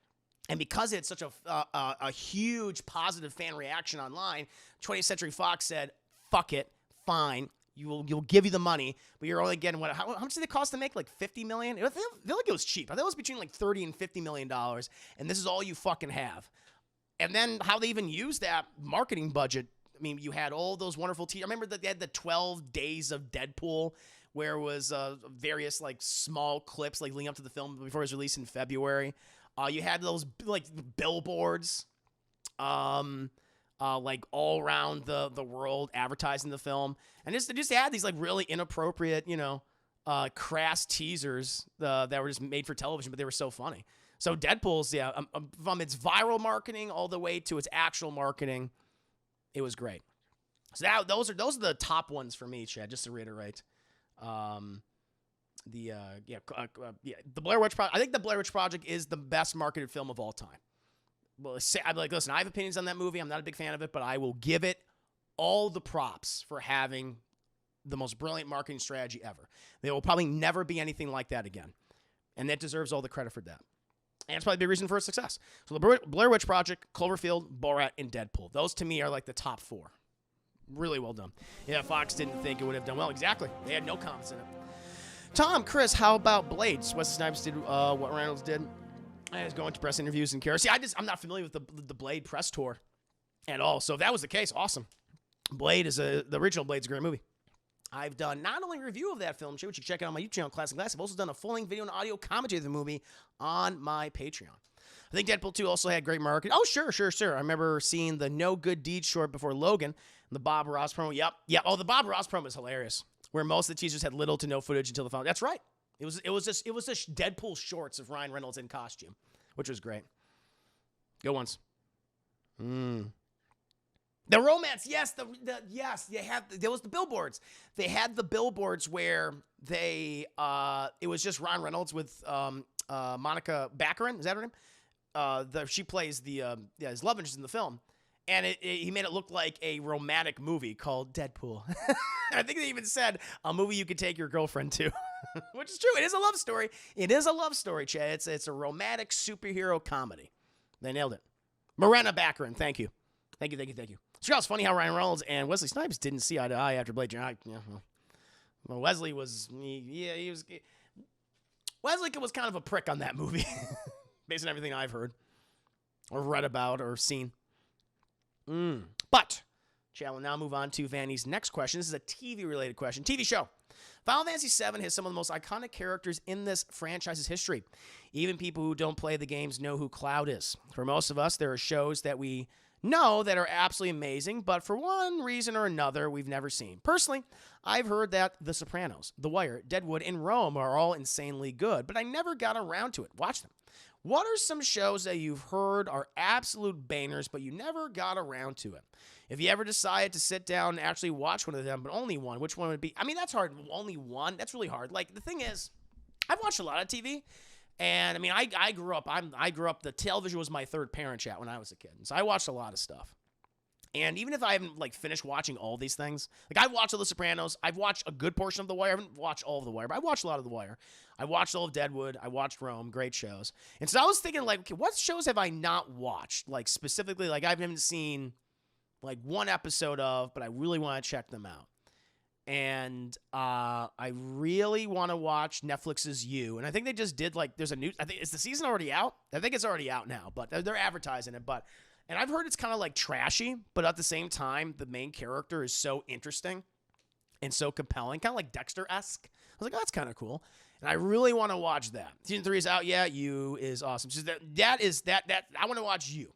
and because it had such a huge positive fan reaction online, 20th Century Fox said, fuck it, fine. You'll give you the money, but you're only getting how much did it cost to make? Like $50 million? I feel like it was cheap. I thought it was between like $30 and $50 million, and this is all you fucking have. And then how they even used that marketing budget. I mean, you had all those wonderful I remember that they had the 12 Days of Deadpool, where it was various like small clips like leading up to the film before it was released in February. You had those like billboards, like all around the world advertising the film, and they just had these like really inappropriate, crass teasers that were just made for television, but they were so funny. So Deadpool's, from its viral marketing all the way to its actual marketing, it was great. So those are the top ones for me, Chad. Just to reiterate, the Blair Witch Project. I think the Blair Witch Project is the best marketed film of all time. Well, I'm like, listen, I have opinions on that movie. I'm not a big fan of it, but I will give it all the props for having the most brilliant marketing strategy ever. There will probably never be anything like that again, and that deserves all the credit for that. And it's probably a big reason for its success. So the Blair Witch Project, Cloverfield, Borat, and Deadpool. Those, to me, are like the top four. Really well done. Yeah, Fox didn't think it would have done well. Exactly. They had no confidence in it. Tom, Chris, how about Blades? Wesley Snipes did what Reynolds did. I was going to press interviews and care. See, I'm not familiar with the Blade press tour at all. So if that was the case, awesome. Blade the original Blade's a great movie. I've done not only a review of that film, which you can check out on my YouTube channel, Classic Glass. I've also done a full-length video and audio commentary of the movie on my Patreon. I think Deadpool 2 also had great marketing. Oh, sure. I remember seeing the No Good Deed short before Logan, the Bob Ross promo. Yep. Oh, the Bob Ross promo is hilarious, where most of the teasers had little to no footage until the final. That's right. It was just Deadpool shorts of Ryan Reynolds in costume, which was great. Good ones. The romance, yes, yes, there was the billboards. They had the billboards where it was just Ron Reynolds with Monica Baccarin, is that her name? She plays his love interest in the film, and he made it look like a romantic movie called Deadpool. I think they even said a movie you could take your girlfriend to, which is true. It is a love story. It is a love story, Chad. It's a romantic superhero comedy. They nailed it. Morena Baccarin, thank you. Thank you. It's funny how Ryan Reynolds and Wesley Snipes didn't see eye to eye after Blade Runner. Well, Wesley was Wesley was kind of a prick on that movie, based on everything I've heard or read about or seen. But Chad will now move on to Vanny's next question. This is a TV-related question. TV show. Final Fantasy VII has some of the most iconic characters in this franchise's history. Even people who don't play the games know who Cloud is. For most of us, there are shows that we know that are absolutely amazing, but for one reason or another, we've never seen. Personally, I've heard that The Sopranos, The Wire, Deadwood, and Rome are all insanely good, but I never got around to it. Watch them. What are some shows that you've heard are absolute bangers, but you never got around to it? If you ever decided to sit down and actually watch one of them, but only one, which one would it be? I mean, that's hard. Only one? That's really hard. Like, the thing is, I've watched a lot of TV. And I mean, I grew up. The television was my third parent, chat, when I was a kid. So I watched a lot of stuff. And even if I haven't like finished watching all these things, like I watched all The Sopranos, I've watched a good portion of The Wire. I haven't watched all of The Wire, but I watched a lot of The Wire. I watched all of Deadwood. I watched Rome. Great shows. And so I was thinking, like, okay, what shows have I not watched? Like specifically, like I haven't seen like one episode of, but I really want to check them out. And I really want to watch Netflix's You. And I think they just did like, there's a new, I think, is the season already out? I think it's already out now, but they're advertising it. And I've heard it's kind of like trashy, but at the same time, the main character is so interesting and so compelling, kind of like Dexter-esque. I was like, oh, that's kind of cool. And I really want to watch that. Season 3 is out. Yeah, You is awesome. So that I want to watch You.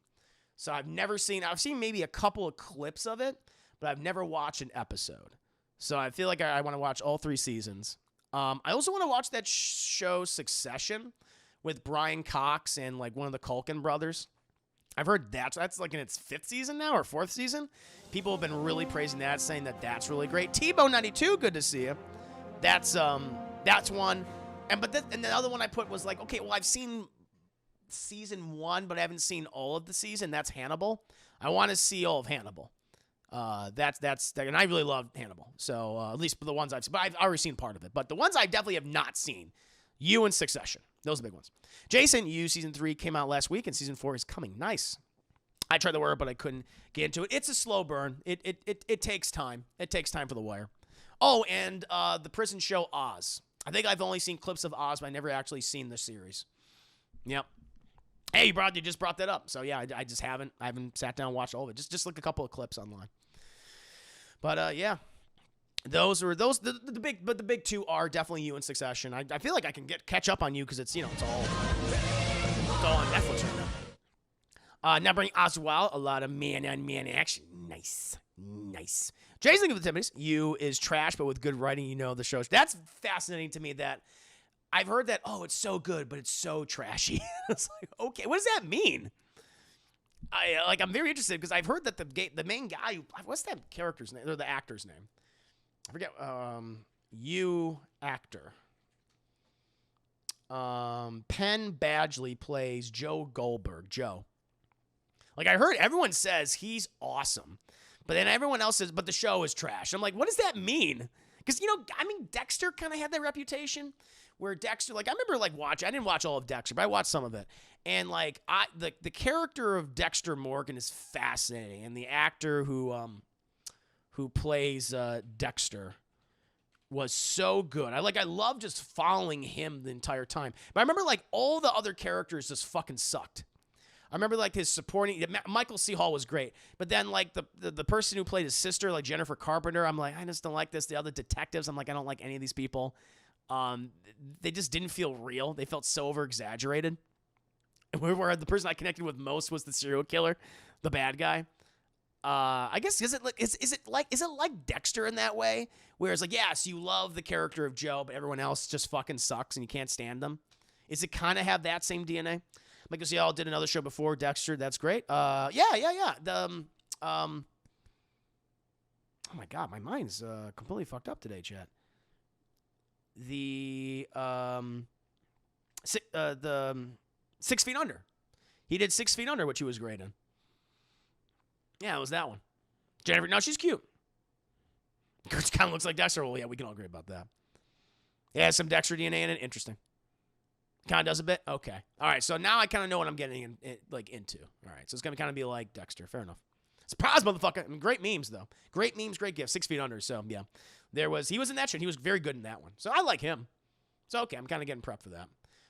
So I've seen maybe a couple of clips of it, but I've never watched an episode. So I feel like I want to watch all 3 seasons. I also want to watch that show Succession with Brian Cox and like one of the Culkin brothers. I've heard that's like in its 5th season now or 4th season. People have been really praising that, saying that that's really great. T-Bone92, good to see you. That's one. And the other one I put was like, okay, well I've seen season 1, but I haven't seen all of the season. That's Hannibal. I want to see all of Hannibal. And I really love Hannibal. So at least the ones I've seen, but I've already seen part of it. But the ones I definitely have not seen, You and Succession, those are the big ones. Jason, You season 3 came out last week, and season 4 is coming. Nice. I tried The Wire, but I couldn't get into it. It's a slow burn. It takes time. It takes time for The Wire. Oh, and the prison show Oz. I think I've only seen clips of Oz, but I never actually seen the series. Yep. Hey, you just brought that up. So yeah, I just haven't sat down and watched all of it. Just like a couple of clips online. But yeah, the big 2 are definitely You and Succession. I feel like I can catch up on You because it's all on Netflix right now. Now bringing Oswald, a lot of man-on-man action. Nice. Jason of the Timmons, You is trash, but with good writing, the show. That's fascinating to me that I've heard that, oh, it's so good, but it's so trashy. It's like, okay, what does that mean? I'm very interested because I've heard that the main guy, what's that character's name, or the actor's name? I forget. You actor. Penn Badgley plays Joe Goldberg. Joe. Like I heard everyone says he's awesome, but then everyone else says, but the show is trash. I'm like, what does that mean? Because Dexter kind of had that reputation. Where Dexter, I remember I didn't watch all of Dexter, but I watched some of it. And the character of Dexter Morgan is fascinating. And the actor who plays Dexter was so good. I love just following him the entire time. But I remember all the other characters just fucking sucked. I remember his supporting, Michael C. Hall was great. But then the person who played his sister, Jennifer Carpenter, I'm like, I just don't like this. The other detectives, I'm like, I don't like any of these people. They just didn't feel real. They felt so over-exaggerated. Where the person I connected with most was the serial killer, the bad guy. I guess is it like Dexter in that way? Whereas yes, you love the character of Joe, but everyone else just fucking sucks and you can't stand them. Is it kind of have that same DNA? Michael C. Hall did another show before Dexter. That's great. Yeah. Oh my God, my mind's completely fucked up today, chat. The 6 Feet Under. He did 6 Feet Under, which he was great in. Yeah, it was that one. Jennifer, no, she's cute. She kind of looks like Dexter. Well, yeah, we can all agree about that. Yeah, some Dexter DNA in it. Interesting. Kind of does a bit. Okay. All right. So now I kind of know what I'm getting into. All right. So it's gonna kind of be like Dexter. Fair enough. Surprise, motherfucker. I mean, great memes though. Great memes, great gifts. 6 Feet Under. So yeah, he was in that shit. He was very good in that one. So I like him. So okay, I'm kind of getting prepped for that.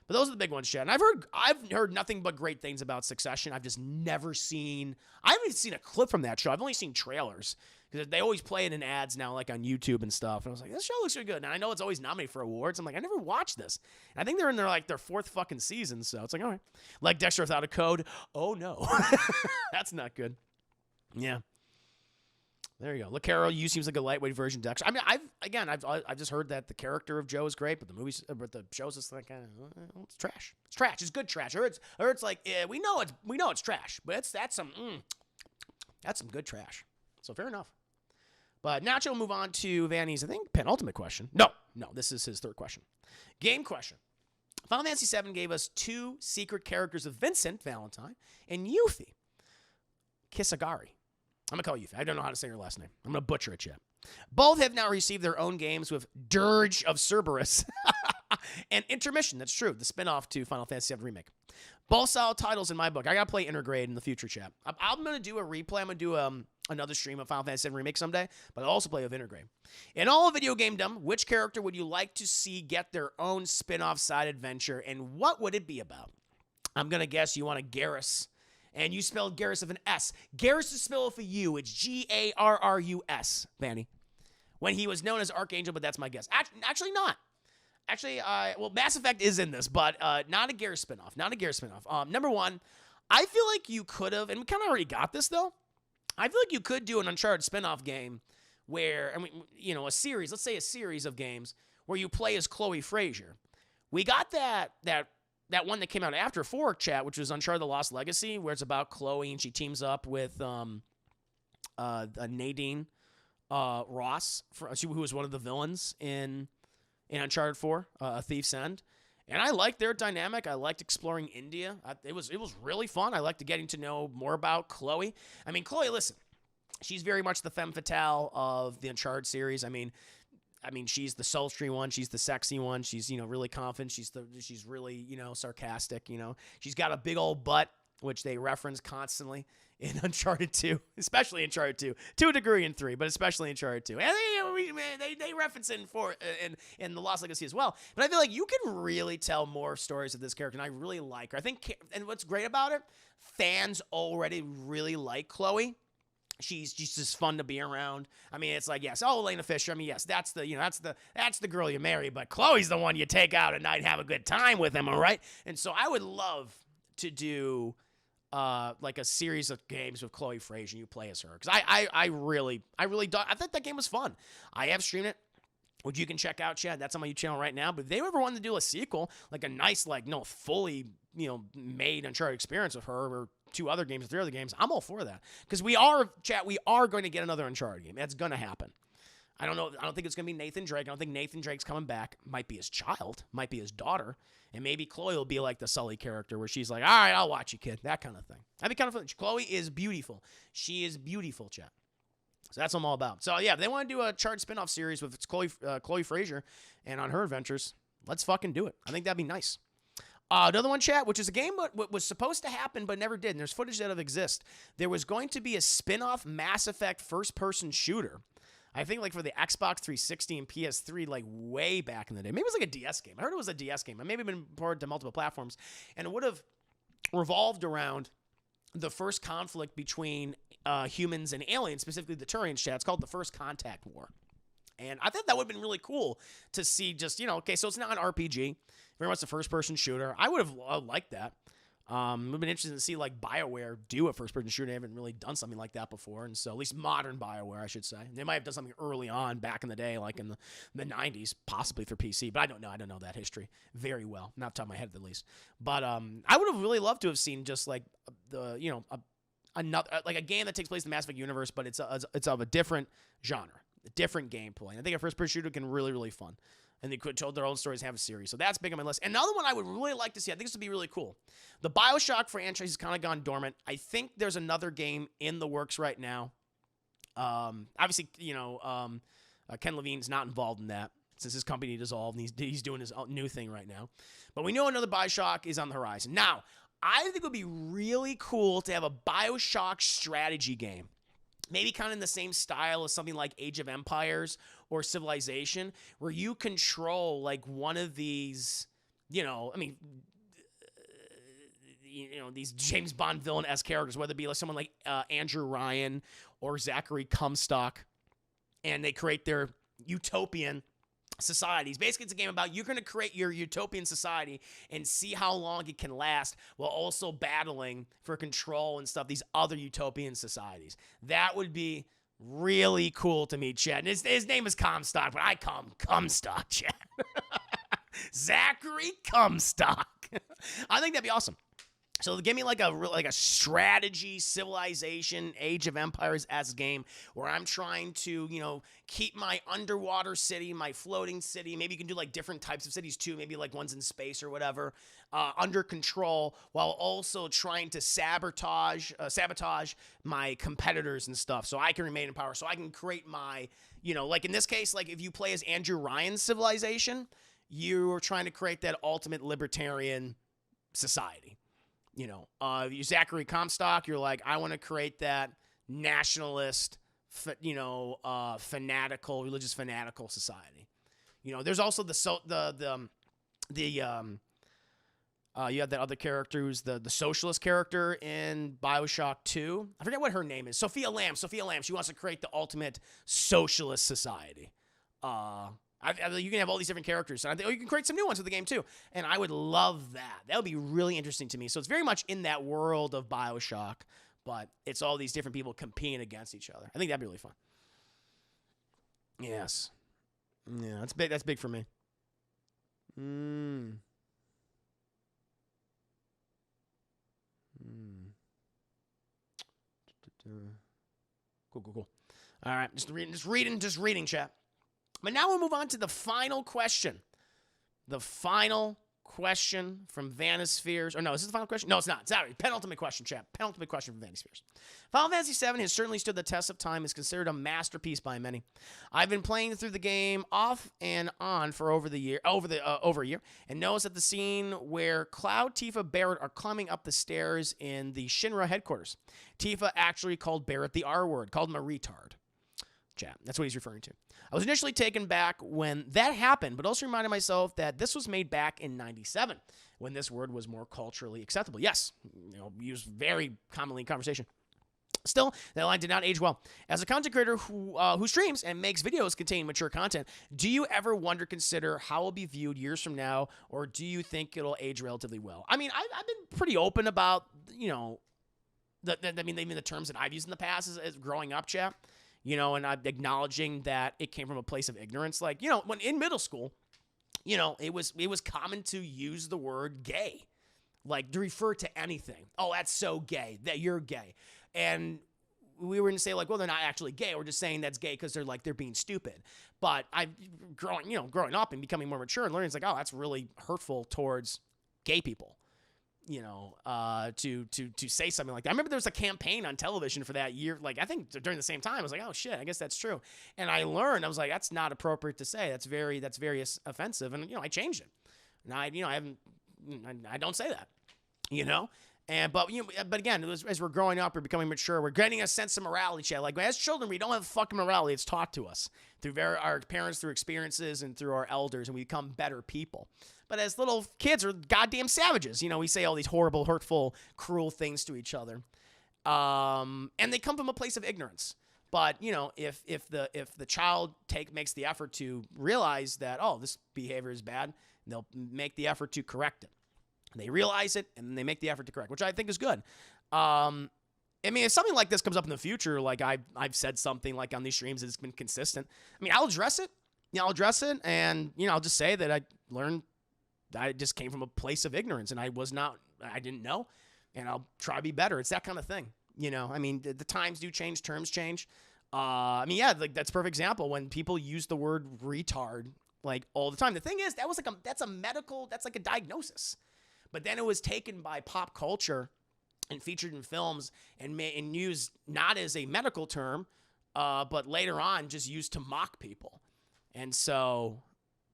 But those are the big ones, Chad. And I've heard nothing but great things about Succession. I've just never seen. I haven't even seen a clip from that show. I've only seen trailers because they always play it in ads now, like on YouTube and stuff. And I was like, this show looks really good. And I know it's always nominated for awards. I'm like, I never watched this. And I think they're in their fourth fucking season. So it's like, all right, like Dexter Without a Code. Oh no, that's not good. Yeah. There you go. Look, Carol, you seems like a lightweight version of Dexter. I mean, I've just heard that the character of Joe is great, but the show's just like it's trash. It's trash. It's good trash. Or it's like we know it's trash, but that's some good trash. So fair enough. But Nacho will move on to Vanny's, I think, penultimate question. No, this is his third question. Game question. Final Fantasy VII gave us 2 secret characters of Vincent Valentine and Yuffie Kisagari. I'm going to call you. I don't know how to say your last name. I'm going to butcher it, Chip. Both have now received their own games with Dirge of Cerberus and Intermission. That's true. The spinoff to Final Fantasy VII Remake. Both solid titles in my book. I got to play Intergrade in the future, Chip. I'm going to do a replay. I'm going to do another stream of Final Fantasy VII Remake someday, but I'll also play with Intergrade. In all video gamedom, which character would you like to see get their own spinoff side adventure, and what would it be about? I'm going to guess you want a Garrus. And you spelled Garrus with an S. Garrus is spelled for you. It's Garrus, Vanny. When he was known as Archangel, but that's my guess. Actually not. Actually, well, Mass Effect is in this, but not a Garrus spinoff. Number one, I feel like you could have, and we kind of already got this, though. I feel like you could do an Uncharted spinoff game where, I mean, a series, let's say a series of games where you play as Chloe Frazier. We got that one that came out after Fork Chat, which was Uncharted: The Lost Legacy, where it's about Chloe and she teams up with Nadine Ross, who was one of the villains in Uncharted 4, A Thief's End. And I liked their dynamic. I liked exploring India. It was really fun. I liked getting to know more about Chloe. I mean, Chloe, listen, she's very much the femme fatale of the Uncharted series. I mean, she's the sultry one. She's the sexy one. She's, really confident. She's really, sarcastic. She's got a big old butt, which they reference constantly in Uncharted 2, especially Uncharted 2, to a degree in 3, but especially Uncharted 2. And they reference it in The Lost Legacy as well. But I feel like you can really tell more stories of this character, and I really like her. I think, and what's great about it, fans already really like Chloe. She's just fun to be around. I mean, it's like, yes, Elena Fisher. I mean, yes, that's the girl you marry, but Chloe's the one you take out at night and have a good time with, am I right? And so I would love to do like a series of games with Chloe Frazier and you play as her. Because I really think that game was fun. I have streamed it, which you can check out, Chad. That's on my YouTube channel right now. But if they ever wanted to do a sequel, like a nice, fully, made Uncharted experience with her, or 2 other games, 3 other games, I'm all for that. Because we are going to get another Uncharted game. That's going to happen. I don't know. I don't think it's going to be Nathan Drake. I don't think Nathan Drake's coming back. Might be his child. Might be his daughter. And maybe Chloe will be like the Sully character where she's like, all right, I'll watch you, kid. That kind of thing. That'd be kind of fun. Chloe is beautiful. She is beautiful, chat. So that's what I'm all about. So, yeah, if they want to do a Uncharted spinoff series with Chloe Frazier and on her adventures, let's fucking do it. I think that'd be nice. Another one, chat, which is a game that was supposed to happen but never did, and there's footage that exists. There was going to be a spin-off Mass Effect first-person shooter. I think for the Xbox 360 and PS3, way back in the day. Maybe it was a DS game. I heard it was a DS game. It may have been ported to multiple platforms. And it would have revolved around the first conflict between humans and aliens, specifically the Turians, chat. It's called the First Contact War. And I thought that would have been really cool to see just, okay, so it's not an RPG. Very much a first-person shooter. I would have liked that. It would have been interesting to see, BioWare do a first-person shooter. They haven't really done something like that before. And so, at least modern BioWare, I should say. They might have done something early on, back in the day, like in the 90s, possibly for PC. But I don't know. I don't know that history very well. Not off the top of my head, at least. But I would have really loved to have seen just, another like a game that takes place in the Mass Effect universe, but it's of a different genre, a different gameplay. And I think a first-person shooter can really fun. And they could tell their own stories, have a series. So that's big on my list. Another one I would really like to see, I think this would be really cool. The BioShock franchise has kind of gone dormant. I think there's another game in the works right now. Obviously, Ken Levine's not involved in that since his company dissolved, and he's doing his new thing right now. But we know another BioShock is on the horizon. Now, I think it would be really cool to have a BioShock strategy game. Maybe kind of in the same style as something like Age of Empires or Civilization, where you control like one of these, these James Bond villain-esque characters, whether it be like someone like Andrew Ryan or Zachary Comstock, and they create their utopian societies. Basically, it's a game about you're going to create your utopian society and see how long it can last while also battling for control and stuff, these other utopian societies. That would be really cool to me, Chad. And his name is Comstock, but I call him Comstock, Chad. Zachary Comstock. I think that'd be awesome. So give me like a strategy, Civilization, Age of Empires-esque game where I'm trying to, keep my underwater city, my floating city. Maybe you can do like different types of cities too. Maybe like ones in space or whatever, under control, while also trying to sabotage my competitors and stuff, so I can remain in power. So I can create my, like in this case, like if you play as Andrew Ryan's Civilization, you're trying to create that ultimate libertarian society. You Zachary Comstock, you're like, I want to create that nationalist, fanatical, religious fanatical society. There's also you have that other character who's the socialist character in BioShock 2. I forget what her name is. Sophia Lamb. She wants to create the ultimate socialist society. You can have all these different characters, and you can create some new ones with the game too. And I would love that. That would be really interesting to me. So it's very much in that world of BioShock, but it's all these different people competing against each other. I think that'd be really fun. Yes. Yeah, that's big. That's big for me. Cool. All right, just reading, chat. But now we'll move on to the final question. The final question from Vanispheres. Or no, is this the final question? No, it's not. Sorry. Penultimate question, chat. Penultimate question from Vanispheres. Final Fantasy VII has certainly stood the test of time. Is considered a masterpiece by many. I've been playing through the game off and on for over a year, and noticed that the scene where Cloud, Tifa, Barrett are climbing up the stairs in the Shinra headquarters. Tifa actually called Barrett the R word, called him a retard. Chat. That's what he's referring to. I was initially taken back when that happened, but also reminded myself that this was made back in 97, when this word was more culturally acceptable. Yes, used very commonly in conversation. Still, that line did not age well. As a content creator who streams and makes videos containing mature content, do you ever consider how it will be viewed years from now, or do you think it'll age relatively well? I mean, I've been pretty open about, even the terms that I've used in the past as growing up, chat. And I'm acknowledging that it came from a place of ignorance. Like, when in middle school, it was common to use the word gay, like to refer to anything. Oh, that's so gay, that you're gay. And we were going to say like, well, they're not actually gay. We're just saying that's gay because they're being stupid. But growing up and becoming more mature and learning, it's like, oh, that's really hurtful towards gay people. To say something like that. I remember there was a campaign on television for that year. Like, I think during the same time, I was like, oh shit, I guess that's true. And I learned, I was like, that's not appropriate to say. That's very offensive. And, I changed it. Now, I don't say that, but again, as we're growing up, we're becoming mature, we're getting a sense of morality, chat. Like, as children, we don't have fucking morality. It's taught to us through our parents, through experiences, and through our elders, and we become better people. But as little kids, we're goddamn savages. We say all these horrible, hurtful, cruel things to each other. And they come from a place of ignorance. But, if the child makes the effort to realize that, oh, this behavior is bad, they'll make the effort to correct it. They realize it, and they make the effort to correct, which I think is good. If something like this comes up in the future, like I've said something like on these streams that's been consistent, I'll address it. And, I'll just say that I learned that it just came from a place of ignorance, and I didn't know, and I'll try to be better. It's that kind of thing. You know, I mean, the times do change, terms change. I mean, yeah, like that's a perfect example when people use the word retard like all the time. The thing is, that's like a diagnosis. But then it was taken by pop culture and featured in films and used not as a medical term, but later on just used to mock people. And so,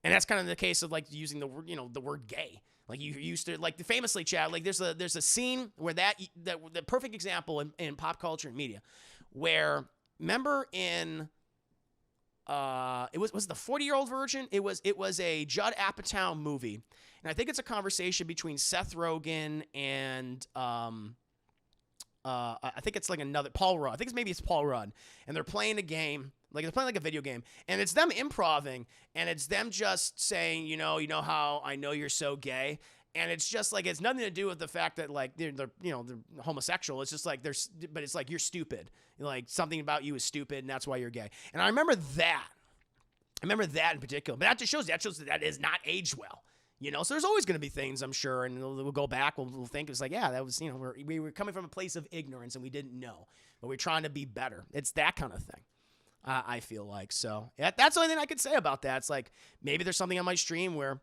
and that's kind of the case of like using the word, the word gay. Like you used to, like famously, Chad, like there's a scene where the perfect example in pop culture and media where, remember in, it was the 40-Year-Old Virgin. It was a Judd Apatow movie. And I think it's a conversation between Seth Rogen and, I think it's like another Paul Rudd. I think maybe it's Paul Rudd, and they're playing a game, like they're playing like a video game, and it's them improving, and it's them just saying, you know how I know you're so gay, and it's just like it's nothing to do with the fact that like they're homosexual. It's just like but it's like you're stupid, like something about you is stupid, and that's why you're gay. And I remember that. In particular, but that just shows that is not aged well. So there's always going to be things, I'm sure, and we'll go back, we'll think it's like, yeah, that was, we were coming from a place of ignorance and we didn't know, but we're trying to be better. It's that kind of thing, I feel like. So that's the only thing I could say about that. It's like, maybe there's something on my stream where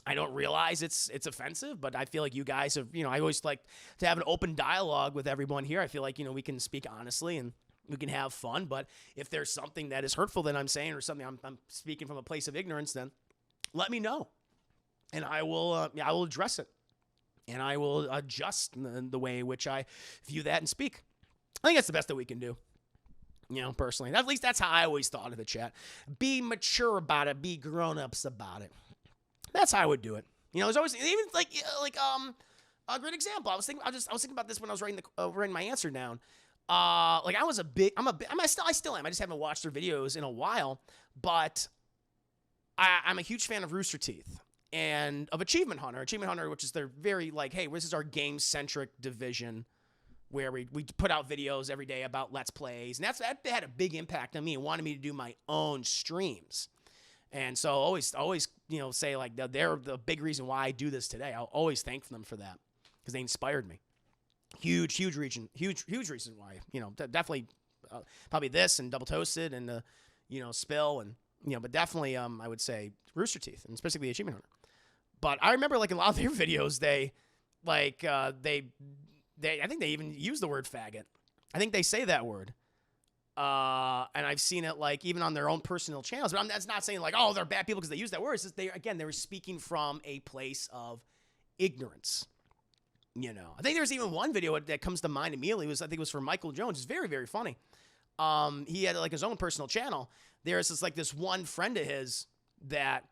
I don't realize it's offensive, but I feel like you guys have, I always like to have an open dialogue with everyone here. I feel like, we can speak honestly and we can have fun, but if there's something that is hurtful that I'm saying or something I'm speaking from a place of ignorance, then let me know. And I will address it, and I will adjust the way in which I view that and speak. I think that's the best that we can do, personally. At least that's how I always thought of the chat. Be mature about it. Be grown-ups about it. That's how I would do it. There's always even like a great example. I was thinking about this when I was writing my answer down. I still am. I just haven't watched their videos in a while, but I'm a huge fan of Rooster Teeth. And of Achievement Hunter, which is their very like, hey, this is our game-centric division where we put out videos every day about Let's Plays. And that had a big impact on me and wanted me to do my own streams. And so always, say like they're the big reason why I do this today. I'll always thank them for that because they inspired me. Huge reason why, definitely probably this and Double Toasted and the, Spill and, but definitely, I would say Rooster Teeth and specifically Achievement Hunter. But I remember like a lot of their videos, I think they even use the word faggot. I think they say that word. And I've seen it like even on their own personal channels, but that's not saying like, oh, they're bad people because they use that word. It's just they were speaking from a place of ignorance. I think there's even one video that comes to mind immediately. I think it was for Michael Jones. It's very, very funny. He had like his own personal channel. There's this one friend of his that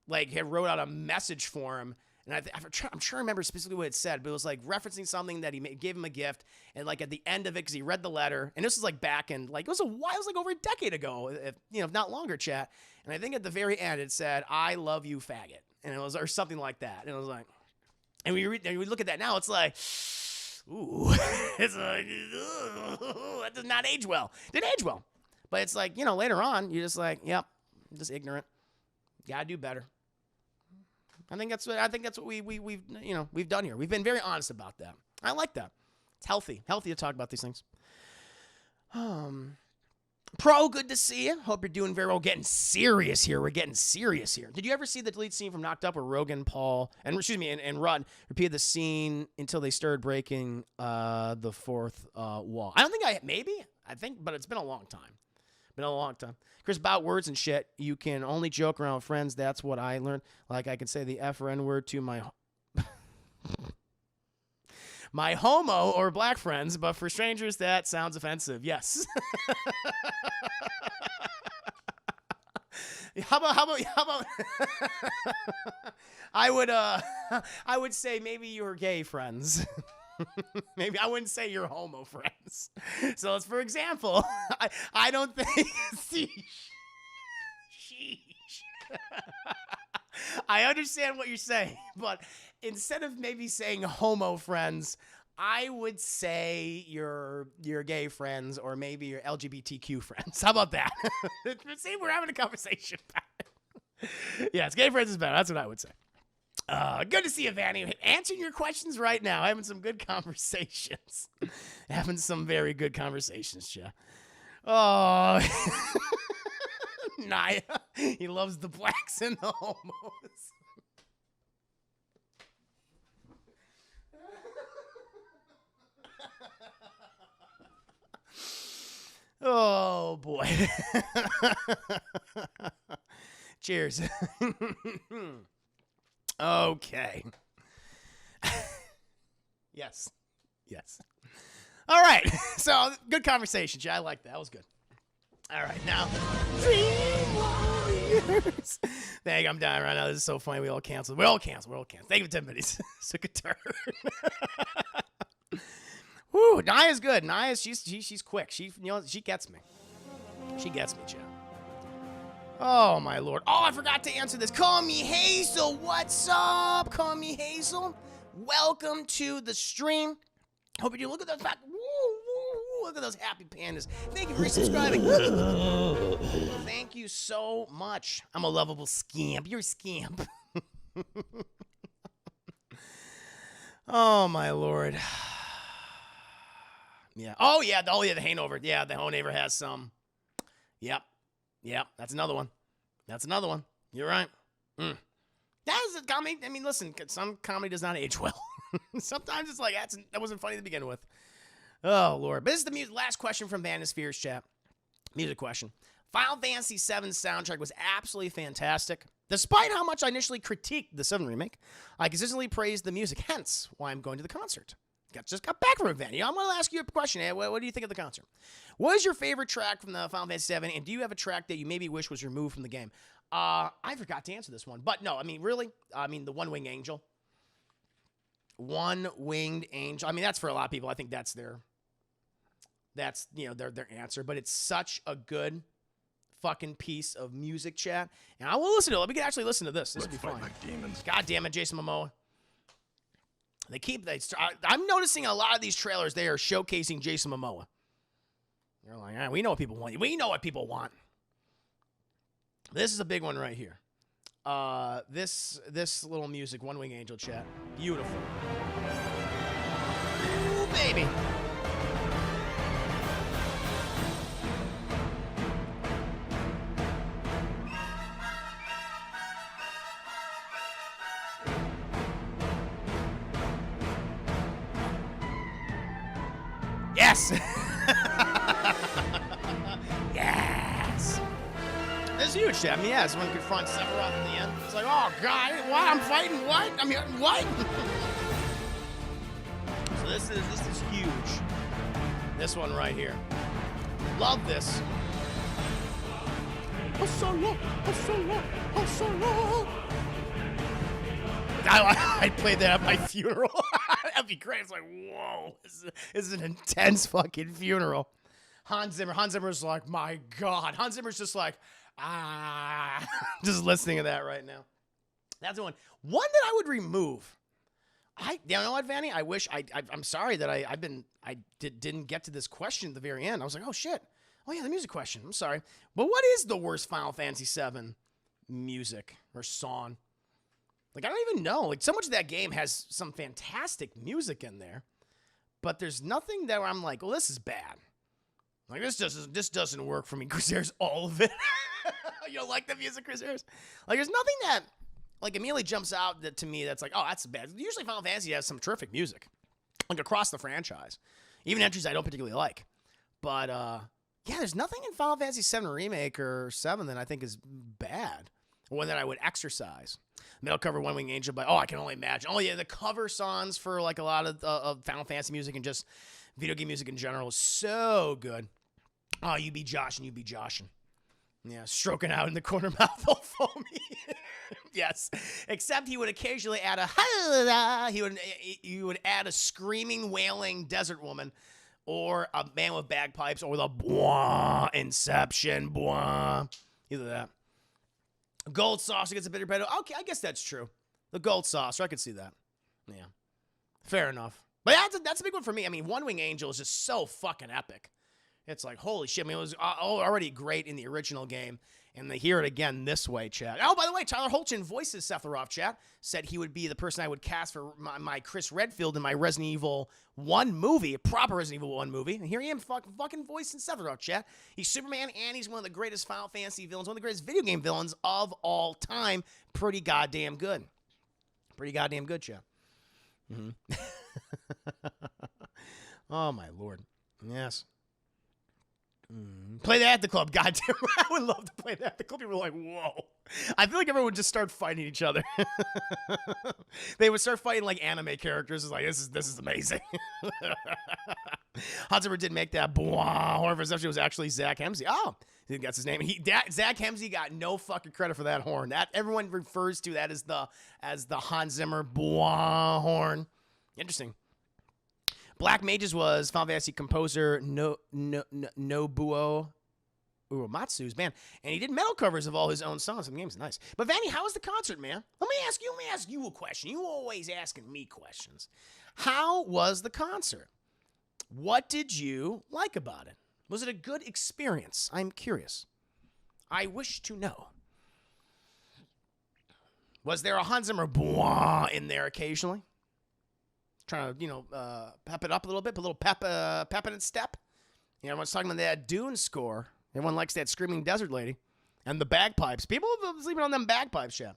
like had wrote out a message for him. And I'm trying to remember specifically what it said, but it was like referencing something that he gave him a gift. And like at the end of it, because he read the letter, and this was like back in like, it was like over a decade ago, if not longer, chat. And I think at the very end it said, "I love you, faggot." And it was, or something like that. And it was like, and we look at that now, it's like, ooh, it's like, that does not age well. Didn't age well. But it's like, later on, you're just like, yep, I'm just ignorant. Gotta do better. I think that's what we've done here. We've been very honest about that. I like that. It's healthy to talk about these things. Pro, good to see you. Hope you're doing very well. We're getting serious here. Did you ever see the delete scene from Knocked Up where Rogan, Paul, and Rudd repeated the scene until they started breaking the fourth wall? I don't think but it's been a long time. Chris, about words and shit, you can only joke around with friends. That's what I learned. Like I can say the F or N word to my my homo or black friends, but for strangers that sounds offensive. Yes. How about I would say maybe your gay friends. Maybe I wouldn't say your homo friends. So it's, for example, I don't think sheesh. I understand what you're saying, but instead of maybe saying homo friends, I would say your gay friends or maybe your LGBTQ friends. How about that? See, we're having a conversation about it. Yes, gay friends is better. That's what I would say. Good to see you, Vanny. Answering your questions right now. Having some good conversations. Having some very good conversations, Jeff. Oh, Naya. He loves the blacks and the homos. Oh, boy. Cheers. Okay. Yes. All right. So, good conversation, Jay. I like that. That was good. All right. Now, Dream Warriors. Dang, I'm dying right now. This is so funny. We all canceled. Thank you for 10 minutes. Took a turn. Woo, Naya's good. She's quick. She gets me. She gets me, Joe. Oh, my Lord. Oh, I forgot to answer this. Call me Hazel. What's up? Call me Hazel. Welcome to the stream. Hope you do. Look at those look at those happy pandas. Thank you for resubscribing. Thank you so much. I'm a lovable scamp. You're a scamp. Oh, my Lord. Yeah. Oh, yeah. The Hanover. Yeah, the Hanover has some. Yep. That's another one. You're right. That is a comedy. I mean, listen, some comedy does not age well. Sometimes it's like, that wasn't funny to begin with. Oh, Lord. But this is the last question from Vanisphere's chat. Music question. Final Fantasy VII soundtrack was absolutely fantastic. Despite how much I initially critiqued the 7 remake, I consistently praised the music, hence why I'm going to the concert. Just got back from a venue. I'm going to ask you a question. What do you think of the concert? What is your favorite track from the Final Fantasy VII, and do you have a track that you maybe wish was removed from the game? I forgot to answer this one, but no, I mean, really? I mean, the One-Winged Angel. One-Winged Angel. I mean, that's for a lot of people. I think that's their answer, but it's such a good fucking piece of music, chat. And I will listen to it. We can actually listen to this. This will be fun. Like demons. God damn it, Jason Momoa. I'm noticing a lot of these trailers, they are showcasing Jason Momoa. They're like, we know what people want. We know what people want. This is a big one right here. This little music, One-Winged Angel, chat. Beautiful. Ooh, baby. Yes! Yes! This is huge, I mean, yeah, this one confronts Sephiroth at the end. It's like, oh, God, what? I'm fighting what? I mean, what? So this is huge. This one right here. Love this. I'd play that at my funeral. That'd be great. It's like, whoa, this is an intense fucking funeral. Hans Zimmer's like, my God. Hans Zimmer's just like, just listening to that right now. That's the one. One that I would remove. You know what, Vanny? I wish I'm sorry that I didn't get to this question at the very end. I was like, oh shit. Oh yeah, the music question. I'm sorry. But what is the worst Final Fantasy VII music or song? Like, I don't even know. Like, so much of that game has some fantastic music in there, but there's nothing that I'm like, well, this is bad. Like, this doesn't work for me. Crusader's all of it. You don't like the music, Crusader's? Like, there's nothing that, like, immediately jumps out to me that's like, oh, that's bad. Usually Final Fantasy has some terrific music, like, across the franchise. Even entries I don't particularly like. But, yeah, there's nothing in Final Fantasy VII Remake or 7 that I think is bad. Or one that I would exercise. Metal cover One-Winged Angel, but I can only imagine. Oh yeah, the cover songs for like a lot of Final Fantasy music and just video game music in general is so good. Oh, you be Josh and you be Joshin'. Yeah, stroking out in the corner mouth all foamy. Yes, except he would occasionally add he would add a screaming, wailing desert woman, or a man with bagpipes, or the bwah, Inception bwah. Either that. Gold saucer gets a bitter better. Okay, I guess that's true. The gold saucer, I could see that. Yeah, fair enough. But that's a big one for me. I mean, One-Winged Angel is just so fucking epic. It's like, holy shit. I mean, it was already great in the original game, and they hear it again this way, chat. Oh, by the way, Tyler Holchin voices Sephiroth, chat. Said he would be the person I would cast for my Chris Redfield in my Resident Evil 1 movie, a proper Resident Evil 1 movie. And here I am fucking voicing Sephiroth, chat. He's Superman, and he's one of the greatest Final Fantasy villains, one of the greatest video game villains of all time. Pretty goddamn good. Pretty goddamn good, chat. Mm-hmm. Oh, my Lord. Yes. Play that at the club. Goddamn, I would love to play that at the club. People were like, whoa. I feel like everyone would just start fighting each other. They would start fighting like anime characters. It's like, this is amazing. Hans Zimmer did make that horror perception. It was actually Zach Hemsey. Oh, I think that's his name. Zach Hemsey got no fucking credit for that horn. That everyone refers to that as the Hans Zimmer horn. Interesting. Black Mages was Final Fantasy composer Nobuo Uematsu's band, and he did metal covers of all his own songs in the games. Nice. But Vanny, how was the concert, man? Let me ask you a question. You always asking me questions. How was the concert? What did you like about it? Was it a good experience? I'm curious. I wish to know. Was there a Hans Zimmer in there occasionally? Trying to, pep it up a little bit, put a little pep in its step. Everyone's talking about that Dune score. Everyone likes that Screaming Desert Lady. And the bagpipes. People have been sleeping on them bagpipes, yeah.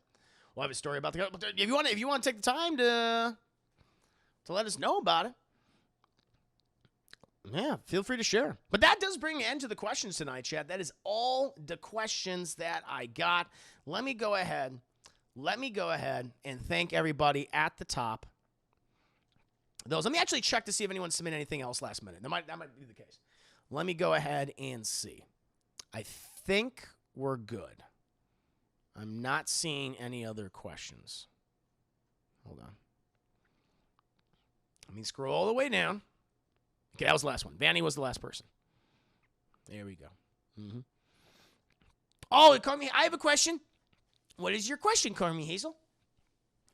We'll have a story about if you want to take the time to let us know about it. Yeah, feel free to share. But that does bring an end to the questions tonight, chat. That is all the questions that I got. Let me go ahead and thank everybody at the top. Let me actually check to see if anyone submitted anything else last minute. That might be the case. Let me go ahead and see. I think we're good. I'm not seeing any other questions. Hold on. Let me scroll all the way down. Okay, that was the last one. Vanny was the last person. There we go. Mm-hmm. Oh, Carmi, I have a question. What is your question, Carmi Hazel?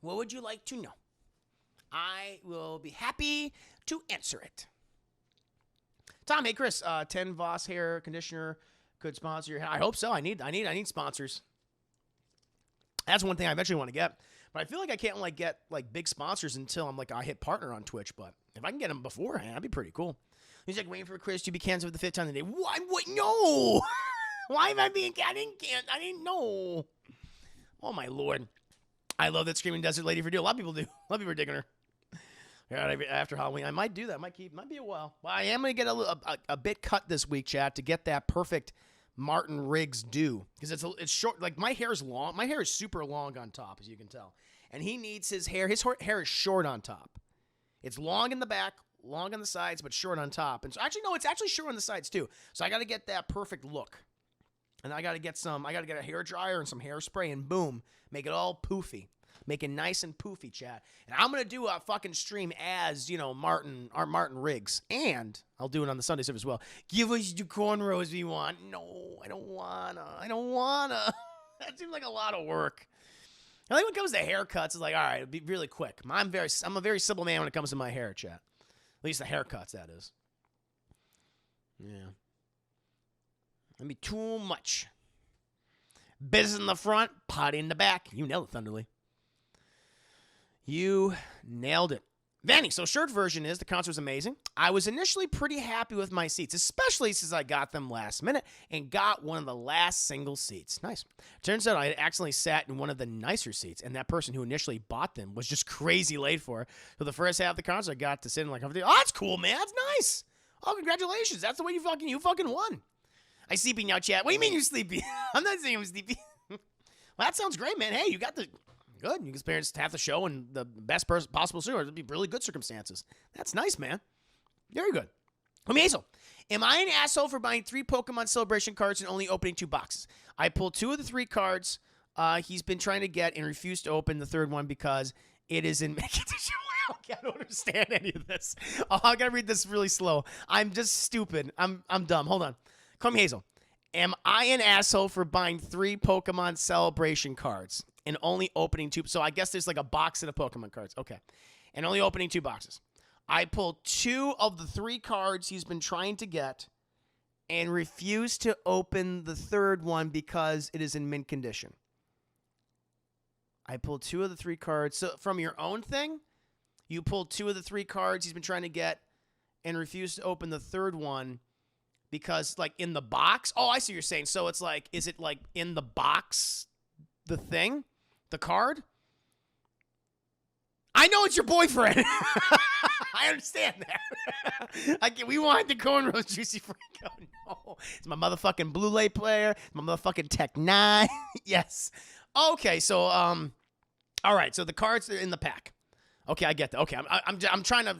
What would you like to know? I will be happy to answer it. Tom, hey Chris, 10 Voss hair conditioner could sponsor your hair. I hope so. I need sponsors. That's one thing I eventually want to get. But I feel like I can't get big sponsors until I'm I hit partner on Twitch. But if I can get them beforehand, that'd be pretty cool. He's waiting for Chris to be canceled for the 5th time today. What? No. Why am I being? I didn't know. Oh my Lord. I love that Screaming Desert Lady for deal. A lot of people do. A lot of people are digging her. After Halloween, I might do that. Might be a while. Well, I am going to get a bit cut this week, chat, to get that perfect Martin Riggs do. Because it's short. My hair is long. My hair is super long on top, as you can tell. And he needs his hair. His hair is short on top. It's long in the back, long on the sides, but short on top. And so, it's actually short on the sides, too. So I got to get that perfect look. And I got to get a hair dryer and some hairspray, and boom, make it all poofy. Make it nice and poofy, chat. And I'm going to do a fucking stream as, Martin Riggs. And I'll do it on the Sunday stuff as well. Give us the cornrows we want. No, I don't wanna. That seems like a lot of work. I think when it comes to haircuts, it's all right, it'll be really quick. I'm a very simple man when it comes to my hair, chat. At least the haircuts, that is. Yeah. That'd be too much. Biz in the front, potty in the back. You nailed it, Thunderly. You nailed it. Vanny, so short version is the concert was amazing. I was initially pretty happy with my seats, especially since I got them last minute and got one of the last single seats. Nice. Turns out I had accidentally sat in one of the nicer seats, and that person who initially bought them was just crazy late for it. So the first half of the concert, I got to sit in oh, that's cool, man. That's nice. Oh, congratulations. That's the way you fucking won. I sleepy now, chat. What do you mean you're sleepy? I'm not saying I'm sleepy. Well, that sounds great, man. Hey, you got the... Good. You experienced half the show in the best possible circumstances. It'd be really good circumstances. That's nice, man. Very good. Hazel, am I an asshole for buying 3 Pokemon Celebration cards and only opening 2 boxes? I pulled 2 of the 3 cards he's been trying to get and refused to open the 3rd one because it is in Mega Edition. I don't understand any of this. Oh, I gotta read this really slow. I'm just stupid. I'm dumb. Hold on. Call me Hazel. Am I an asshole for buying 3 Pokemon Celebration cards and only opening 2? So I guess there's a box of Pokemon cards. Okay. And only opening 2 boxes. I pulled 2 of the 3 cards he's been trying to get and refused to open the third one because it is in mint condition. I pulled 2 of the 3 cards. So from your own thing, you pulled 2 of the 3 cards he's been trying to get and refused to open the third one because, like, in the box. Oh, I see what you're saying. So it's like, is it like in the box, the thing, the card? I know it's your boyfriend. I understand that. We wanted the cornrows, Juicy Franco. No, it's my motherfucking Blu-ray player. It's my motherfucking Tech 9. Yes. Okay, so all right. So the cards are in the pack. Okay, I get that. Okay, I'm trying to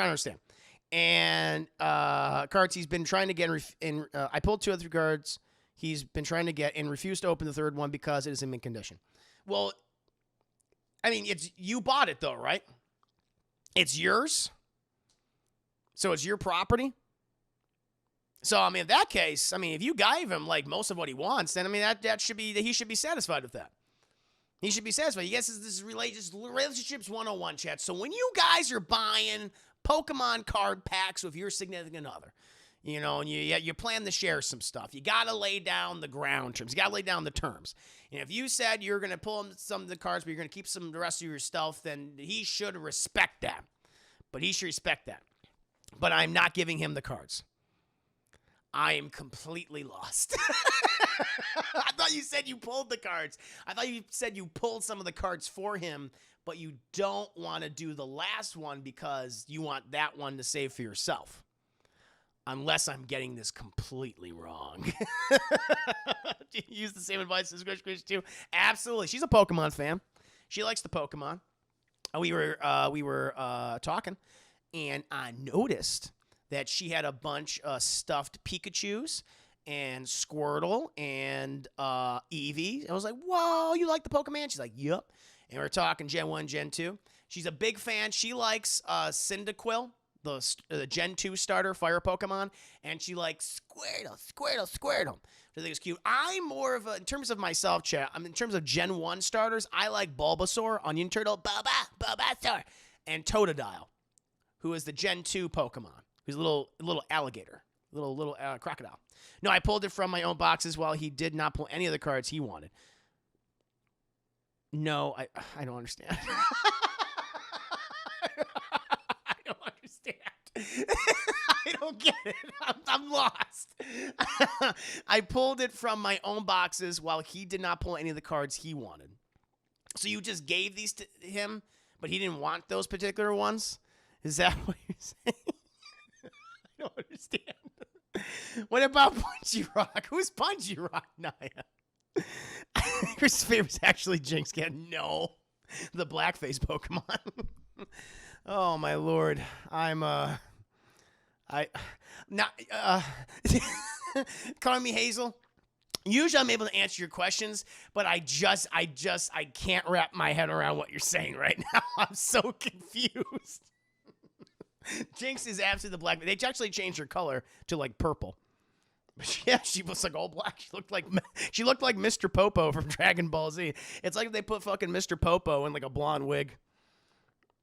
understand. And cards he's been trying to get I pulled 2 other cards he's been trying to get and refused to open the third one because it is in mint condition. Well, I mean, you bought it though, right? It's yours. So it's your property. So I mean, in that case, I mean, if you gave him like most of what he wants, then I mean that should be he should be satisfied with that. He should be satisfied. He guesses this is relationships 101, chat. So when you guys are buying Pokemon card packs with your significant other, you know, and you plan to share some stuff, you got to lay down the ground terms. You got to lay down the terms. And if you said you're going to pull him some of the cards, but you're going to keep some of the rest of your stuff, then he should respect that. But he should respect that. But I'm not giving him the cards. I am completely lost. I thought you said you pulled the cards. I thought you said you pulled some of the cards for him, but you don't want to do the last one because you want that one to save for yourself. Unless I'm getting this completely wrong. Do you use the same advice as Squish too? Absolutely. She's a Pokemon fan. She likes the Pokemon. We were talking, and I noticed that she had a bunch of stuffed Pikachus and Squirtle and Eevee. I was like, whoa, you like the Pokemon? She's like, yep. And we're talking Gen 1, Gen 2. She's a big fan. She likes Cyndaquil, the Gen 2 starter fire Pokemon, and she likes Squirtle. I think it's cute. I'm more of in terms of myself, chat, in terms of Gen 1 starters, I like Bulbasaur, Onion Turtle, Bulbasaur, and Totodile, who is the Gen 2 Pokemon, who's a little alligator, little crocodile. No, I pulled it from my own boxes while he did not pull any of the cards he wanted. No, I don't understand. I don't understand. I don't get it. I'm lost. I pulled it from my own boxes while he did not pull any of the cards he wanted. So you just gave these to him, but he didn't want those particular ones? Is that what you're saying? I don't understand. What about Punchy Rock? Who's Punchy Rock, Naya? Chris's favorite is actually Jinx Cat. No. The blackface Pokemon. Oh, my Lord. Calling me Hazel. Usually I'm able to answer your questions, but I can't wrap my head around what you're saying right now. I'm so confused. Jinx is absolutely the black. They actually changed her color to like purple. Yeah, she was like all black. She looked like Mr. Popo from Dragon Ball Z. It's like if they put fucking Mr. Popo in like a blonde wig.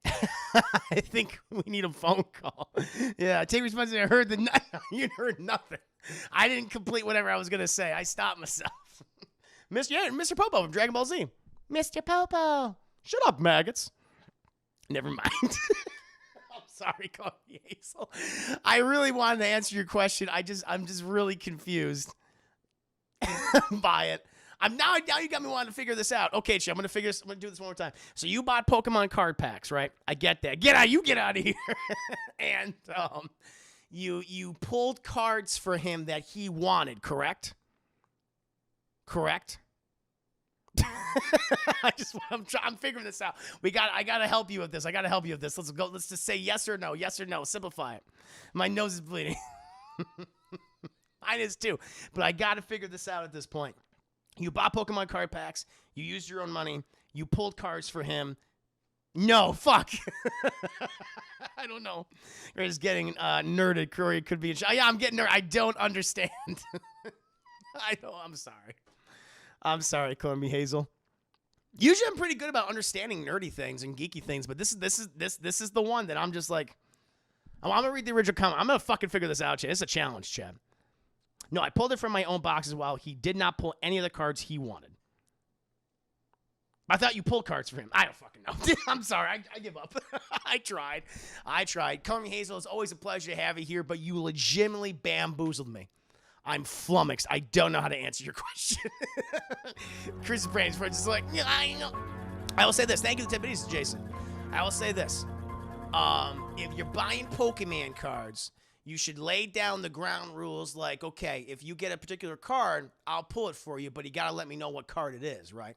I think we need a phone call. Yeah, take responsibility. I heard you heard nothing. I didn't complete whatever I was gonna say. I stopped myself. Mr. Popo from Dragon Ball Z. Mr. Popo. Shut up, maggots. Never mind. I'm sorry, call me Hazel. I really wanted to answer your question. I'm just really confused by it. Now you got me wanting to figure this out. Okay, I'm gonna do this one more time. So you bought Pokemon card packs, right? I get that. Get out of here. And you pulled cards for him that he wanted, correct? Correct? I'm figuring this out. I gotta help you with this. Let's go. Let's just say yes or no. Yes or no. Simplify it. My nose is bleeding. Mine is too. But I gotta figure this out at this point. You bought Pokemon card packs. You used your own money. You pulled cards for him. No, fuck. I don't know. You're just getting nerded. Curry could be. Yeah, I'm getting nerded. I don't understand. I'm sorry. I'm sorry, calling me Hazel. Usually, I'm pretty good about understanding nerdy things and geeky things, but this is the one that I'm just like, I'm going to read the original comment. I'm going to fucking figure this out, Chad. It's a challenge, Chad. No, I pulled it from my own boxes while he did not pull any of the cards he wanted. I thought you pulled cards for him. I don't fucking know. I'm sorry. I give up. I tried. Color Me Hazel, it's always a pleasure to have you here, but you legitimately bamboozled me. I'm flummoxed. I don't know how to answer your question. Chris Brain's just like, yeah, I know. I will say this. Thank you to Tibbetties, Jason. I will say this. If you're buying Pokemon cards, you should lay down the ground rules like, okay, if you get a particular card, I'll pull it for you, but you got to let me know what card it is, right?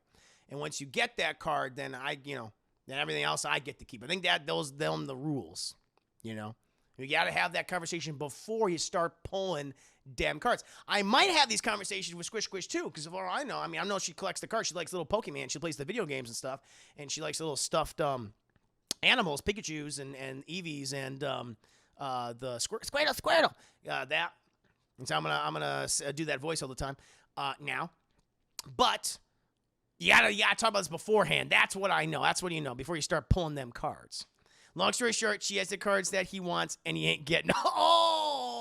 And once you get that card, then then everything else I get to keep. I think those them the rules, You got to have that conversation before you start pulling damn cards. I might have these conversations with Squish Squish too, because of all I know, I know she collects the cards. She likes little Pokemon. She plays the video games and stuff, and she likes little stuffed animals, Pikachus and Eevees and the Squirtle. That. And so I'm gonna do that voice all the time now, but. You gotta talk about this beforehand. That's what I know. That's what you know before you start pulling them cards. Long story short, she has the cards that he wants, and he ain't getting. Oh,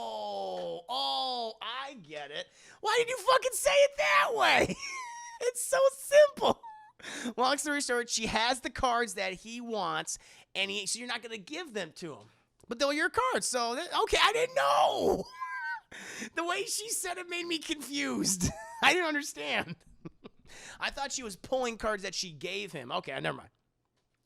I get it. Why did you fucking say it that way? It's so simple. Long story short, she has the cards that he wants, and so you're not gonna give them to him. But they're your cards, so okay. I didn't know. The way she said it made me confused. I didn't understand. I thought she was pulling cards that she gave him. Okay, never mind.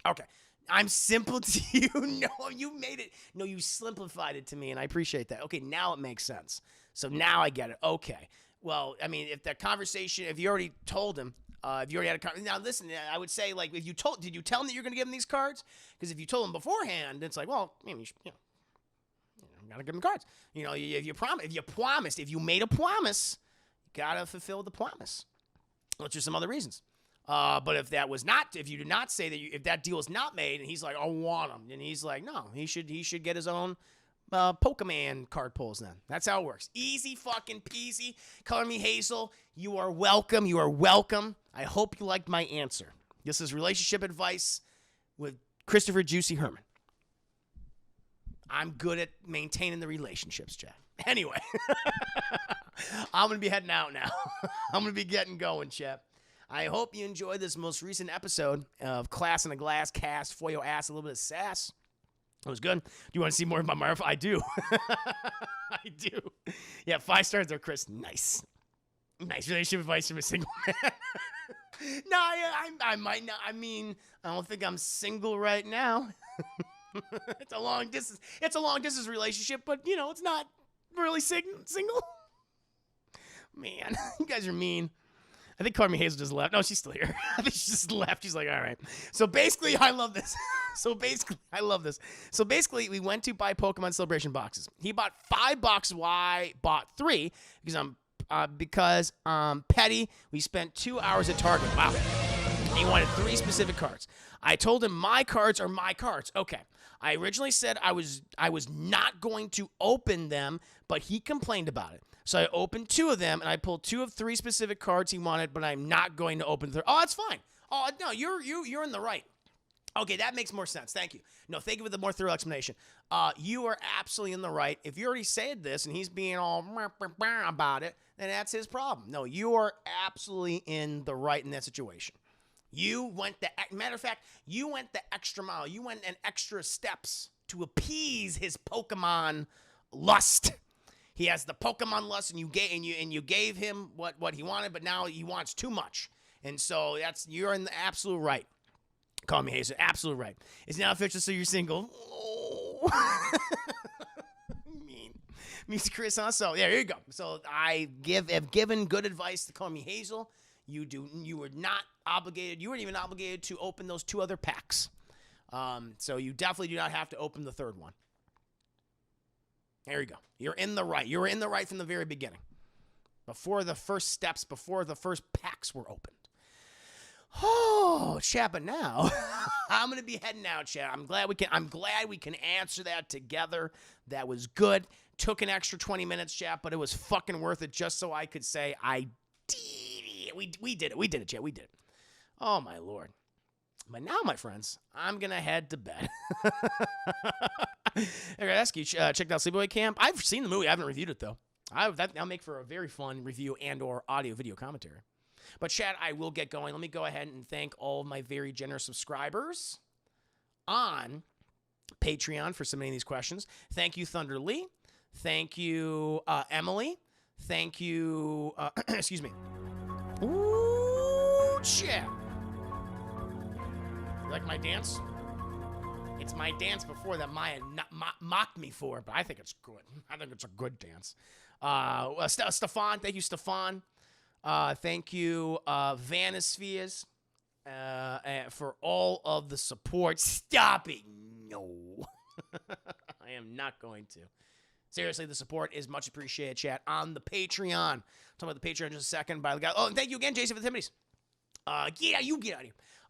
Okay. I'm simple to you. No, you made it. No, you simplified it to me, and I appreciate that. Okay, now it makes sense. So now I get it. Okay. Well, if the conversation, if you already told him, if you already had a conversation. Now, listen, I would say, like, did you tell him that you're going to give him these cards? Because if you told him beforehand, it's like, well, you got to give him cards. If you made a promise, you got to fulfill the promise. Which are some other reasons. But if you did not say that, if that deal is not made, and he's like, I want him, then he's like, no, he should get his own Pokemon card pulls then. That's how it works. Easy fucking peasy. Color Me Hazel. You are welcome. You are welcome. I hope you liked my answer. This is relationship advice with Christopher Juicy Herman. I'm good at maintaining the relationships, Chad. Anyway. I'm going to be heading out now. I'm going to be getting going, Chap. I hope you enjoyed this most recent episode of Class in a Glass Cast for your ass, a little bit of sass. It was good. Do you want to see more of my Marv? I do. I do. Yeah, 5 stars there, Chris. Nice. Nice relationship advice from a single man. No, I might not. I don't think I'm single right now. It's a long distance. It's a long distance relationship, but it's not really single. Man, you guys are mean. I think Color Me Hazel just left. No, she's still here. I think she just left. She's like, all right. So basically, I love this. So basically, we went to buy Pokemon Celebration boxes. He bought 5 boxes. Why I bought 3? Because I'm petty. We spent 2 hours at Target. Wow. He wanted 3 specific cards. I told him my cards are my cards. Okay. I originally said I was not going to open them, but he complained about it. So I opened 2 of them, and I pulled 2 of 3 specific cards he wanted, but I'm not going to open the. Oh, that's fine. Oh no, you're in the right. Okay, that makes more sense. Thank you. No, thank you for the more thorough explanation. You are absolutely in the right. If you already said this and he's being all about it, then that's his problem. No, you are absolutely in the right in that situation. Matter of fact, you went the extra mile. You went an extra steps to appease his Pokemon lust. He has the Pokemon lust, and you gave him what he wanted, but now he wants too much, and so you're in the absolute right. Call me Hazel, absolute right. It's now official, so you're single. Oh. Means Chris, huh? So yeah, here you go. So I have given good advice to Call Me Hazel. You were not obligated. You weren't even obligated to open those 2 other packs. So you definitely do not have to open the 3rd one. There you go. You're in the right. You were in the right from the very beginning. Before the first steps, before the first packs were opened. Oh, chat, but now I'm going to be heading out, chat. I'm glad we can answer that together. That was good. Took an extra 20 minutes, chat, but it was fucking worth it just so I could say I did it. We did it. We did it, chat. We did it. Oh, my Lord. But now, my friends, I'm going to head to bed. Ask you, checked out Sleepaway Camp. I've seen the movie. I haven't reviewed it, though. That'll make for a very fun review and or audio-video commentary. But, chat, I will get going. Let me go ahead and thank all of my very generous subscribers on Patreon for submitting these questions. Thank you, Thunder Lee. Thank you, Emily. Thank you, excuse me. Ooh, chat. You like my dance? It's my dance before that Maya mocked me for, but I think it's good. I think it's a good dance. Stefan, thank you, Stefan. Thank you, Vanispheres, for all of the support. Stop it. No. I am not going to. Seriously, the support is much appreciated, chat, on the Patreon. Talk about the Patreon in just a second by the guy. Oh, and thank you again, Jason, for the Timothy's. Yeah, you get out of here.